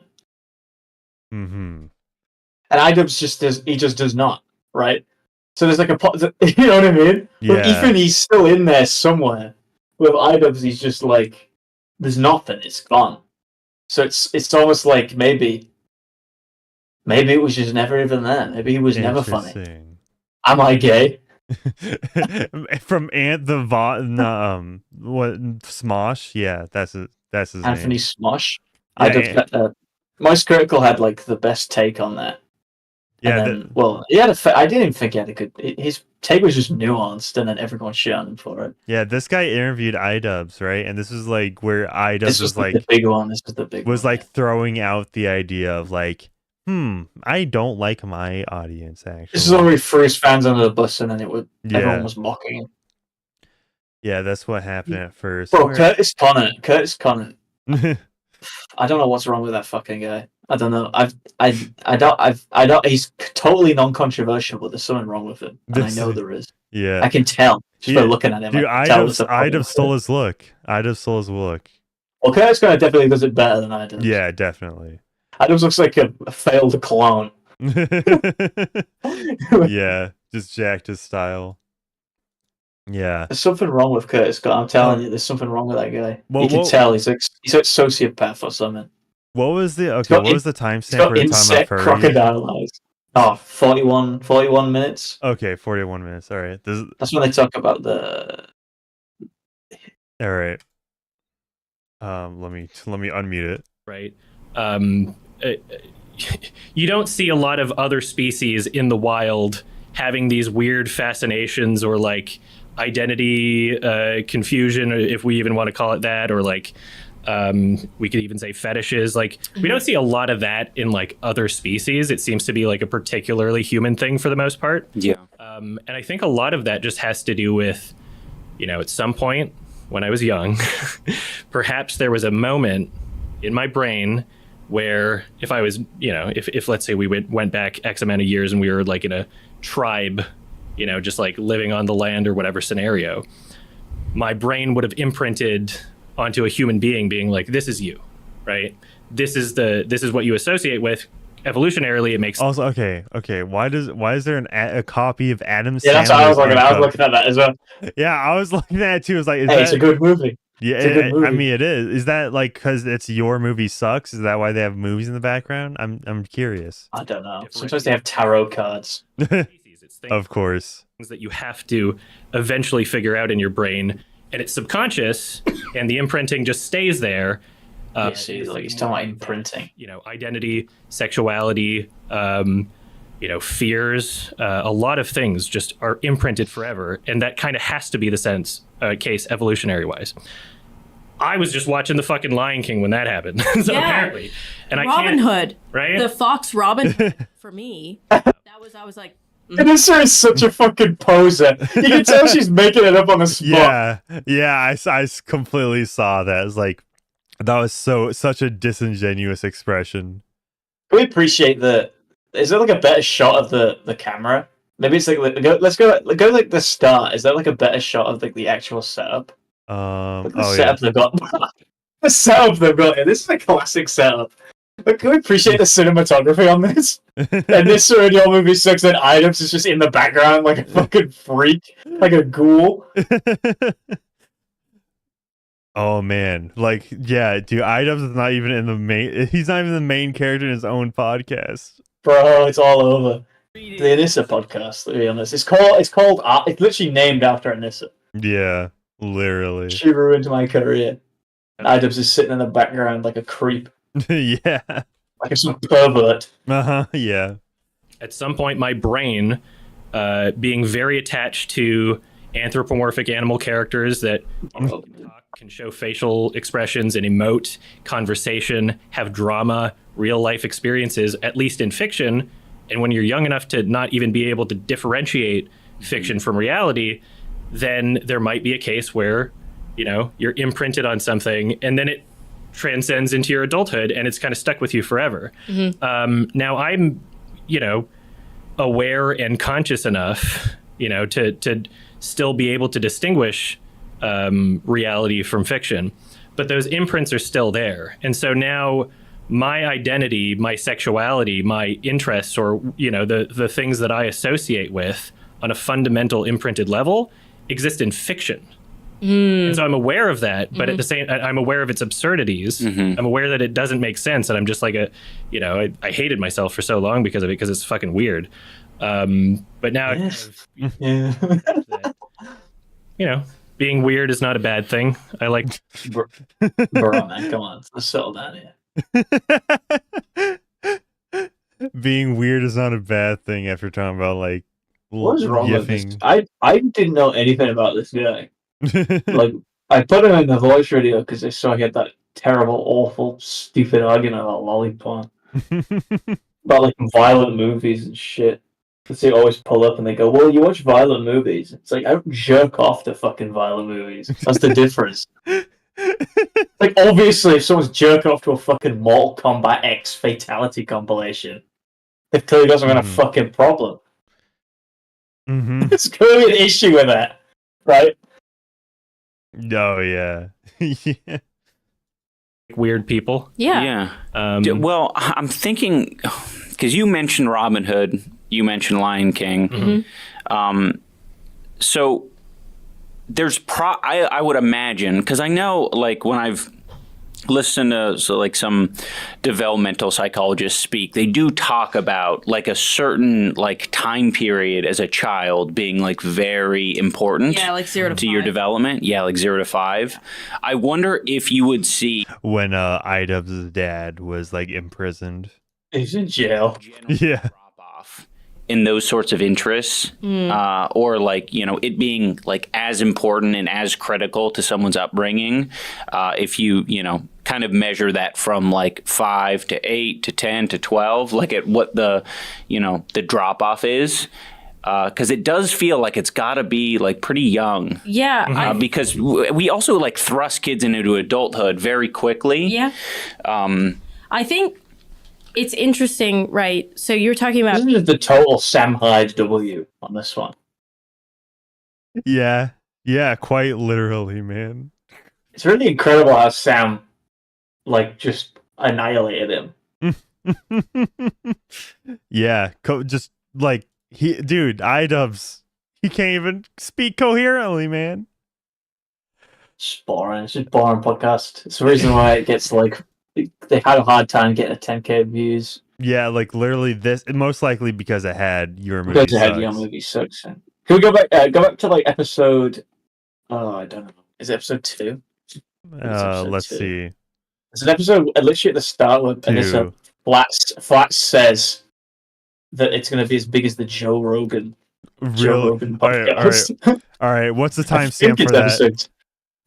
Mm-hmm. And Idubbbz just does not, right? So there's like you know what I mean? Yeah. With Ethan, he's still in there somewhere. With Idubbbz, he's just like, there's nothing. It's gone. So it's almost like maybe it was just never even there. Maybe he was never funny. Am I gay? From Smosh? Yeah, that's his Anthony name. Smosh. Yeah, Most Critical had like the best take on that. Yeah, then, he had I didn't even think he had a good. His take was just nuanced, and then everyone shit on him for it. Yeah, this guy interviewed Idubbbz, right? And this is like where Idubbbz was like the big one. This was the big was one, like throwing out the idea of like, I don't like my audience actually. This is where he threw his fans under the bus, and then everyone was mocking him. Yeah, that's what happened at first. Bro, Curtis Connor. I don't know what's wrong with that fucking guy. I don't know. I don't. He's totally non-controversial, but there's something wrong with him, and I know there is. Yeah, I can tell just by looking at him. Dude, Idubbbz stole his look. Idubbbz stole his look. Well, Curtis Connor definitely does it better than Idubbbz. Yeah, definitely. Idubbbz looks like a failed clone. Yeah, just jacked his style. Yeah, there's something wrong with Curtis Connor. I'm telling you, there's something wrong with that guy. You can tell he's like sociopath or something. What was the timestamp for the time of crocodile eyes? Oh, 41 minutes. Okay, 41 minutes. All right. That's when they talk about the. All right. Let me unmute it. Right. You don't see a lot of other species in the wild having these weird fascinations or like identity confusion, if we even want to call it that, or like we could even say fetishes. Like we don't see a lot of that in like other species. It seems to be like a particularly human thing for the most part. Yeah. And I think a lot of that just has to do with, at some point when I was young, perhaps there was a moment in my brain where if I was, if let's say we went back X amount of years and we were like in a tribe, just like living on the land or whatever scenario, my brain would have imprinted onto a human being being like, this is you, right? This is what you associate with. Evolutionarily, it makes also okay. Why is there a copy of Adam Sandler's? Yeah, that's what I was looking at. I was looking at that as well. Yeah, I was looking at it too. It's like, it's a good movie. Yeah, I mean, it is. Is that like because it's your movie sucks? Is that why they have movies in the background? I'm curious. I don't know. Sometimes they have tarot cards. Of course. Things that you have to eventually figure out in your brain, and it's subconscious, and the imprinting just stays there. He's talking about imprinting. Identity, sexuality, fears, a lot of things just are imprinted forever, and that kind of has to be the case evolutionary wise. I was just watching the fucking Lion King when that happened, so apparently, and Robin Hood, right? The Fox Robin Hood for me. I was like. Anissa is such a fucking poser. You can tell she's making it up on the spot. Yeah. I completely saw that. It's like that was such a disingenuous expression. Can we appreciate the? Is there like a better shot of the camera? Maybe it's like let's go like the start. Is there like a better shot of like the actual setup? Setup they've got. The setup they've got here. This is a classic setup. But can we appreciate the cinematography on this? And this in your movie sucks, and Idubbbz is just in the background like a fucking freak, like a ghoul. Oh man, like yeah, dude, Idubbbz is not even in the main. He's not even the main character in his own podcast. Bro, it's all over. The Anissa podcast. To be honest, it's literally named after Anissa. Yeah, literally. She ruined my career. And Idubbbz is sitting in the background like a creep. Yeah. Like some pervert. Yeah. At some point, my brain, being very attached to anthropomorphic animal characters that can show facial expressions and emote, conversation, have drama, real life experiences, at least in fiction. And when you're young enough to not even be able to differentiate fiction from reality, then there might be a case where, you're imprinted on something and then it transcends into your adulthood and it's kind of stuck with you forever. Now I'm, aware and conscious enough, to still be able to distinguish reality from fiction, but those imprints are still there. And so now my identity, my sexuality, my interests, or, the things that I associate with on a fundamental imprinted level exist in fiction. And so I'm aware of that, but at the same, I'm aware of its absurdities. I'm aware that it doesn't make sense, and I'm just like I hated myself for so long because of it, because it's fucking weird. But now, being weird is not a bad thing. I like, bro, man, come on, let's settle down here. Being weird is not a bad thing after talking about like what's wrong with this? I didn't know anything about this guy. Like I put him in the voice radio because I saw he had that terrible, awful, stupid argument about lollipop, about like violent movies and shit. They always pull up and they go, "Well, you watch violent movies." It's like I don't jerk off to fucking violent movies. That's the difference. Like obviously, if someone's jerking off to a fucking Mortal Kombat X Fatality compilation, they've clearly got some kind of fucking problem. There's clearly an issue with that, right? Oh yeah. Yeah. Weird people. Yeah. Well, I'm thinking because you mentioned Robin Hood, you mentioned Lion King. So there's I would imagine, because I know like when I've listened to some developmental psychologists speak, they do talk about like a certain like time period as a child being like very important, like 0 to 5. your development. Yeah, like 0 to 5. I wonder if you would see when Idubbbz's dad was like imprisoned. He's in jail. Yeah. In those sorts of interests, or like, you know, it being like as important and as critical to someone's upbringing, if you know, kind of measure that from like 5 to 8 to 10 to 12, like at what the, you know, the drop off is. Because it does feel like it's got to be like pretty young. Yeah. Because we also like thrust kids into adulthood very quickly. Yeah. I think it's interesting, right? So you're talking about This is the total Sam Hyde W on this one. Yeah. Yeah, quite literally, man. It's really incredible how Sam, like, just annihilated him. Yeah, just like Idubbbz, he can't even speak coherently, man. It's boring. It's just a boring podcast. It's the reason why it gets like they had a hard time getting a 10K views. Yeah, like literally this, most likely because it had Your Movie Because it had Your Movie Sucks. Can we go back to like episode? Oh, I don't know. Is it episode 2? Let's see. It's an episode literally at the start where Anissa Flats says that it's going to be as big as the Joe Rogan podcast. All right. What's the timestamp for that? Episode.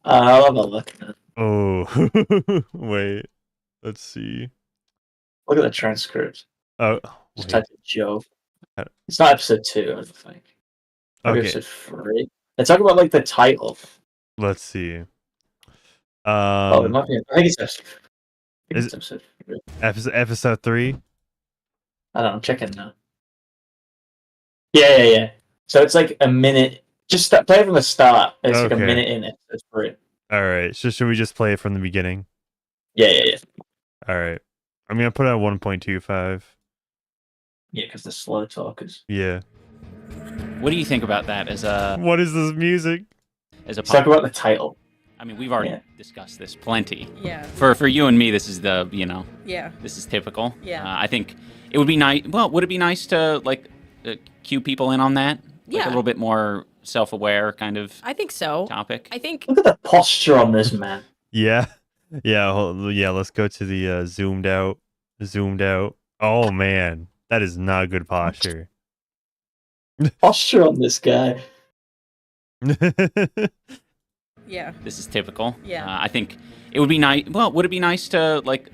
I'll have a look. Oh, wait. Let's see. Look at the transcript. Oh, just type in Joe. It's not episode 2, I don't think. Maybe Okay. episode 3. They talk about like the title. Let's see. It might be. I think it's episode. Is it episode 3. Episode 3? I don't know. I'm checking now. Yeah. So it's like a minute. Just play from the start. It's like a Okay. minute in episode 3. All right. So should we just play it from the beginning? Yeah. All right. I'm gonna put it at 1.25. Yeah, because the slow talkers. Yeah. What do you think about that as a? What is this music? As a talk about the title. I mean, we've already discussed this plenty. Yeah. For you and me, this is the Yeah. This is typical. Yeah. I think it would be nice. Well, would it be nice to like cue people in on that? Like Yeah. a little bit more self-aware kind of. I think so. Topic. I think. Look at the posture on this man. Yeah. Yeah. Let's go to the zoomed out. Oh man, that is not good posture. Posture on this guy. Yeah. This is typical. Yeah. I think it would be nice. Well, would it be nice to like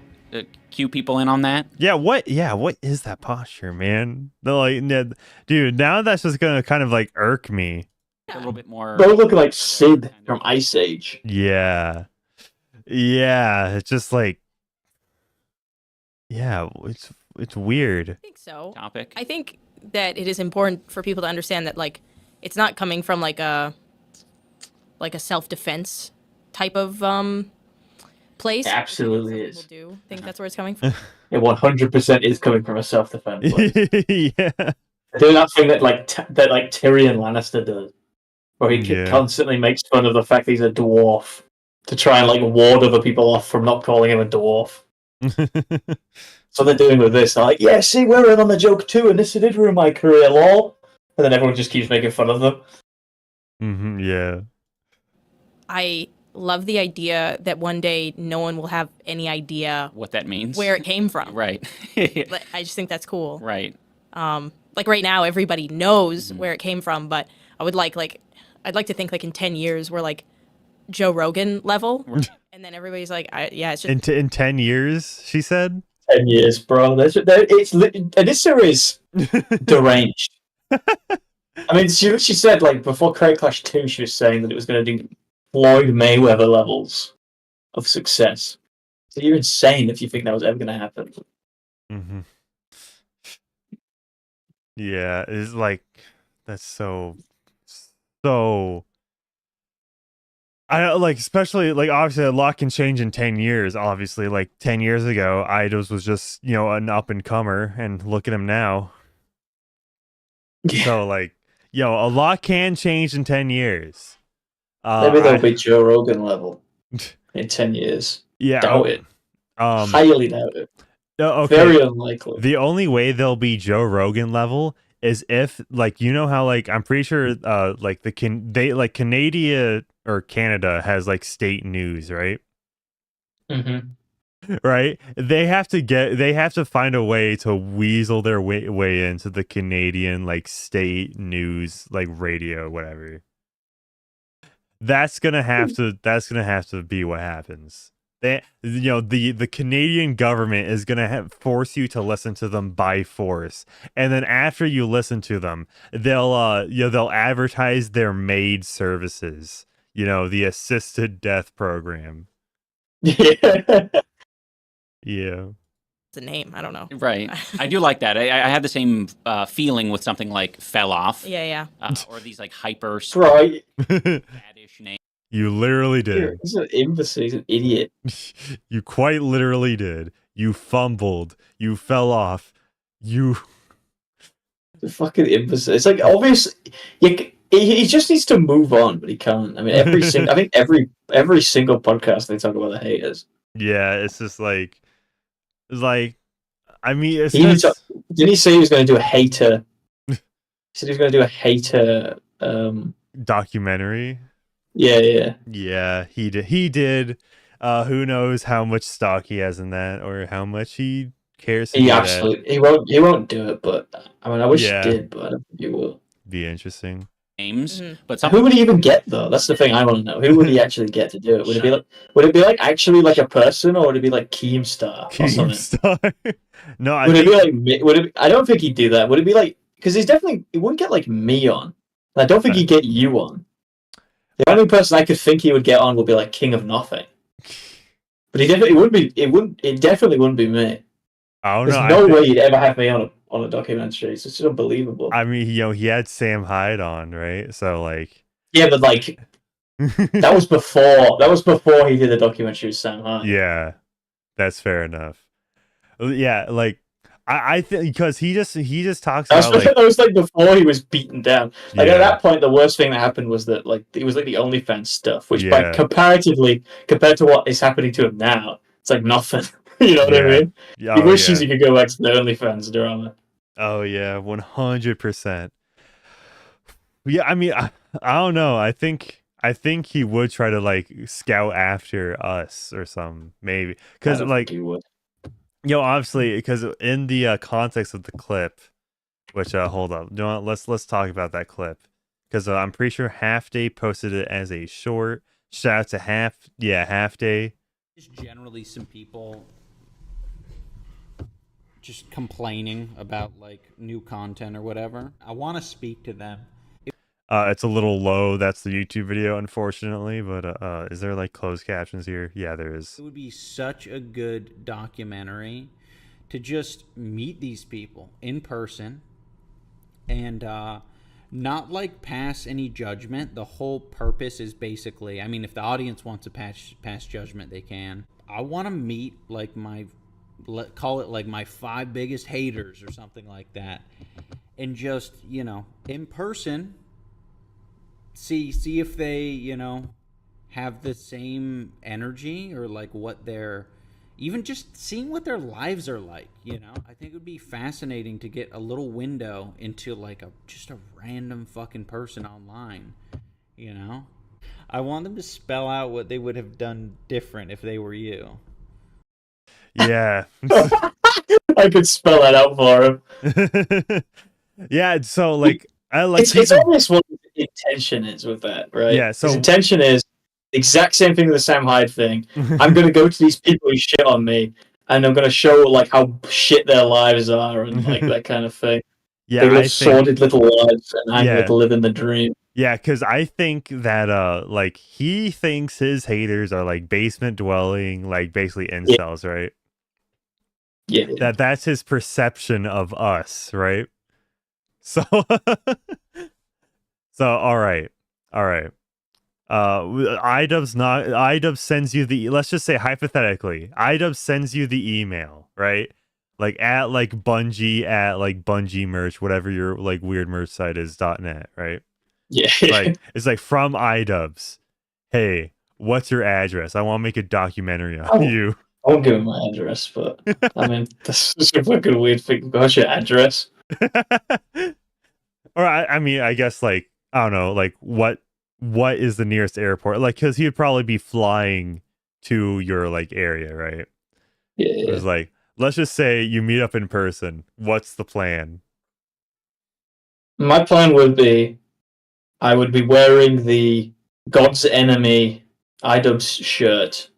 cue people in on that? Yeah. What is that posture, man? Dude, now that's just gonna kind of like irk me. A little bit more. Bro, looking like Sid from Ice Age. Yeah. It's just like. Yeah, it's weird. I think so. Topic. I think that it is important for people to understand that like it's not coming from like a self-defense type of place. It absolutely is. People do think that's where it's coming from. It 100% is coming from a self-defense place. Yeah. Doing that thing that like Tyrion Lannister does, where he constantly makes fun of the fact that he's a dwarf to try and like ward other people off from not calling him a dwarf. So they're doing with this. They're like, yeah, see, we're in on the joke too, and this did ruin my career, lol. And then everyone just keeps making fun of them. Yeah. I love the idea that one day no one will have any idea what that means, where it came from. Right. I just think that's cool. Right. Like right now, everybody knows where it came from, but I would I'd like to think like in 10 years we're like Joe Rogan level, and then everybody's like, it's just in 10 years, she said. 10 years, bro. Anissa is deranged. I mean, she said, like, before Crate Clash 2, she was saying that it was going to do Floyd Mayweather levels of success. So you're insane if you think that was ever going to happen. Mm-hmm. Yeah, it's like, that's so... I don't like, especially like obviously a lot can change in 10 years. Obviously, like 10 years ago, Idubbbz was just, you know, an up and comer, and look at him now. Yeah. So like, a lot can change in 10 years. Maybe they'll be Joe Rogan level in 10 years. Yeah, doubt it. Highly doubt it. Okay. Very unlikely. The only way they'll be Joe Rogan level is if, like, you know how, like, I'm pretty sure, like Canada or Canada has like state news, right? Mm-hmm. Right? They have to find a way to weasel their way into the Canadian like state news, like radio, whatever. That's gonna have to be what happens. The Canadian government is gonna force you to listen to them by force, and then after you listen to them, they'll advertise their maid services. The assisted death program. Yeah. Yeah. It's a name. I don't know. Right. I do like that. I had the same feeling with something like Fell Off. Yeah. Or these like hyper right. badish names. You literally did. He's an imbecile. He's an idiot. You quite literally did. You fumbled. You fell off. You. The fucking imbecile. It's like obvious. He just needs to move on, but he can't. I mean, every single podcast they talk about the haters. Yeah, it's just like, I mean, it's didn't he say he was going to do a hater? He said he was going to do a hater documentary. Yeah. Yeah, he did. Who knows how much stock he has in that, or how much he cares. He won't do it. But I mean, I wish he did, but I don't think he will. Be interesting. Names, but who would he even get though? That's the thing I want to know. Who would he actually get to do it? Would it be like actually like a person, or would it be like Keemstar? Keemstar? No, I don't think he'd do that. Would it be like, because he wouldn't get like me on. I don't think he'd get you on. The only person I could think he would get on would be like King of Nothing. But he definitely wouldn't be. It definitely wouldn't be me. I don't know. There's no way he'd ever have me on a documentary. It's just unbelievable. I mean, he had Sam Hyde on, right? So like, yeah, but like that was before he did the documentary with Sam Hyde. Yeah, that's fair enough. Yeah, like I think because he just talks about like, that was like before he was beaten down. Like at that point, the worst thing that happened was that like it was like the OnlyFans stuff, which like comparatively compared to what is happening to him now, it's like nothing. You know what I mean? He wishes he could go back to the OnlyFans drama. Oh yeah, 100%. Yeah, I mean, I don't know. I think he would try to like scout after us or something, maybe, because like he would. Obviously, because in the context of the clip, which hold up, let's talk about that clip, because I'm pretty sure Half Day posted it as a short. Shout out to Half Day. Just generally some people just complaining about like new content or whatever. I want to speak to them. It's a little low. That's the YouTube video, unfortunately. But is there like closed captions here? Yeah, there is. It would be such a good documentary to just meet these people in person and not like pass any judgment. The whole purpose is basically, I mean, if the audience wants to pass judgment, they can. I want to meet like call it like my 5 biggest haters or something like that, and just in person see if they have the same energy, or like what they're even just seeing what their lives are like. I think it would be fascinating to get a little window into like just a random fucking person online. I want them to spell out what they would have done different if they were you. Yeah. I could spell that out for him. Yeah, so like I like it's obvious what the intention is with that, right? Yeah, so his intention is the exact same thing with the Sam Hyde thing. I'm gonna go to these people who shit on me, and I'm gonna show like how shit their lives are and like that kind of thing. Yeah, they live sordid little lives and anger to live in the dream. Yeah, because I think that like he thinks his haters are like basement dwelling, like basically incels, right? Yeah. That's his perception of us, right? So all right. Idubbbz sends you the, let's just say hypothetically, Idubbbz sends you the email, right? Like at like Bungie at like Bungie merch, whatever your like weird merch site is .net, right? Yeah. It's like from Idubbbz. Hey, what's your address? I want to make a documentary on you. I won't give him my address, but I mean, this is a fucking weird thing. What's your address? Or I mean, I guess like, I don't know, like what is the nearest airport? Like, because he'd probably be flying to your like area, right? Yeah. It's like, let's just say you meet up in person. What's the plan? My plan would be, I would be wearing the God's Enemy Idubbbz shirt,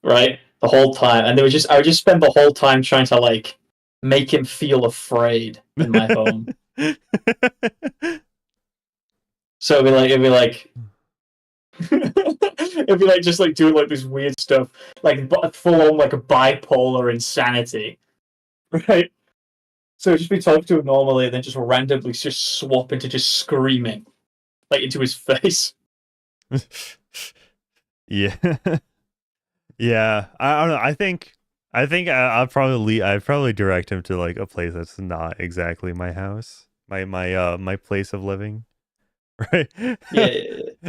right, the whole time, and I would just spend the whole time trying to like make him feel afraid in my home. So it'd be like just like doing like this weird stuff, like full on like a bipolar insanity, right? So just be talking to him normally, and then just randomly just swap into just screaming, like into his face. Yeah, yeah. I don't know. I think I'd probably direct him to like a place that's not exactly my house, my place of living, right? Yeah.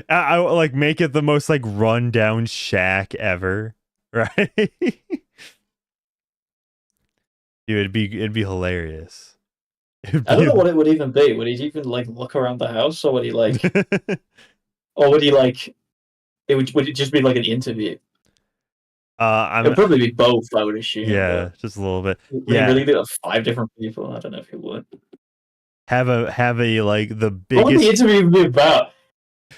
I like make it the most like run down shack ever, right? Dude, it'd be hilarious. I don't know what it would even be. Would he even like look around the house, or would he like, or would he like? Would it just be like an interview? It'd probably be both, I would assume. Yeah, just a little bit. Would he really be like 5 different people? I don't know if he would. Have a like the What would the biggest. interview be about?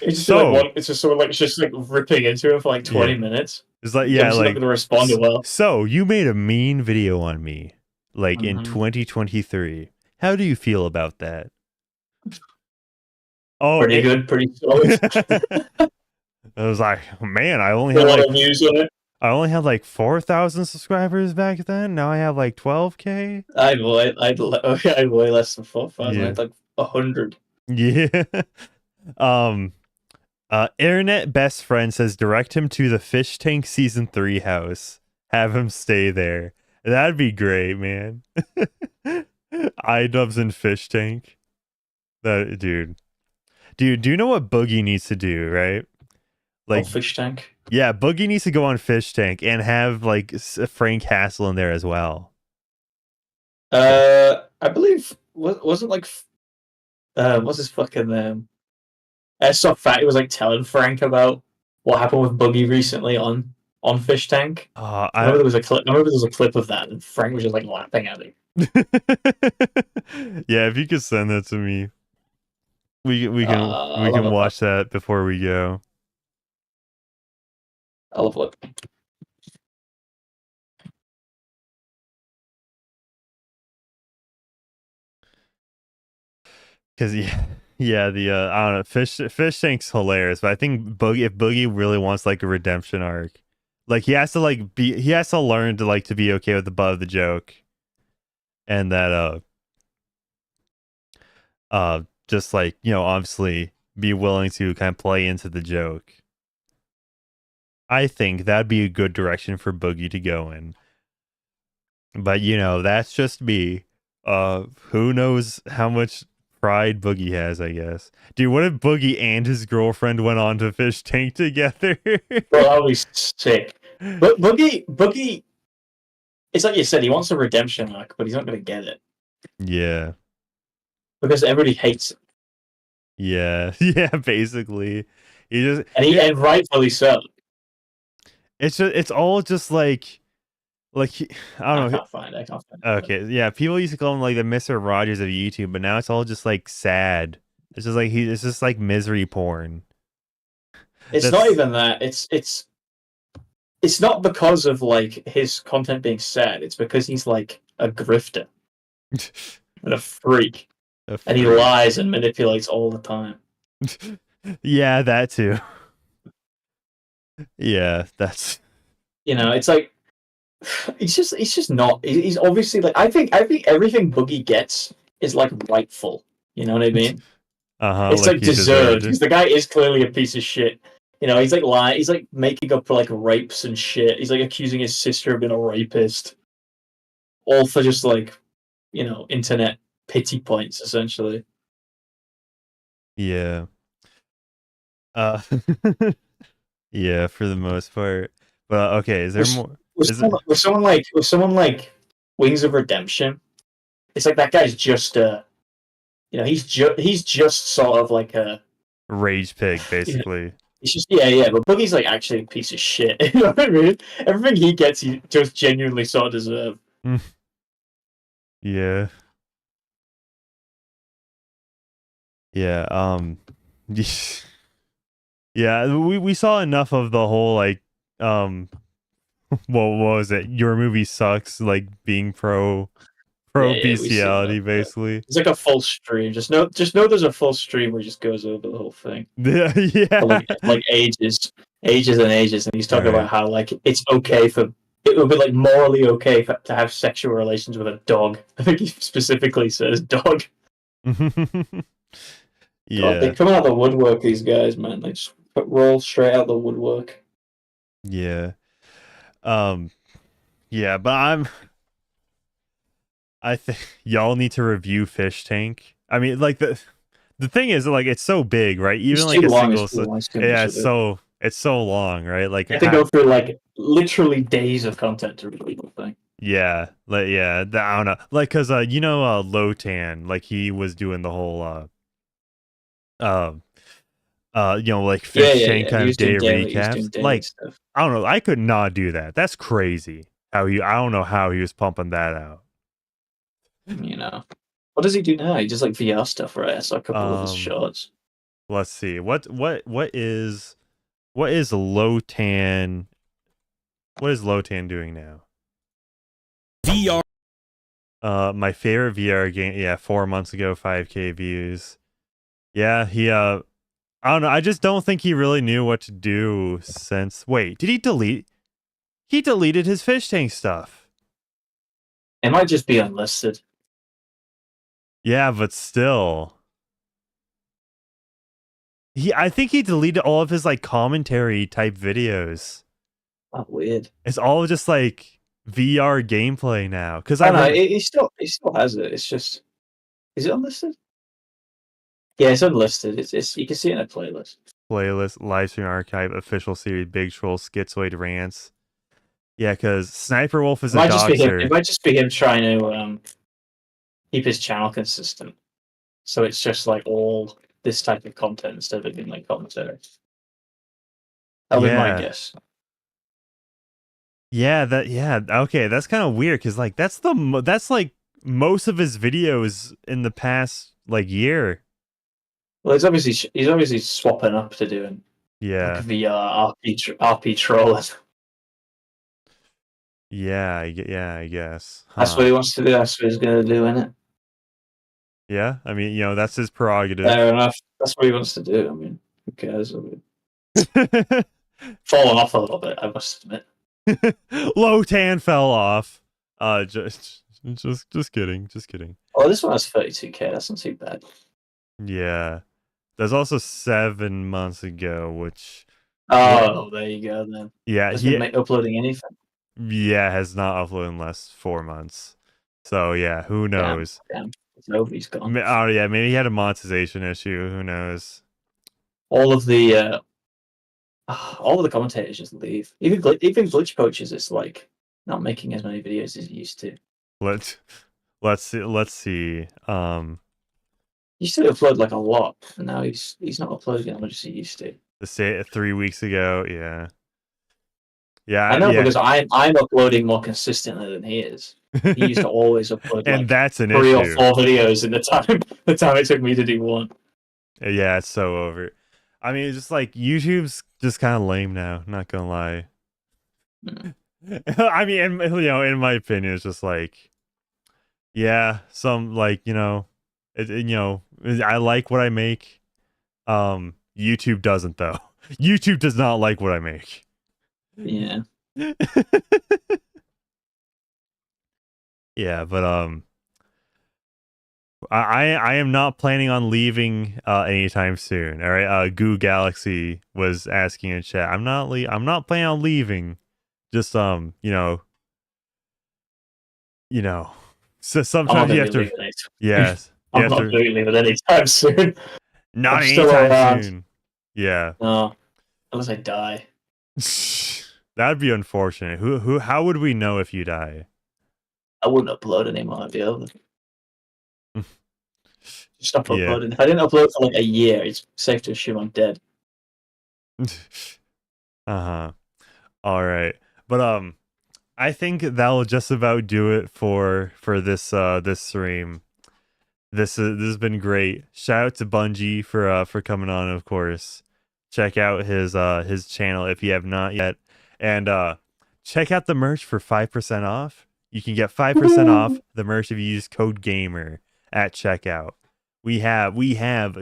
It's just it's just sort of like just like ripping into it for like 20 minutes. It's like, He's yeah, obviously like not gonna respond well. So you made a mean video on me, like in 2023. How do you feel about that? Oh, Pretty good, pretty solid. I was like, man, I only A had lot like of views on it. I only had like 4,000 subscribers back then. Now I have like 12K. I'd way less than 4,000. Yeah. I'd like 100. Yeah. Internet best friend says direct him to the Fish Tank season 3 house. Have him stay there. That'd be great, man. Idubbbz and Fish Tank. That dude, do you know what Boogie needs to do, right? Like Fish Tank. Yeah, Boogie needs to go on Fish Tank and have like Frank Castle in there as well. I believe wasn't like what's his fucking name? So Fatty was like telling Frank about what happened with Boogie recently on Fish Tank. I remember there was a clip of that, and Frank was just like laughing at it. Yeah, if you could send that to me, we can watch that before we go. I'll have a look. Because the I don't know, Fish Tank's hilarious, but I think if Boogie really wants like a redemption arc, like he has to learn to like to be okay with the butt of the joke, and that just like, you know, obviously be willing to kind of play into the joke. I think that'd be a good direction for Boogie to go in. But you know, that's just me. Who knows how much pride Boogie has, I guess. Dude, what if Boogie and his girlfriend went on to Fish Tank together? Well, that would be sick. But Boogie, it's like you said, he wants a redemption arc, but he's not going to get it. Yeah. Because everybody hates him. Yeah. Yeah, basically. And rightfully so. It's all just like I don't know. I can't find it. Okay, yeah, people used to call him like the Mr. Rogers of YouTube, but now it's all just like sad. It's just like it's just like misery porn. It's not even that. It's not because of like his content being sad. It's because he's like a grifter. and a freak. And he lies and manipulates all the time. Yeah, that too. Yeah, that's. It's like he's just not. He's obviously like I think everything Boogie gets is like rightful. You know what I mean? It's like deserved because the guy is clearly a piece of shit. He's like lying. He's like making up for like rapes and shit. He's like accusing his sister of being a rapist, all for just like internet pity points essentially. Yeah. Yeah, for the most part. But okay, is there more? With someone like Wings of Redemption, it's like that guy's just he's just sort of like a rage pig, basically. It's just but Boogie's like actually a piece of shit. You know what I mean? Everything he gets, he just genuinely sort of deserve. Yeah. Yeah. Yeah. We saw enough of the whole like what was it? Your movie sucks. Like being pro bestiality, basically. It's like a full stream. Just know there's a full stream where he just goes over the whole thing. Yeah. For like ages and ages, and he's talking about how like it would be like morally okay to have sexual relations with a dog. I think he specifically says dog. Yeah, God, they're coming out of the woodwork. These guys, man, they just roll straight out the woodwork. Yeah, yeah, but I think y'all need to review Fish Tank. I mean, like the thing is, like it's so big, right? Even like a single, it's so long, right? Like you have to go through like literally days of content to read the thing. Yeah, like I don't know, like because Lotan, like he was doing the whole like Fish Tank kind of day recaps. Like stuff. I don't know, I could not do that. That's crazy. I don't know how he was pumping that out. What does he do now? He does like VR stuff, right? I saw a couple of his shorts. Let's see. What is Lotan? What is Lotan doing now? VR. My favorite VR game. Yeah, 4 months ago, 5K views. Yeah, he I don't know. I just don't think he really knew what to do since. Wait, did he delete? He deleted his Fish Tank stuff. It might just be unlisted. Yeah, but still. I think he deleted all of his like commentary type videos. Oh, weird. It's all just like VR gameplay now. Because he still has it. It's just, is it unlisted? Yeah, it's unlisted. It's you can see it in a playlist. Playlist, livestream archive, official series, Big Troll, Schizoid rants. Yeah, because Sniper Wolf is a doctor. It might just be him trying to keep his channel consistent. So it's just like all this type of content instead of it being like commentary. That would be my guess. Yeah, okay, that's kind of weird because like that's like most of his videos in the past like year. Well, he's obviously swapping up to doing like VR RP trolling. Yeah, I guess. That's what he wants to do. That's what he's going to do, innit? Yeah, I mean, that's his prerogative. Fair enough. That's what he wants to do. I mean, who cares? I mean, fallen off a little bit, I must admit. Lotan fell off. Just kidding. Oh, this one has 32K. That's not too bad. Yeah. There's also 7 months ago, which. Oh, there you go then. Yeah, he's been uploading anything. Yeah, has not uploaded in the last 4 months. So yeah, who knows? Damn. Nobody's gone. Oh yeah, maybe he had a monetization issue. Who knows? All of the commentators just leave. Even Glitch Coaches is like not making as many videos as he used to. Let's see. He used to upload like a lot, and now he's not uploading as much as he used to. To say it 3 weeks ago, yeah. Yeah, I know because I'm uploading more consistently than he is. He used to always upload and like that's an 3 issue. or 4 videos in the time it took me to do one. Yeah, it's so over. I mean, it's just like YouTube's just kind of lame now. Not gonna lie. I mean, in my opinion, it's just like Yeah, some like I like what I make. YouTube doesn't though. YouTube does not like what I make. Yeah. Yeah, but I am not planning on leaving anytime soon. All right, Goo Galaxy was asking in chat. I'm not planning on leaving. Just so sometimes you have to. Yes, I'm not doing it anytime soon. Not anytime soon. Yeah. No, unless I die. That'd be unfortunate. How would we know if you die? I wouldn't upload anymore. I'd be over. Stop uploading. If I didn't upload for like a year, it's safe to assume I'm dead. All right, but I think that'll just about do it for this this stream. This has been great. Shout out to Bungie for coming on, of course. Check out his channel if you have not yet, and check out the merch for 5% off. You can get 5% off the merch if you use code GAMER at checkout. We have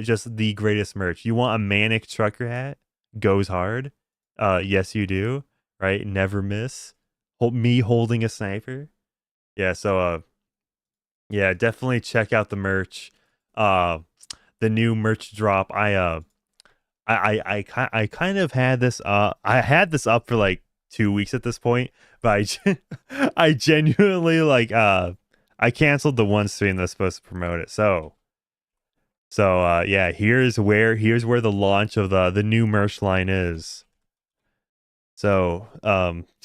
just the greatest merch. You want a Manic trucker hat? Goes hard. Yes you do. Right? Never miss. Me holding a sniper. Yeah, so yeah, definitely check out the merch. The new merch drop. I kind of had this I had this up for like 2 weeks at this point, but I genuinely like I canceled the one stream that's supposed to promote it. So yeah, here's where the launch of the new merch line is. So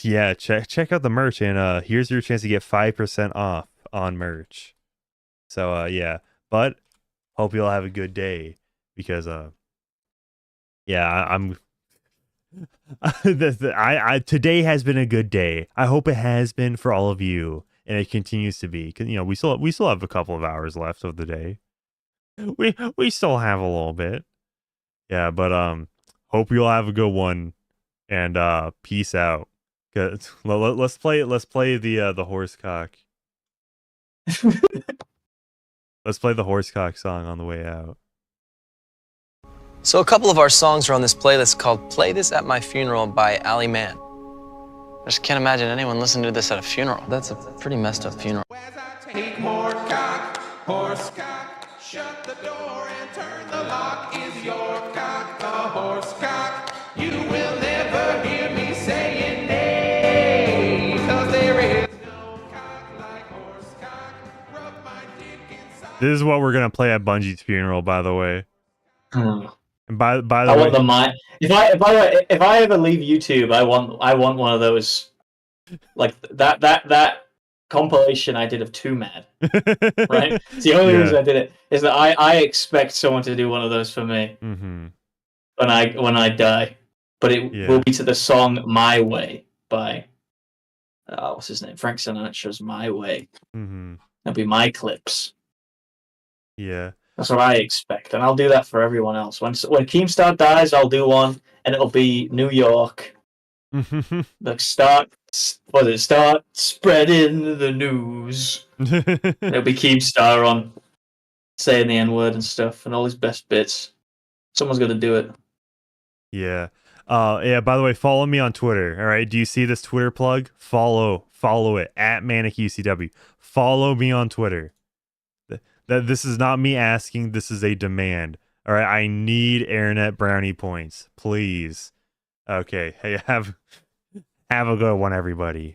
yeah, check out the merch, and here's your chance to get 5% off on merch. So yeah, but hope you all have a good day, because yeah, today has been a good day. I hope it has been for all of you, and it continues to be. 'Cause, we still have a couple of hours left of the day. We still have a little bit. Yeah, but hope you all have a good one, and peace out. Let's play the horsecock. Let's play the horsecock song on the way out. So a couple of our songs are on this playlist called Play This at My Funeral by Ali Mann. I just can't imagine anyone listening to this at a funeral. That's a pretty messed up funeral. Take more cock, horse cock, shut the door and turn the lock. Is your cock a horse cock? You will never hear me saying nay, 'cause there is no cock like horse cock. Rub my dick inside. This is what we're gonna play at Bungie's funeral, by the way. And by the I way, want the mic. If I ever leave YouTube, I want one of those, like that compilation I did of Too Mad. Right? It's the only reason I did it is that I expect someone to do one of those for me when I die. But it will be to the song "My Way" by what's his name? Frank Sinatra's "My Way." That'll be my clips. Yeah. That's what I expect, and I'll do that for everyone else. When Keemstar dies, I'll do one, and it'll be New York. Like start spreading the news. It'll be Keemstar on saying the N-word and stuff, and all his best bits. Someone's gonna do it. Yeah. Yeah, by the way, follow me on Twitter. All right. Do you see this Twitter plug? Follow it at ManicUCW. Follow me on Twitter. This is not me asking, this is a demand. All right, I need Internet brownie points, please. Okay, hey, have a good one, everybody.